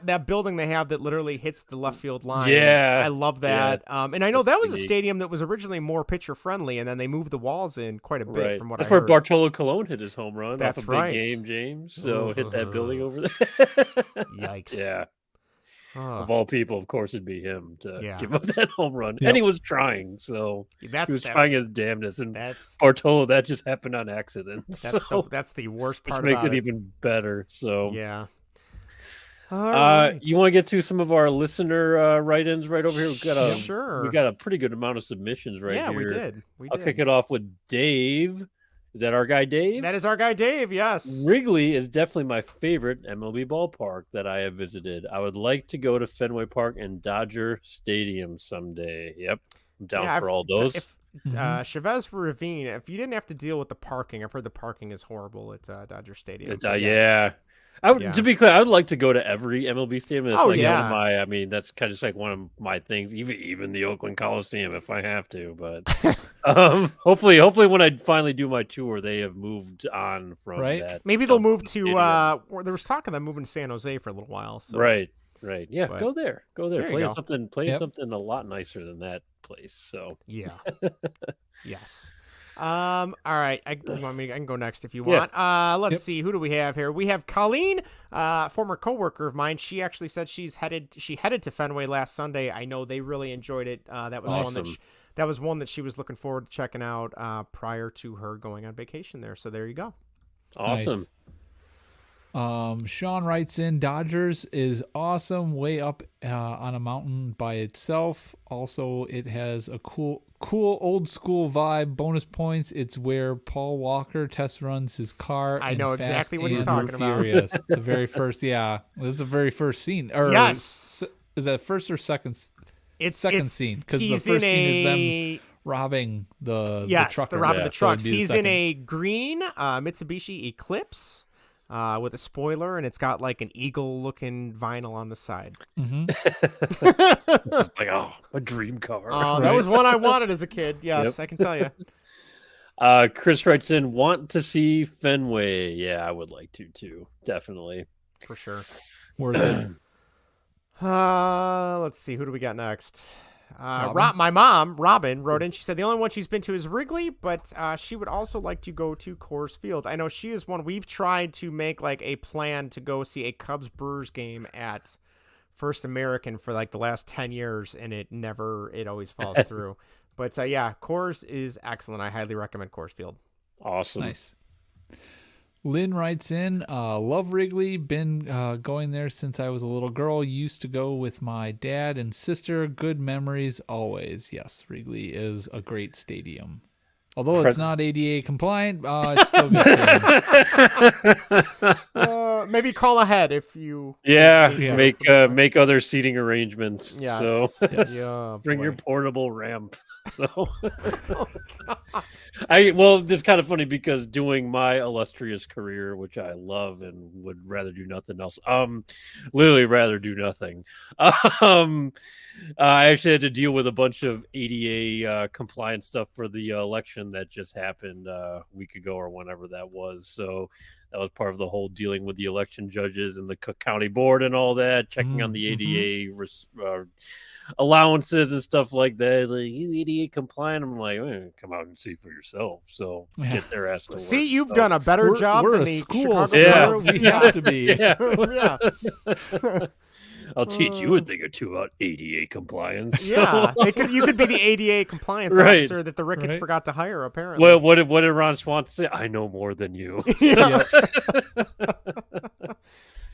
That building they have that literally hits the left field line. Yeah, I love that. Yeah. And I know that was a stadium that was originally more pitcher friendly, and then they moved the walls in quite a bit. From what I heard. That's where Bartolo Colon hit his home run. That's off a right. Big game, James. So hit that building over there. Yikes. Yeah. Of all people, of course, it'd be him to give up that home run. Yep. And he was trying, so he was trying his damnedest. And Bartolo, that just happened on accident. That's the worst part which makes about it even better. So yeah. All right. You want to get to some of our listener write-ins right over here? Sure. We got a pretty good amount of submissions here. Yeah, we did. I'll kick it off with Dave. Is that our guy Dave? That is our guy Dave, yes. Wrigley is definitely my favorite MLB ballpark that I have visited. I would like to go to Fenway Park and Dodger Stadium someday. Yep. I'm down for all those. Chavez Ravine, if you didn't have to deal with the parking, I've heard the parking is horrible at Dodger Stadium. Yeah. To be clear, I would like to go to every MLB stadium. That's one of my, that's kind of just like one of my things, even the Oakland Coliseum if I have to. But hopefully when I finally do my tour, they have moved on from that. Maybe they'll move to, there was talk of them moving to San Jose for a little while. So. Right. Yeah, but go there. Play something a lot nicer than that place. So yeah. Yes. All right. I can go next if you want. Let's see. Who do we have here? We have Colleen, former coworker of mine. She actually said she headed to Fenway last Sunday. I know they really enjoyed it. That was awesome. That was one that she was looking forward to checking out prior to her going on vacation there. So there you go. Awesome. Nice. Sean writes in, Dodgers is awesome, way up on a mountain by itself. Also, it has a cool old school vibe. Bonus points, it's where Paul Walker test runs his car. I know exactly what he's talking about. The very first, this is the very first scene. Yes. Is that first or second? It's second scene, because the first scene is them robbing the trucker. They're robbing the trucks. He's in a green Mitsubishi Eclipse. With a spoiler, and it's got like an eagle-looking vinyl on the side. Mm-hmm. It's just like, a dream car. Oh, that was one I wanted as a kid. Yes, I can tell you. Chris writes in, want to see Fenway. Yeah, I would like to too. Definitely. For sure. Worth it. Let's see. Who do we got next? My mom, Robin, wrote in. She said the only one she's been to is Wrigley, but she would also like to go to Coors Field. I know she is one. We've tried to make like a plan to go see a Cubs Brewers game at First American for like the last 10 years, and it always falls through. But Coors is excellent. I highly recommend Coors Field. Awesome. Nice. Lynn writes in, love Wrigley, been going there since I was a little girl, used to go with my dad and sister, good memories always. Yes, Wrigley is a great stadium. Although it's not ADA compliant, it's still good. Maybe call ahead if you... make other seating arrangements. Yes. So Yeah, bring your portable ramp. So it's kind of funny because doing my illustrious career, which I love and would rather do nothing else, literally rather do nothing. I actually had to deal with a bunch of ADA compliance stuff for the election that just happened a week ago or whenever that was. So that was part of the whole dealing with the election judges and the Cook County Board and all that, checking on the ADA allowances and stuff like that. Like, you ADA compliant? I'm like, come out and see for yourself. So get their ass to work. See, you've done a better job than the school. Chicago We have to be. Yeah. I'll teach you a thing or two about ADA compliance. Yeah, you could be the ADA compliance officer that the Ricketts forgot to hire, apparently. Well, what did Ron Swan say? I know more than you.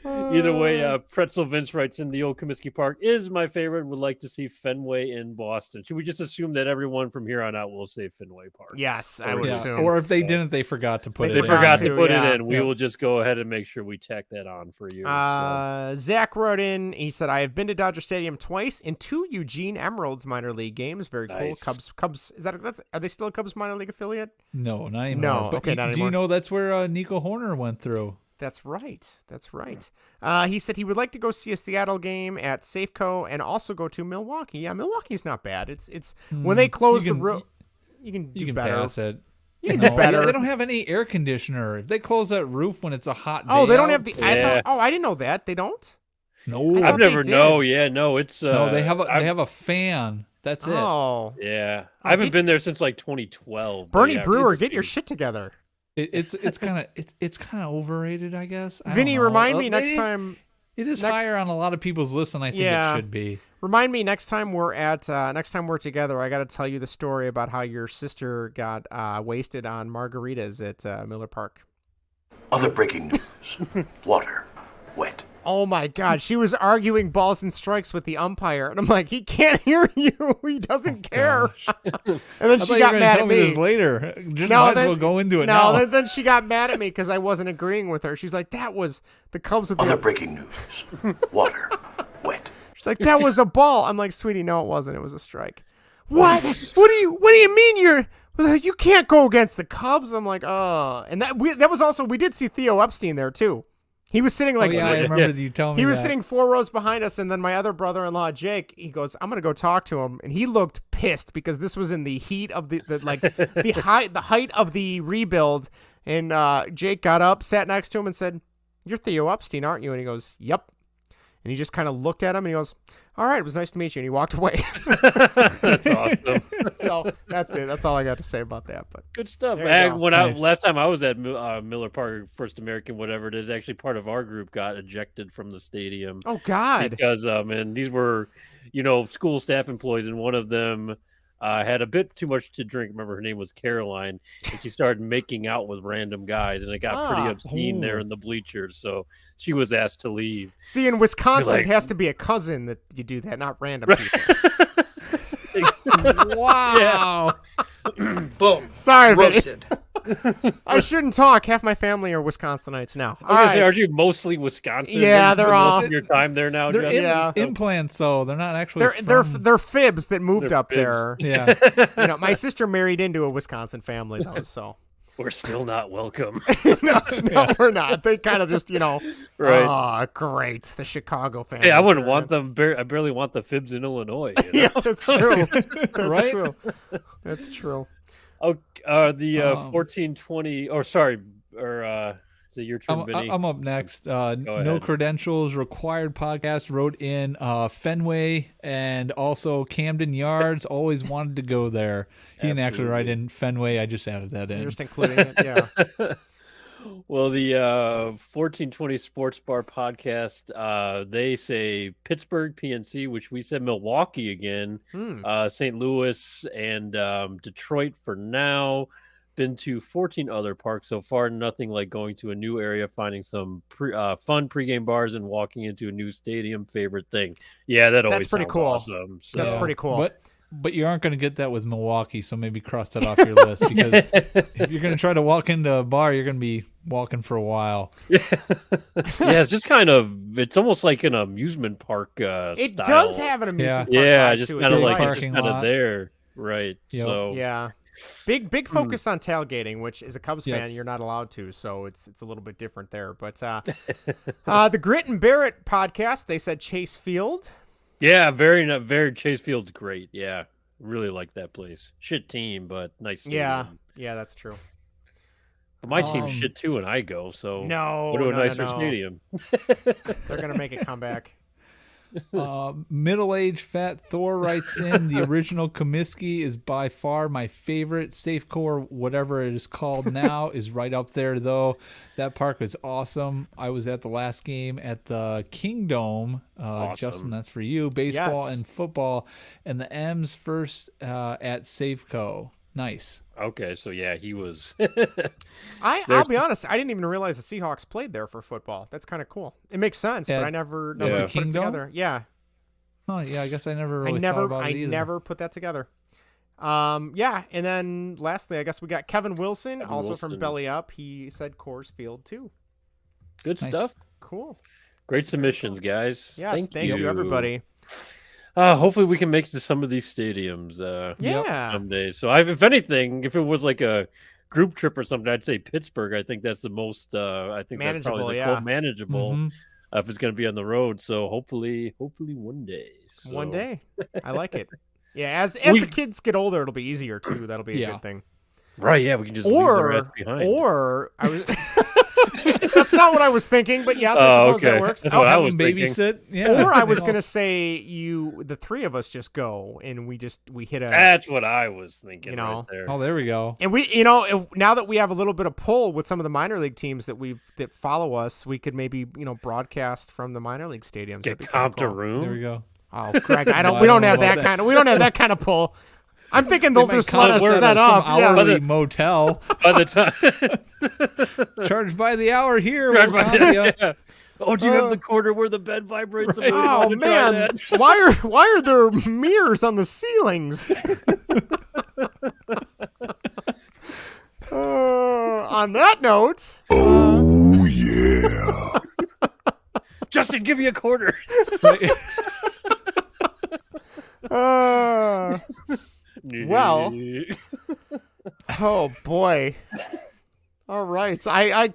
Either way, Pretzel Vince writes in, the old Comiskey Park is my favorite. Would like to see Fenway in Boston. Should we just assume that everyone from here on out will say Fenway Park? Yes, I would assume. Or if they didn't, they forgot to put it in. They forgot to put it in. We will just go ahead and make sure we tack that on for you. Zach wrote in. He said, I have been to Dodger Stadium twice in 2 Eugene Emeralds minor league games. Very cool. Cubs. Are they still a Cubs minor league affiliate? No, not anymore. No, but okay, not do anymore. you know that's where Nico Horner went through? That's right. He said he would like to go see a Seattle game at Safeco and also go to Milwaukee. Yeah, Milwaukee's not bad. It's when they close the roof, you can do better. Pass it. You can do better. They don't have any air conditioner. If they close that roof when it's a hot day. Oh, they don't have the. Yeah. I didn't know that. They don't. No, I've never. No, yeah, no. It's no. They have a fan. That's it. Oh, yeah. I haven't been there since like 2012. Bernie Brewer, get your shit together. It's kind of overrated, I guess. Vinny, remind me next time. It is higher on a lot of people's list than I think it should be. Remind me next time we're together. I got to tell you the story about how your sister got wasted on margaritas at Miller Park. Other breaking news. Water. Wet. Oh my God. She was arguing balls and strikes with the umpire. And I'm like, he can't hear you. He doesn't care. And then she got mad at me. This later. Just might as well go into it now. Then she got mad at me because I wasn't agreeing with her. She's like, that was the Cubs. Other breaking news. Water. Wet. She's like, that was a ball. I'm like, sweetie, no, it wasn't. It was a strike. What? What do you mean you can't go against the Cubs? I'm like, oh. And that was also, we did see Theo Epstein there too. He was sitting like, I remember you telling me he was sitting 4 rows behind us, and then my other brother-in-law, Jake, he goes, I'm gonna go talk to him, and he looked pissed because this was in the heat of the height of the rebuild, and Jake got up, sat next to him, and said, "You're Theo Epstein, aren't you?" And he goes, "Yep." And he just kind of looked at him, and he goes, "All right, it was nice to meet you," and he walked away. That's awesome. So that's it. That's all I got to say about that. But good stuff. Nice. Last time I was at Miller Park, First American, whatever it is, actually part of our group got ejected from the stadium. Oh God! Because and these were, school staff employees, and one of them had a bit too much to drink. Remember, her name was Caroline, and she started making out with random guys, and it got pretty obscene there in the bleachers. So she was asked to leave. See, in Wisconsin, it has to be a cousin that you do that, not random people. Wow. Yeah. Boom. Sorry, roasted. I shouldn't talk. Half my family are Wisconsinites now. Are you mostly Wisconsin? Yeah, they're all. Most of your time there now. They're implants, though. They're not actually. They're fibs that moved up fibs. there. Yeah. My sister married into a Wisconsin family though, so. We're still not welcome. no, we're not. They kind of just, right. Oh, great. The Chicago family. Hey, I wouldn't want them. I barely want the fibs in Illinois. Yeah, that's true. That's right? true. That's true. Oh, the 1420. Oh, sorry. Or is it your turn, Vinny? I'm up next. No Credentials Required podcast wrote in Fenway and also Camden Yards. Always wanted to go there. He didn't actually write in Fenway. I just added that in. You're just including it, yeah. Well, the 1420 Sports Bar podcast, they say Pittsburgh, PNC, which we said Milwaukee again, St. Louis, and Detroit for now. Been to 14 other parks so far. Nothing like going to a new area, finding some fun pregame bars, and walking into a new stadium. Favorite thing. Yeah, that's pretty cool. Awesome. So. That's pretty cool. But you aren't going to get that with Milwaukee, so maybe cross that off your list, because if you're going to try to walk into a bar, you're going to be walking for a while. Yeah, it's just it's almost like an amusement park It style. does have an amusement park. Yeah, just kind of like it's just kind of there. Right. Yep. So yeah. Big focus on tailgating, which as a Cubs fan you're not allowed to, so it's a little bit different there. But the Grit and Barrett podcast, they said Chase Field. Yeah, very Chase Field's great. Yeah, really like that place. Shit team, but nice stadium. Yeah, that's true. But my team's shit too, and I go. So no, go to a nicer stadium. They're gonna make a comeback. Middle-aged fat Thor writes in, the original Comiskey is by far my favorite. Safeco, whatever it is called now, is right up there though. That park was awesome. I was at the last game at the Kingdome. Awesome. Justin, that's for you. Baseball Yes. and football, and the M's first at Safeco. Nice. Okay, so yeah, he was. I'll be honest, I didn't even realize the Seahawks played there for football. That's kind of cool. It makes sense, but I never put it together. Yeah. Oh yeah, I guess I never really thought about it either. I never put that together. Yeah, and then lastly, I guess we got Kevin Wilson, from Belly Up. He said Coors Field too. Good stuff. Cool. Great submissions, guys. Yes, thank you everybody. Hopefully we can make it to some of these stadiums someday. So if anything, if it was like a group trip or something, I'd say Pittsburgh. I think that's the most. I think that's probably the quote manageable if it's going to be on the road. So hopefully one day. So. One day, I like it. Yeah, as the kids get older, it'll be easier too. That'll be a good thing. Right? Yeah, we can just leave the rest behind. Or I was. That's not what I was thinking, but yes, I suppose that works. That's what I was babysit. Yeah. Or I was gonna say the three of us just go and we hit a. That's what I was thinking. Right there. Oh, there we go. And we, now that we have a little bit of pull with some of the minor league teams that follow us, we could maybe broadcast from the minor league stadiums. Get comped a room. There we go. Oh, Greg, we don't have that kind of pull. I'm thinking they'll just let us set up. Hourly motel. By the time charged by the hour here. Oh, do you have the corner where the bed vibrates? Right. Oh man, why are there mirrors on the ceilings? On that note, oh yeah, Justin, give me a quarter. Well, oh boy. All right. I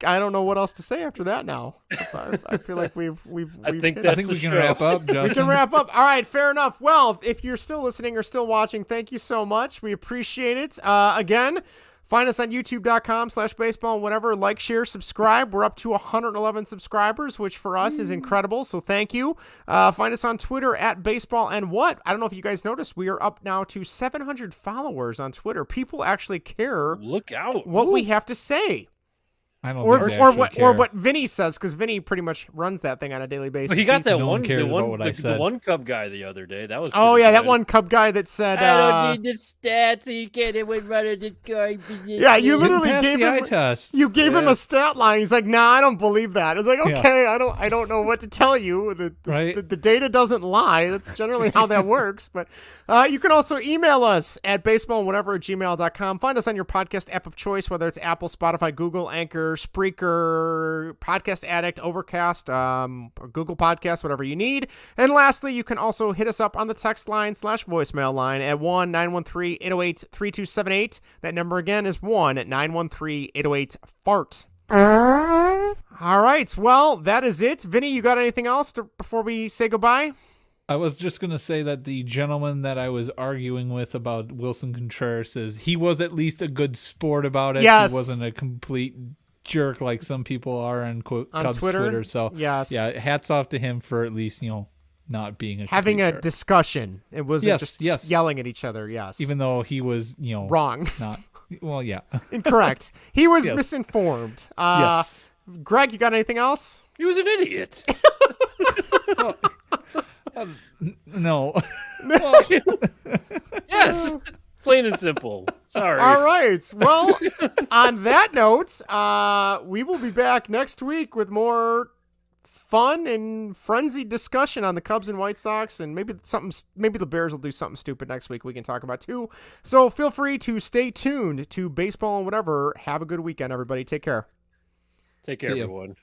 don't know what else to say after that now. I feel like we've I think we can wrap up, Justin. We can wrap up. All right, fair enough. Well, if you're still listening or still watching, thank you so much. We appreciate it. Again, find us on youtube.com/baseball and whatever. Like, share, subscribe. We're up to 111 subscribers, which for us is incredible. So thank you. Find us on Twitter @baseball and what. I don't know if you guys noticed, we are up now to 700 followers on Twitter. People actually care. Look out. What we have to say. I don't or what Vinnie says, because Vinnie pretty much runs that thing on a daily basis. But he got that the one Cub guy the other day. That was that one Cub guy that said, I don't need the stats, so you can't even run it. Yeah, you literally gave him test. You gave him a stat line. He's like, "Nah, I don't believe that." It's like, okay, I don't know what to tell you. The data doesn't lie. That's generally how that works. But you can also email us at baseballwhatever@gmail.com. Find us on your podcast app of choice, whether it's Apple, Spotify, Google, Anchor, Spreaker, Podcast Addict, Overcast, or Google Podcasts, whatever you need. And lastly, you can also hit us up on the text line /voicemail line at 1-913-808-3278. That number again is 1-913-808-FART. All right. Well, that is it. Vinny, you got anything else before we say goodbye? I was just going to say that the gentleman that I was arguing with about Wilson Contreras he was at least a good sport about it. Yes. He wasn't a complete jerk like some people are on Cubs Twitter. So yes. Yeah, hats off to him for at least, not being having a jerk. Discussion. It wasn't just yelling at each other. Yes. Even though he was, wrong. Not well, yeah. Incorrect. He was misinformed. Yes. Greg, you got anything else? He was an idiot. No. Well, yes. Plain and simple. Sorry. All right. Well, on that note, we will be back next week with more fun and frenzied discussion on the Cubs and White Sox, and maybe the Bears will do something stupid next week we can talk about too. So feel free to stay tuned to Baseball and Whatever. Have a good weekend, everybody. Take care. Take care, everyone.